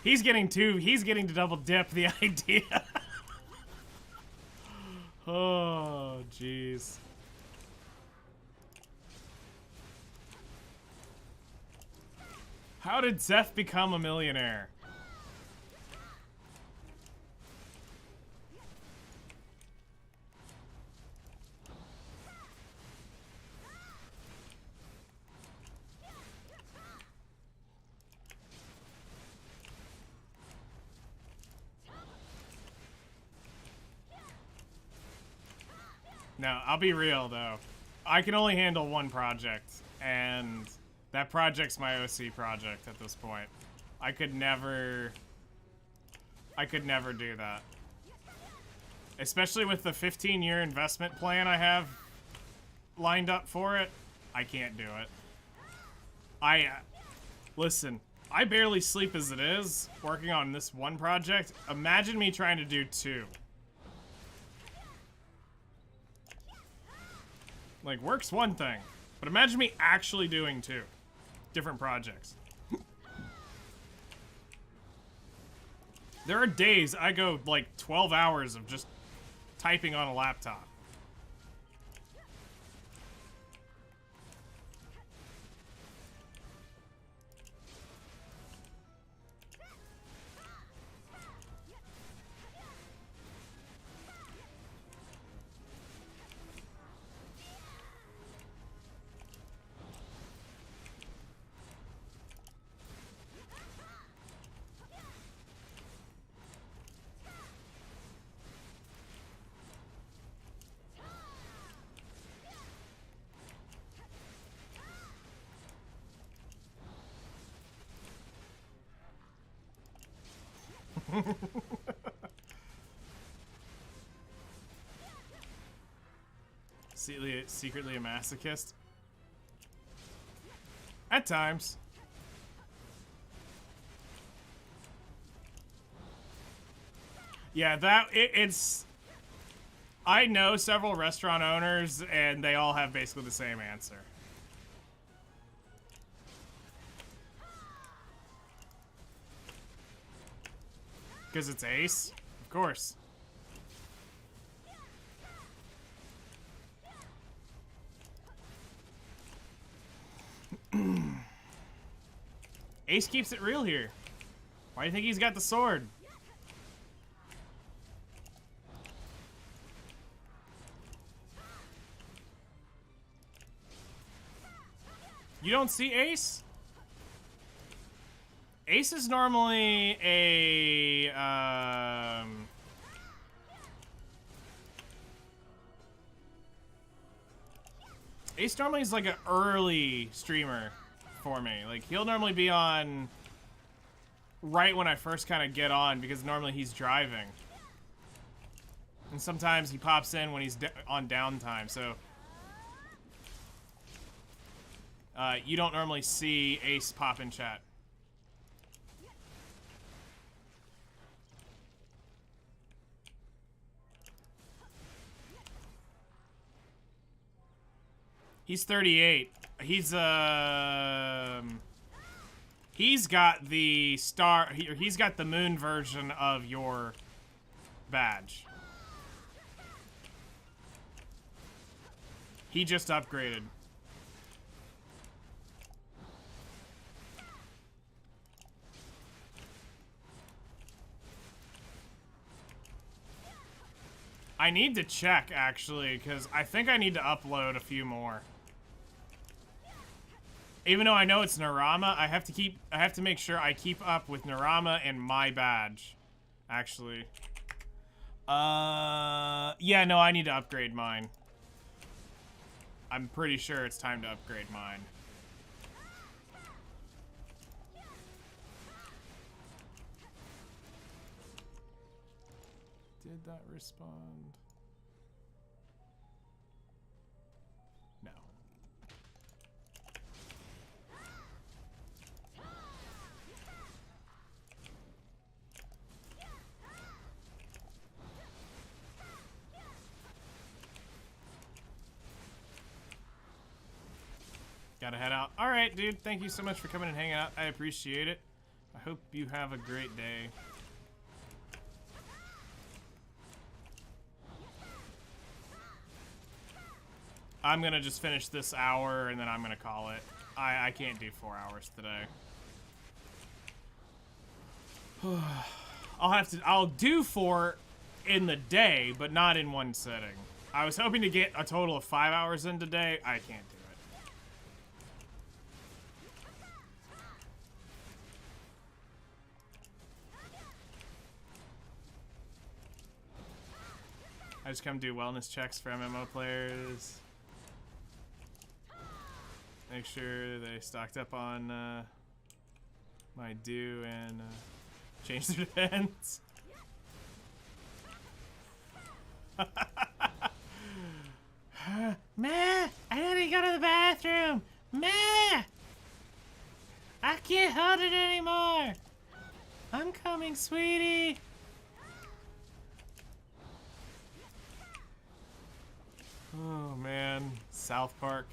He's getting to double dip the idea. Oh, jeez. How did Zeph become a millionaire? Now, I'll be real, though. I can only handle one project, and that project's my OC project at this point. I could never do that. Especially with the 15-year investment plan I have lined up for it, I can't do it. Listen, I barely sleep as it is, working on this one project. Imagine me trying to do two. Like, work's one thing, but imagine me actually doing two different projects. There are days I go like 12 hours of just typing on a laptop. Secretly a masochist? At times. Yeah, it's... I know several restaurant owners, and they all have basically the same answer. Because it's Ace? Of course. Ace keeps it real here. Why do you think he's got the sword? You don't see Ace? Ace is normally a, Ace normally is like an early streamer for me. Like, he'll normally be on right when I first kind of get on, because normally he's driving. And sometimes he pops in when he's on downtime, so... you don't normally see Ace pop in chat. He's 38. He's got the he's got the moon version of your badge. He just upgraded. I need to check, actually, because I think I need to upload a few more. Even though I know it's Narama, I have to make sure I keep up with Narama and my badge, actually. Yeah, no, I need to upgrade mine. I'm pretty sure it's time to upgrade mine. Did that respond? No. Gotta head out. Alright, dude. Thank you so much for coming and hanging out. I appreciate it. I hope you have a great day. I'm gonna just finish this hour and then I'm gonna call it. I can't do 4 hours today. I'll do 4 in the day, but not in one sitting. I was hoping to get a total of 5 hours in today. I can't do it. I just come do wellness checks for MMO players. Make sure they stocked up on my due and change their defense. Meh! I gotta go to the bathroom! Meh! I can't hold it anymore! I'm coming, sweetie! Oh man, South Park.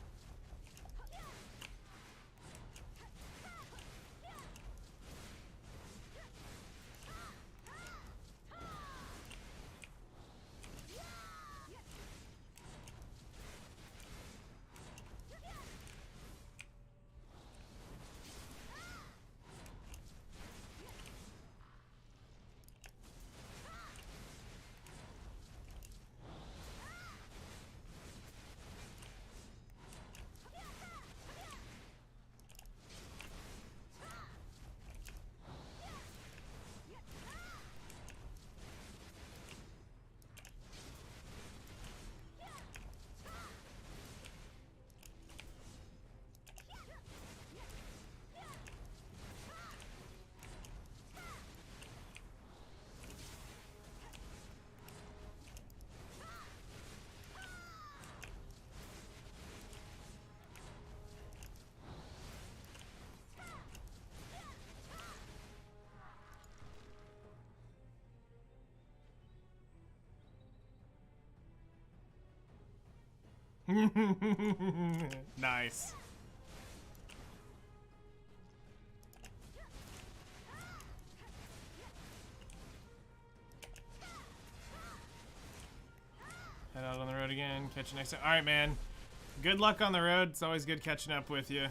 Nice. Head out on the road again. Catch you next time. All right, man. Good luck on the road. It's always good catching up with you.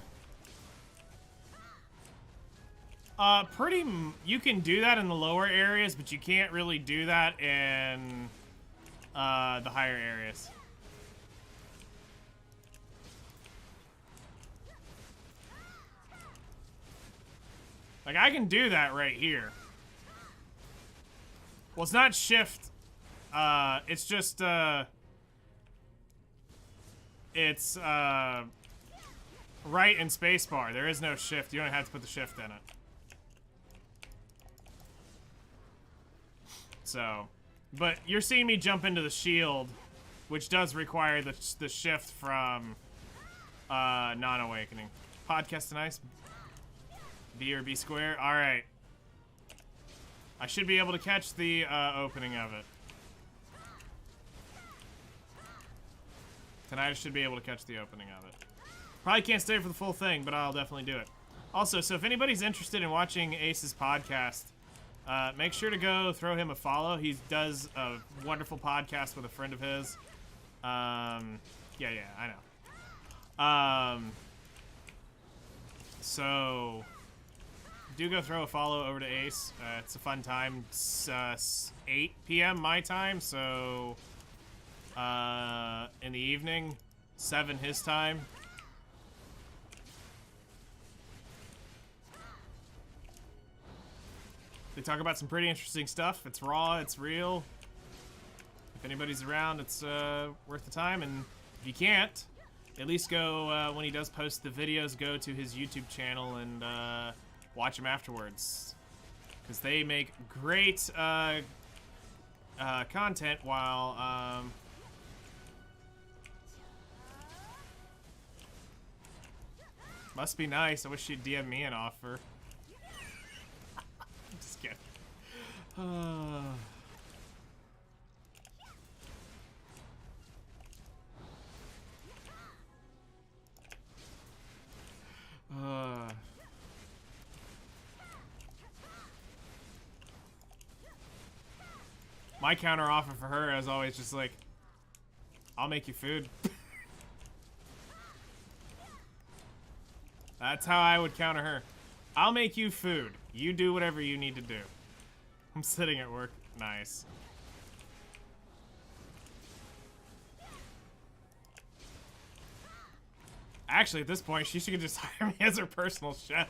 You can do that in the lower areas, but you can't really do that in the higher areas. Like, I can do that right here. Well, it's not shift. It's just, it's, right and spacebar. There is no shift. You don't have to put the shift in it. So, but you're seeing me jump into the shield, which does require the shift from, non-awakening. Podcast nice. B or B square? Alright. I should be able to catch the opening of it. Tonight I should be able to catch the opening of it. Probably can't stay for the full thing, but I'll definitely do it. Also, so if anybody's interested in watching Ace's podcast, make sure to go throw him a follow. He does a wonderful podcast with a friend of his. Yeah, I know. So do go throw a follow over to Ace. It's a fun time. It's 8 p.m. my time, so in the evening, 7 his time. They talk about some pretty interesting stuff. It's raw, it's real. If anybody's around, it's worth the time. And if you can't, at least go, when he does post the videos, go to his YouTube channel and watch him afterwards. Because they make great content while... Must be nice. I wish she'd DM me an offer. Just kidding. My counter offer for her is always just like, I'll make you food. That's how I would counter her. I'll make you food. You do whatever you need to do. I'm sitting at work. Nice. Actually, at this point, she should just hire me as her personal chef.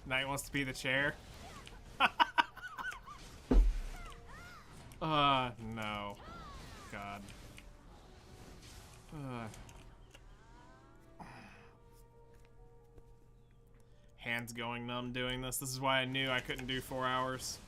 Knight wants to be the chair. No. God. Hands going numb doing this. This is why I knew I couldn't do 4 hours.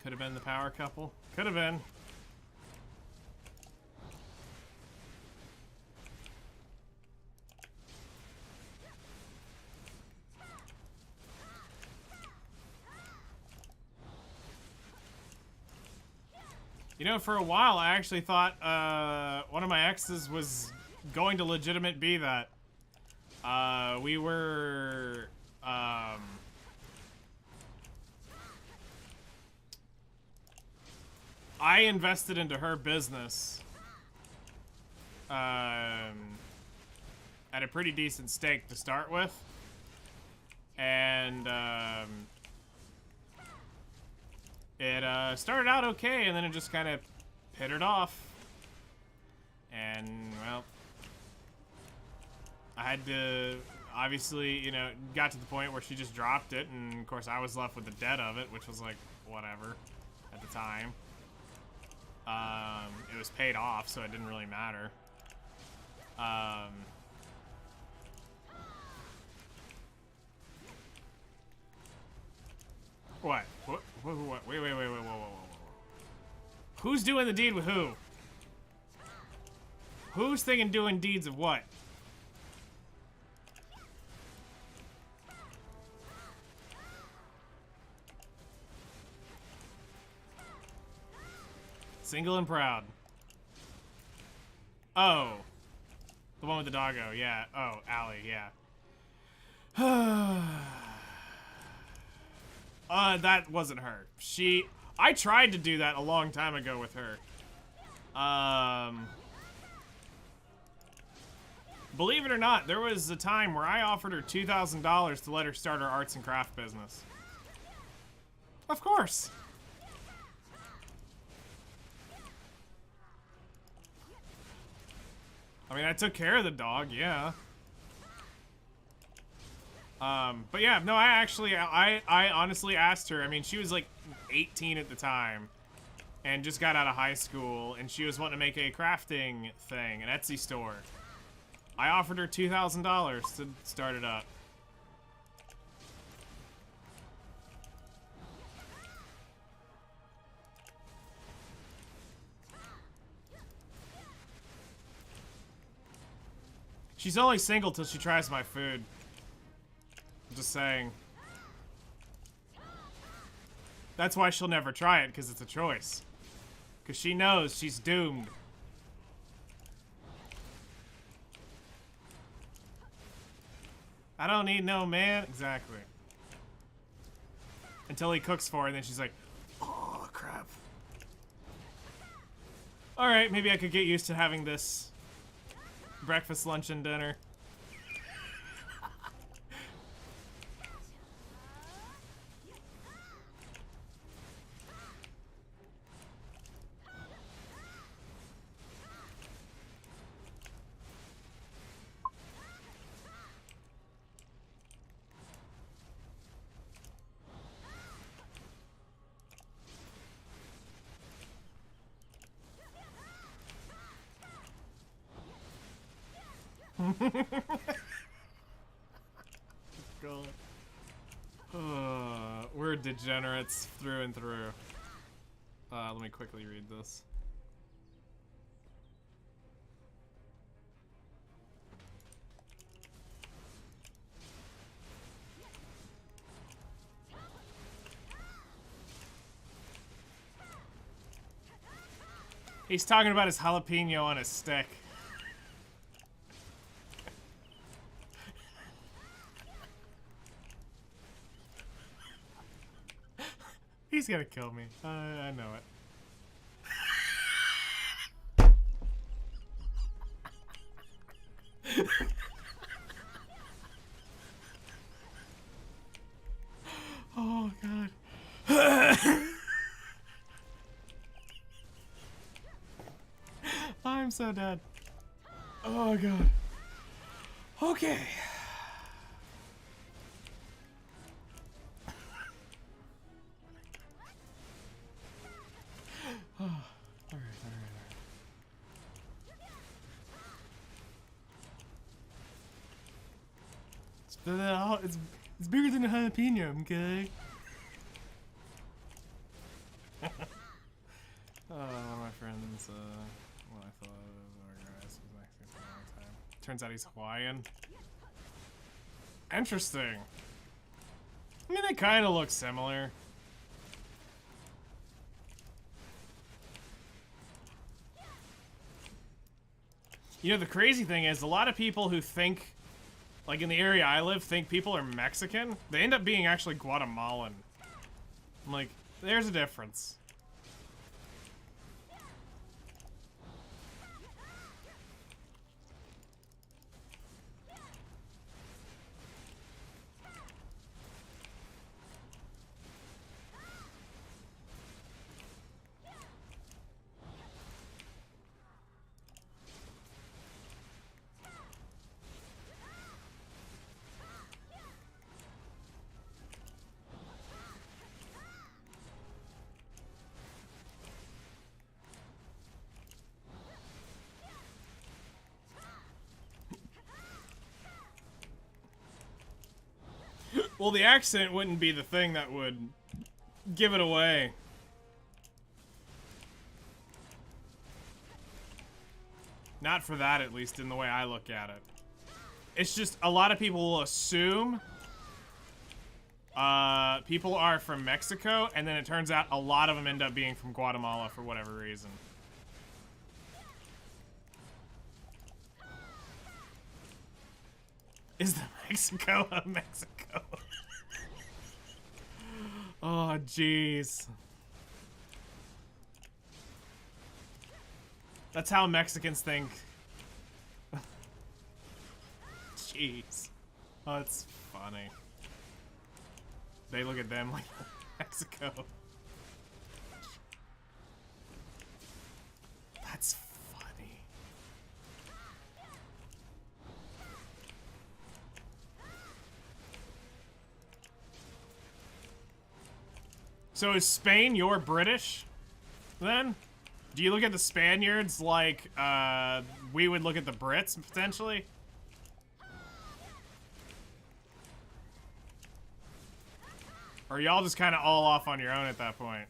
Could have been the power couple. Could have been. You know, for a while, I actually thought one of my exes was going to legitimate be that. We were... I invested into her business at a pretty decent stake to start with. And it started out okay, and then it just kind of pittered off. And, well, I had to, obviously, you know, got to the point where she just dropped it, and of course I was left with the debt of it, which was like, whatever, at the time. It was paid off, so it didn't really matter. What? What? Wait, whoa. Who's doing the deed with who? Who's thinking doing deeds of what? Single and proud. Oh. The one with the doggo, yeah. Oh, Allie, yeah. That wasn't her. I tried to do that a long time ago with her. Believe it or not, there was a time where I offered her $2,000 to let her start her arts and craft business. Of course. I mean, I took care of the dog, yeah. But yeah, no, I honestly asked her. I mean, she was like 18 at the time and just got out of high school, and she was wanting to make a crafting thing, an Etsy store. I offered her $2,000 to start it up. She's only single till she tries my food. I'm just saying. That's why she'll never try it, because it's a choice. Because she knows she's doomed. I don't need no man. Exactly. Until he cooks for her, and then she's like, oh, crap. Alright, maybe I could get used to having this breakfast, lunch, and dinner. God. We're degenerates through and through. Let me quickly read this. He's talking about his jalapeno on his stick. He's gonna kill me. I know it. Oh god. I'm so dead. Oh god. Okay. Oh, all right. It's bigger than a jalapeno, okay? One of my friends, what I thought was organized was Mexican for a long time. Turns out he's Hawaiian. Interesting. I mean, they kind of look similar. You know, the crazy thing is, a lot of people who think, like in the area I live, think people are Mexican. They end up being actually Guatemalan. I'm like, there's a difference. Well, the accent wouldn't be the thing that would give it away. Not for that, at least, in the way I look at it. It's just a lot of people will assume people are from Mexico, and then it turns out a lot of them end up being from Guatemala for whatever reason. Is the Mexico of Mexico? Oh, jeez. That's how Mexicans think. Jeez. Oh, it's funny. They look at them like Mexico. That's funny. So is Spain your British, then? Do you look at the Spaniards like we would look at the Brits, potentially? Or are y'all just kind of all off on your own at that point?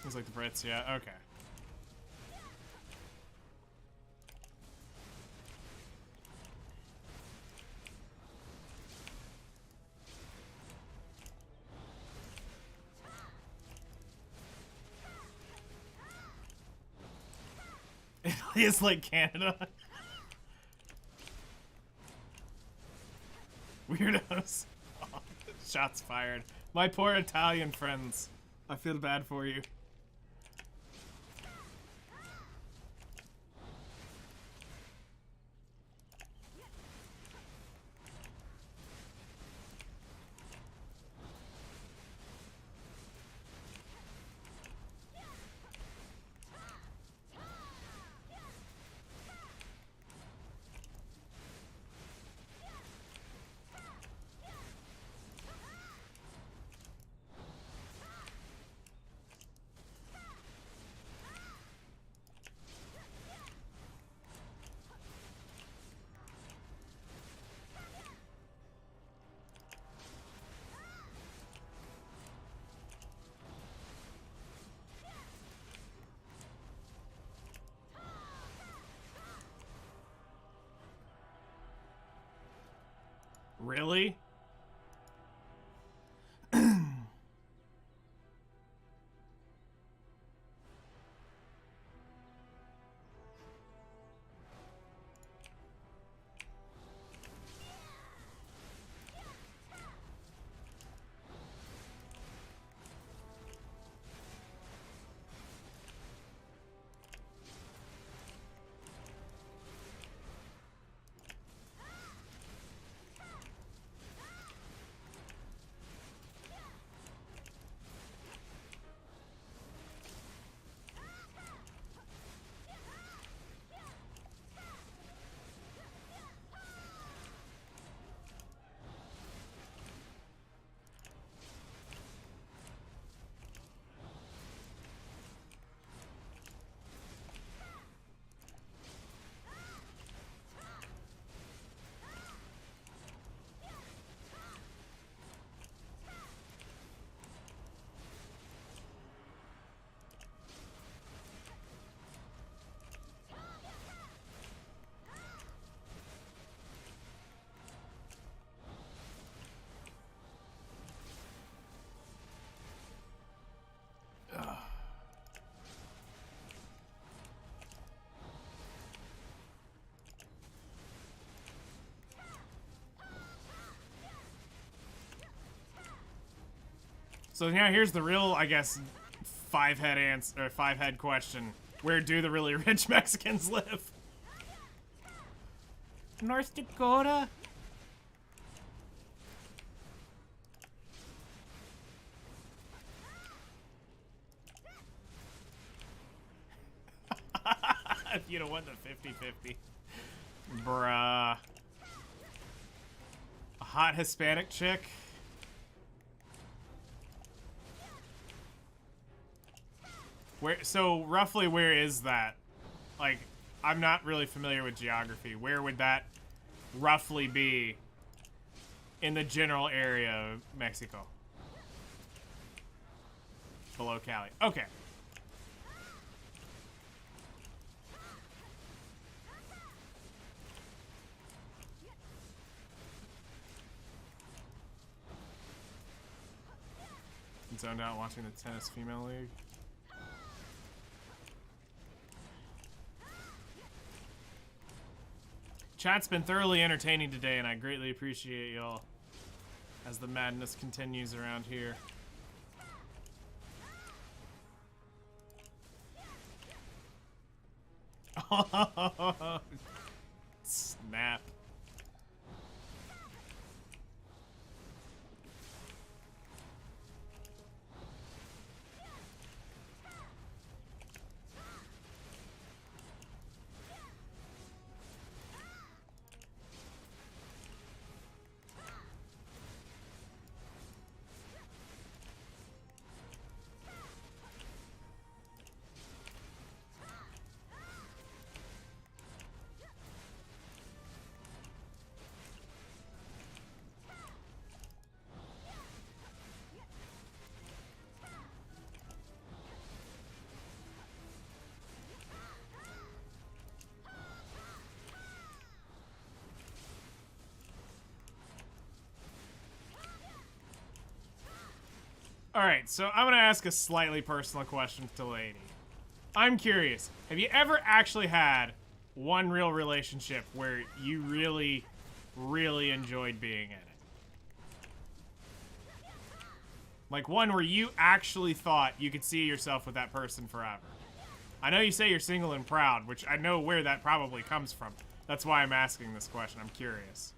It's like the Brits, yeah, okay. Italy is like Canada. Weirdos. Oh, shots fired. My poor Italian friends. I feel bad for you. Really? So now here's the real, I guess, five-head question. Where do the really rich Mexicans live? North Dakota? If you'd have won the 50-50. Bruh. A hot Hispanic chick? So roughly where is that? Like, I'm not really familiar with geography. Where would that roughly be in the general area of Mexico? Below Cali. Okay. Zoned out watching the tennis female league. Chat's been thoroughly entertaining today, and I greatly appreciate y'all as the madness continues around here. Snap. Alright, so I'm gonna ask a slightly personal question to Lady. I'm curious, have you ever actually had one real relationship where you really, really enjoyed being in it? Like one where you actually thought you could see yourself with that person forever. I know you say you're single and proud, which I know where that probably comes from. That's why I'm asking this question. I'm curious.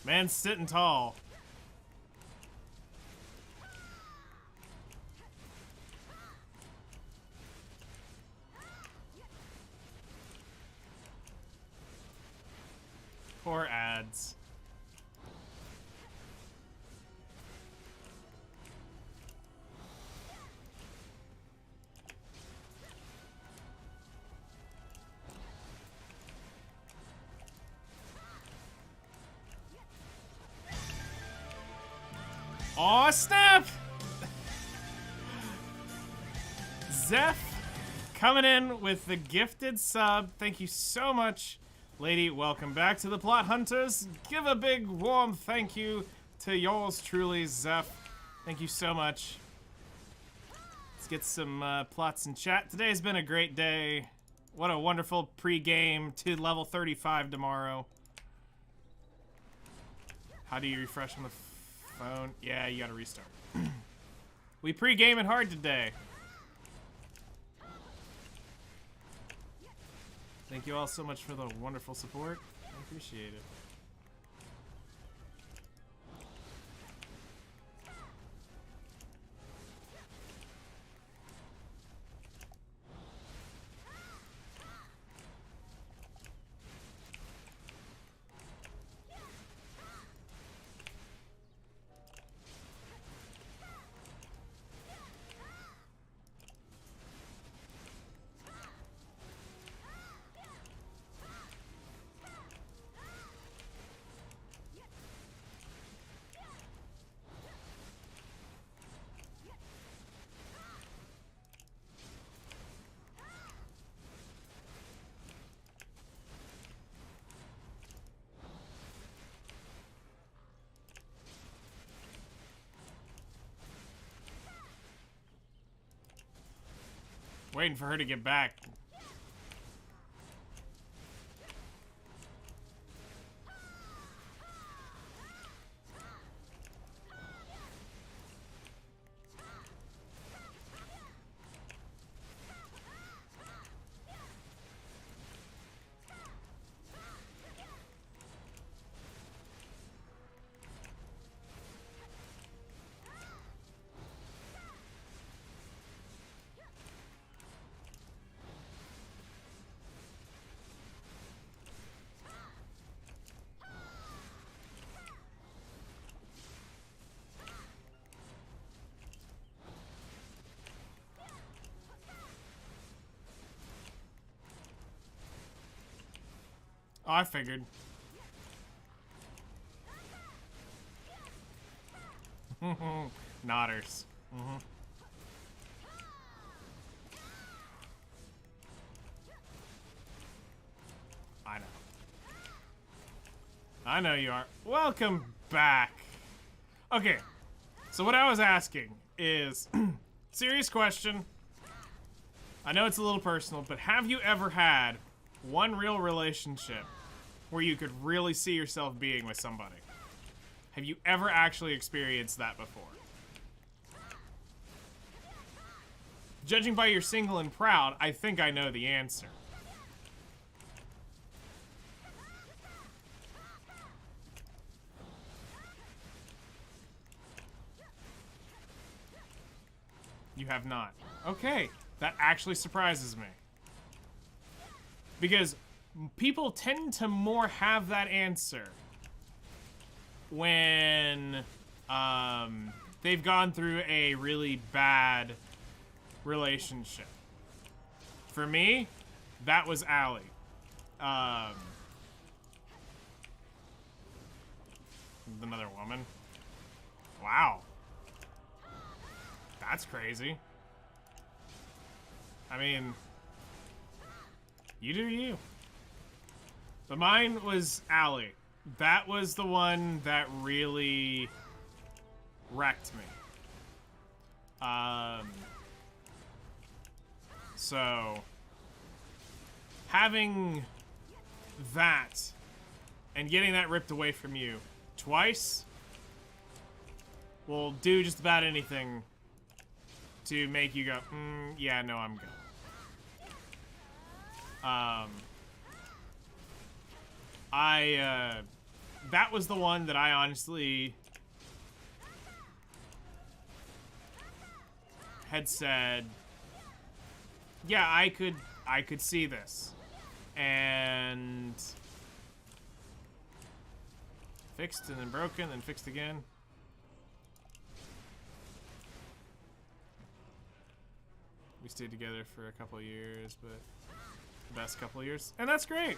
Man's sitting tall. Poor ads. Aw, snap! Zeph coming in with the gifted sub. Thank you so much, lady. Welcome back to the Plot Hunters. Give a big warm thank you to yours truly, Zeph. Thank you so much. Let's get some plots in chat. Today's been a great day. What a wonderful pre-game to level 35 tomorrow. How do you refresh on the phone? Yeah, you gotta restart. We pre-gaming hard today. Thank you all so much for the wonderful support. I appreciate it. waiting for her to get back. Oh, I figured. Nodders. I know. I know you are. Welcome back. Okay, so what I was asking is, serious question. I know it's a little personal, but have you ever had one real relationship where you could really see yourself being with somebody? Have you ever actually experienced that before? Judging by your single and proud, I think I know the answer. You have not. Okay, that actually surprises me. Because people tend to more have that answer when they've gone through a really bad relationship. For me, that was Allie. Another woman. Wow. That's crazy. I mean, you do you. But mine was Allie. That was the one that really wrecked me. So having that and getting that ripped away from you twice will do just about anything to make you go, yeah, no, I'm good. That was the one that I honestly had said, yeah, I could see this. And fixed and then broken and fixed again. We stayed together for a couple of years, but the best couple of years. And that's great.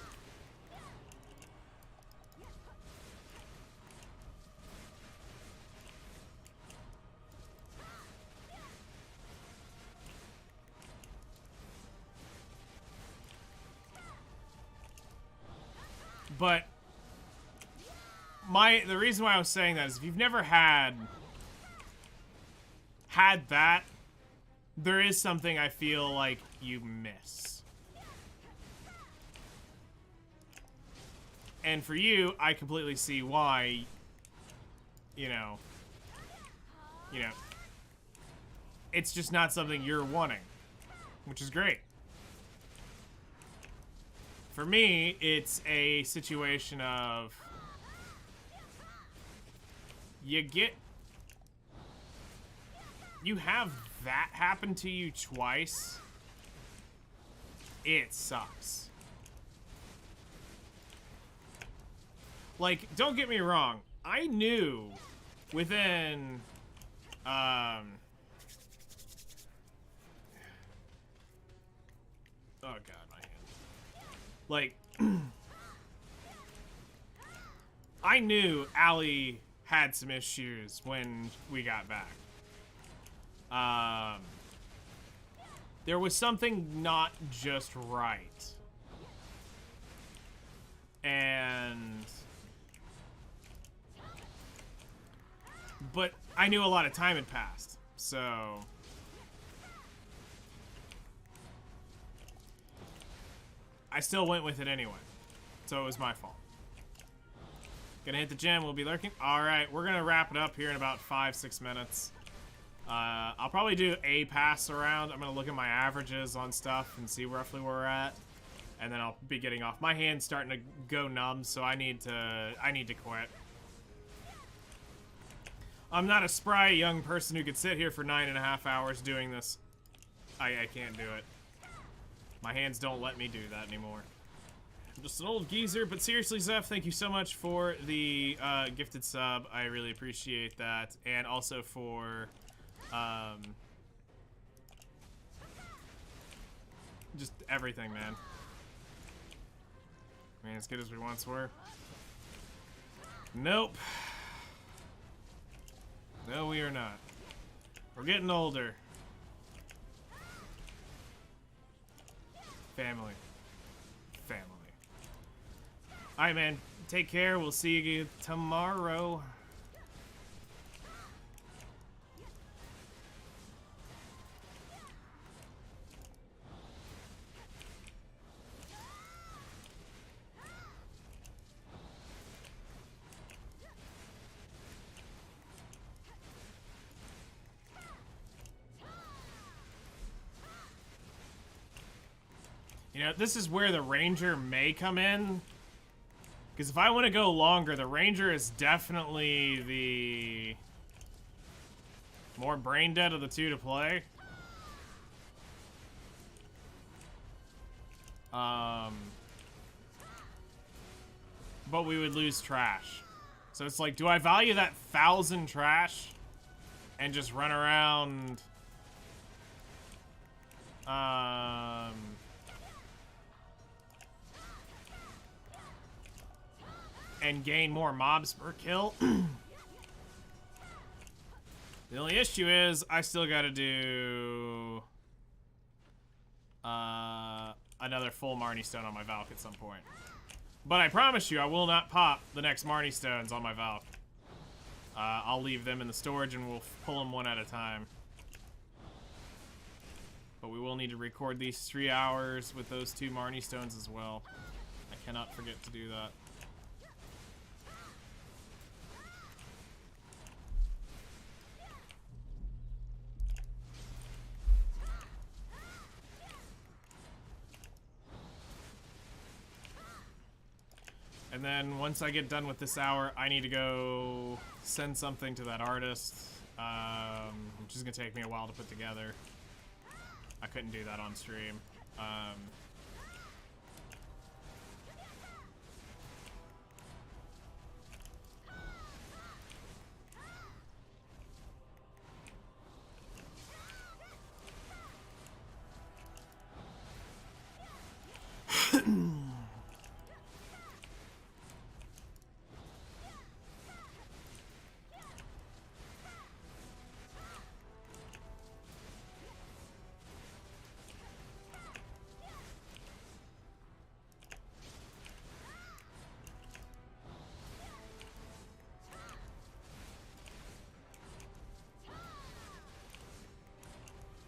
But the reason why I was saying that is if you've never had that, there is something I feel like you miss. And for you, I completely see why, you know, it's just not something you're wanting, which is great. For me, it's a situation of you have that happen to you twice. It sucks. Like, don't get me wrong. I knew within, oh God, my hand. Like, I knew Allie had some issues when we got back. There was something not just right. But I knew a lot of time had passed, so I still went with it anyway. So it was my fault. Gonna hit the gym, we'll be lurking. Alright, we're gonna wrap it up here in about 5-6 minutes. I'll probably do a pass around. I'm gonna look at my averages on stuff and see roughly where we're at. And then I'll be getting off. My hand's starting to go numb, so I need to quit. I'm not a spry young person who could sit here for 9.5 hours doing this. I can't do it. My hands don't let me do that anymore. I'm just an old geezer, but seriously, Zeph, thank you so much for the gifted sub. I really appreciate that. And also for just everything, man. Man, as good as we once were. Nope. No, we are not. We're getting older. Family. Family. Alright, man. Take care. We'll see you tomorrow. You know, this is where the Ranger may come in. Because if I want to go longer, the Ranger is definitely the more brain dead of the two to play. But we would lose trash. So it's like, do I value that 1,000 trash and just run around and gain more mobs per kill? The only issue is I still gotta do another full Marnie Stone on my Valk at some point. But I promise you I will not pop the next Marnie Stones on my Valk. I'll leave them in the storage and we'll pull them one at a time. But we will need to record these 3 hours with those 2 Marnie Stones as well. I cannot forget to do that. And then once I get done with this hour, I need to go send something to that artist, which is gonna take me a while to put together. I couldn't do that on stream.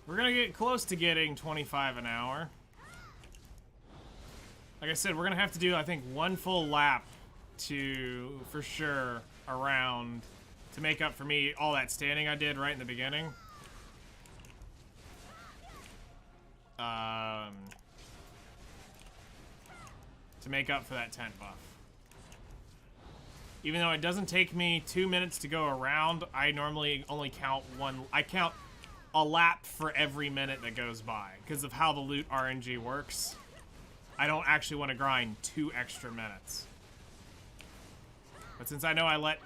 We're gonna get close to getting 25 an hour. Like I said, we're gonna have to do, I think, 1 full lap to, for sure, around to make up for me all that standing I did right in the beginning. To make up for that tent buff. Even though it doesn't take me 2 minutes to go around, I normally only count I count a lap for every minute that goes by because of how the loot RNG works. I don't actually want to grind 2 extra minutes. But since I know I let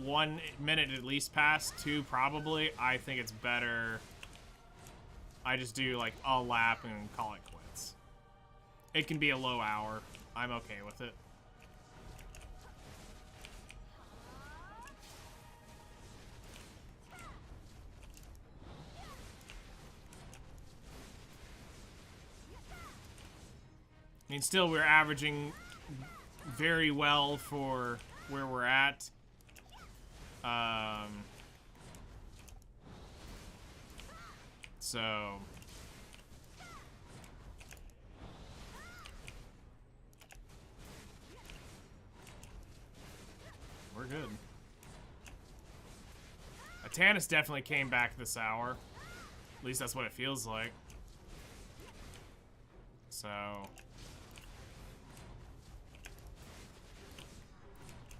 1 minute at least pass, 2 probably, I think it's better I just do like a lap and call it quits. It can be a low hour. I'm okay with it. I mean, still, we're averaging very well for where we're at. So, Tannis definitely came back this hour. At least that's what it feels like. So...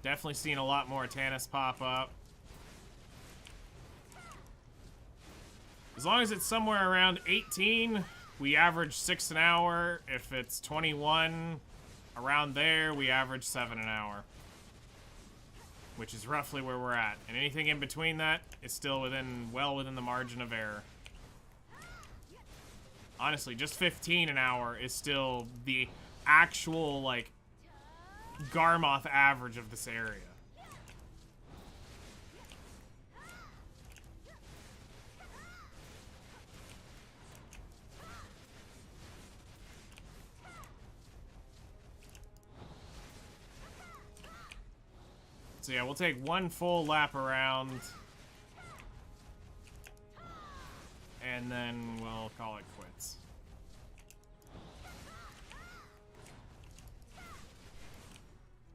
definitely seen a lot more Tannis pop up. As long as it's somewhere around 18, we average 6 an hour. If it's 21, around there, we average 7 an hour. Which is roughly where we're at. And anything in between that is still well within the margin of error. Honestly, just 15 an hour is still the actual, like, Garmoth average of this area. So yeah, we'll take one full lap around. And then we'll call it quits.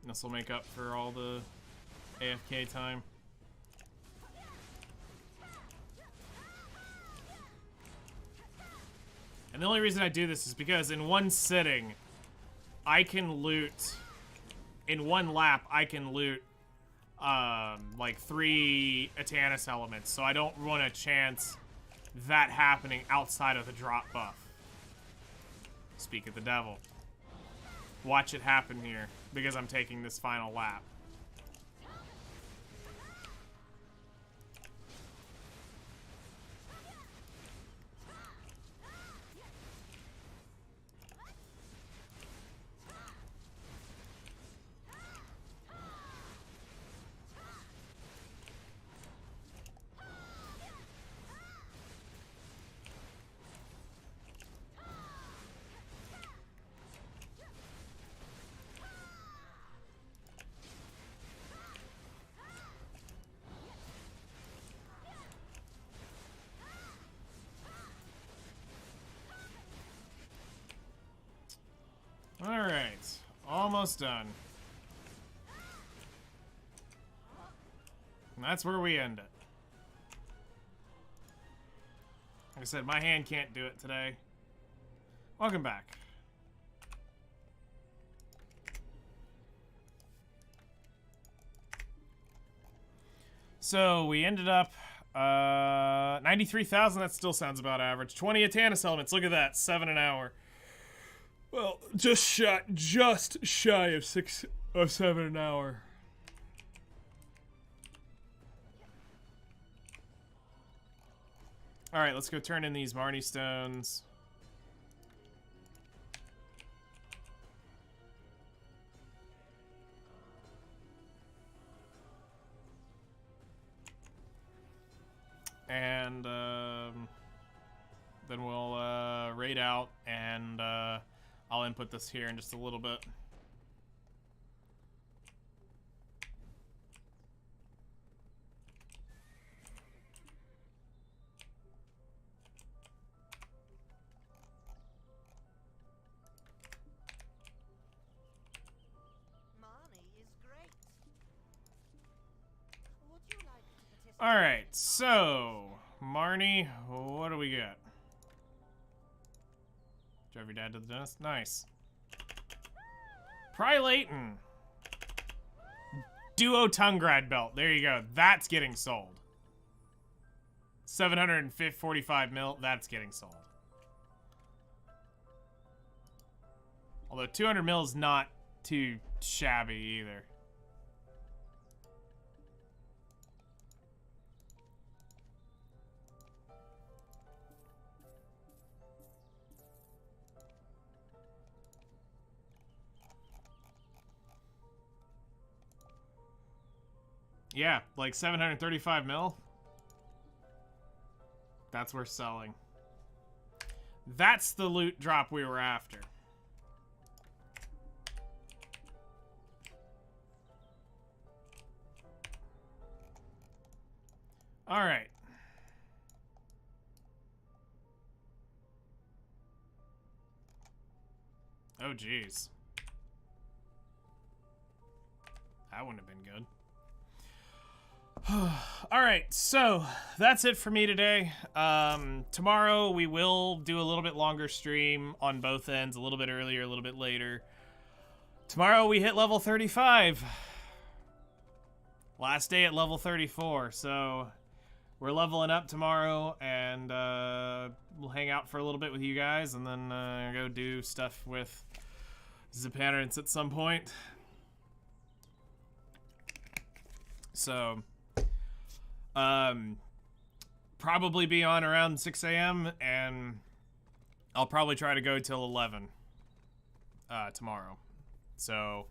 This will make up for all the AFK time. And the only reason I do this is because in one sitting, I can loot... in one lap, I can loot like 3 Atanus elements, so I don't want a chance that happening outside of the drop buff. Speak of the devil. Watch it happen here, because I'm taking this final lap. Alright, almost done. And that's where we end it. Like I said, my hand can't do it today. Welcome back. So we ended up 93,000. That still sounds about average. 20 Atanus elements. Look at that, 7 an hour. Well, just shy of 7 an hour. All right, let's go turn in these Marnie stones. And then we'll raid out, and I'll input this here in just a little bit. All right, so Marnie, what do we got? Drive your dad to the dentist. Nice. Pry-Layton. Duo Tungrad belt. There you go. That's getting sold. 745 mil. That's getting sold. Although 200 mil is not too shabby either. Yeah, like 735 mil. That's worth selling. That's the loot drop we were after. All right. Oh, geez. That wouldn't have been good. All right, so that's it for me today. Tomorrow we will do a little bit longer stream on both ends, a little bit earlier, a little bit later. Tomorrow we hit level 35. Last day at level 34, so we're leveling up tomorrow, and we'll hang out for a little bit with you guys, and then go do stuff with the parents at some point. So, probably be on around 6 a.m., and I'll probably try to go till 11 tomorrow. So,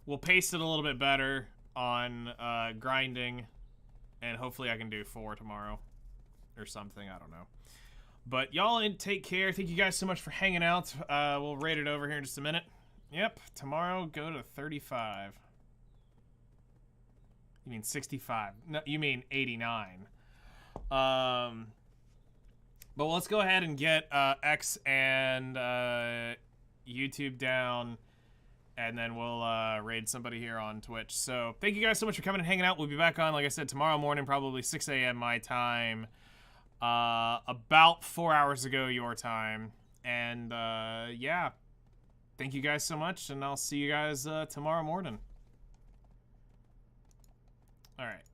we'll pace it a little bit better on grinding, and hopefully I can do 4 tomorrow or something. I don't know. But y'all take care. Thank you guys so much for hanging out. We'll rate it over here in just a minute. Yep, tomorrow go to 35. You mean 65? No, you mean 89. But let's go ahead and get X and YouTube down, and then we'll raid somebody here on Twitch. So thank you guys so much for coming and hanging out. We'll be back on, like I said, tomorrow morning, probably 6 a.m. my time. About 4 hours ago your time. And yeah, thank you guys so much, and I'll see you guys tomorrow morning. All right.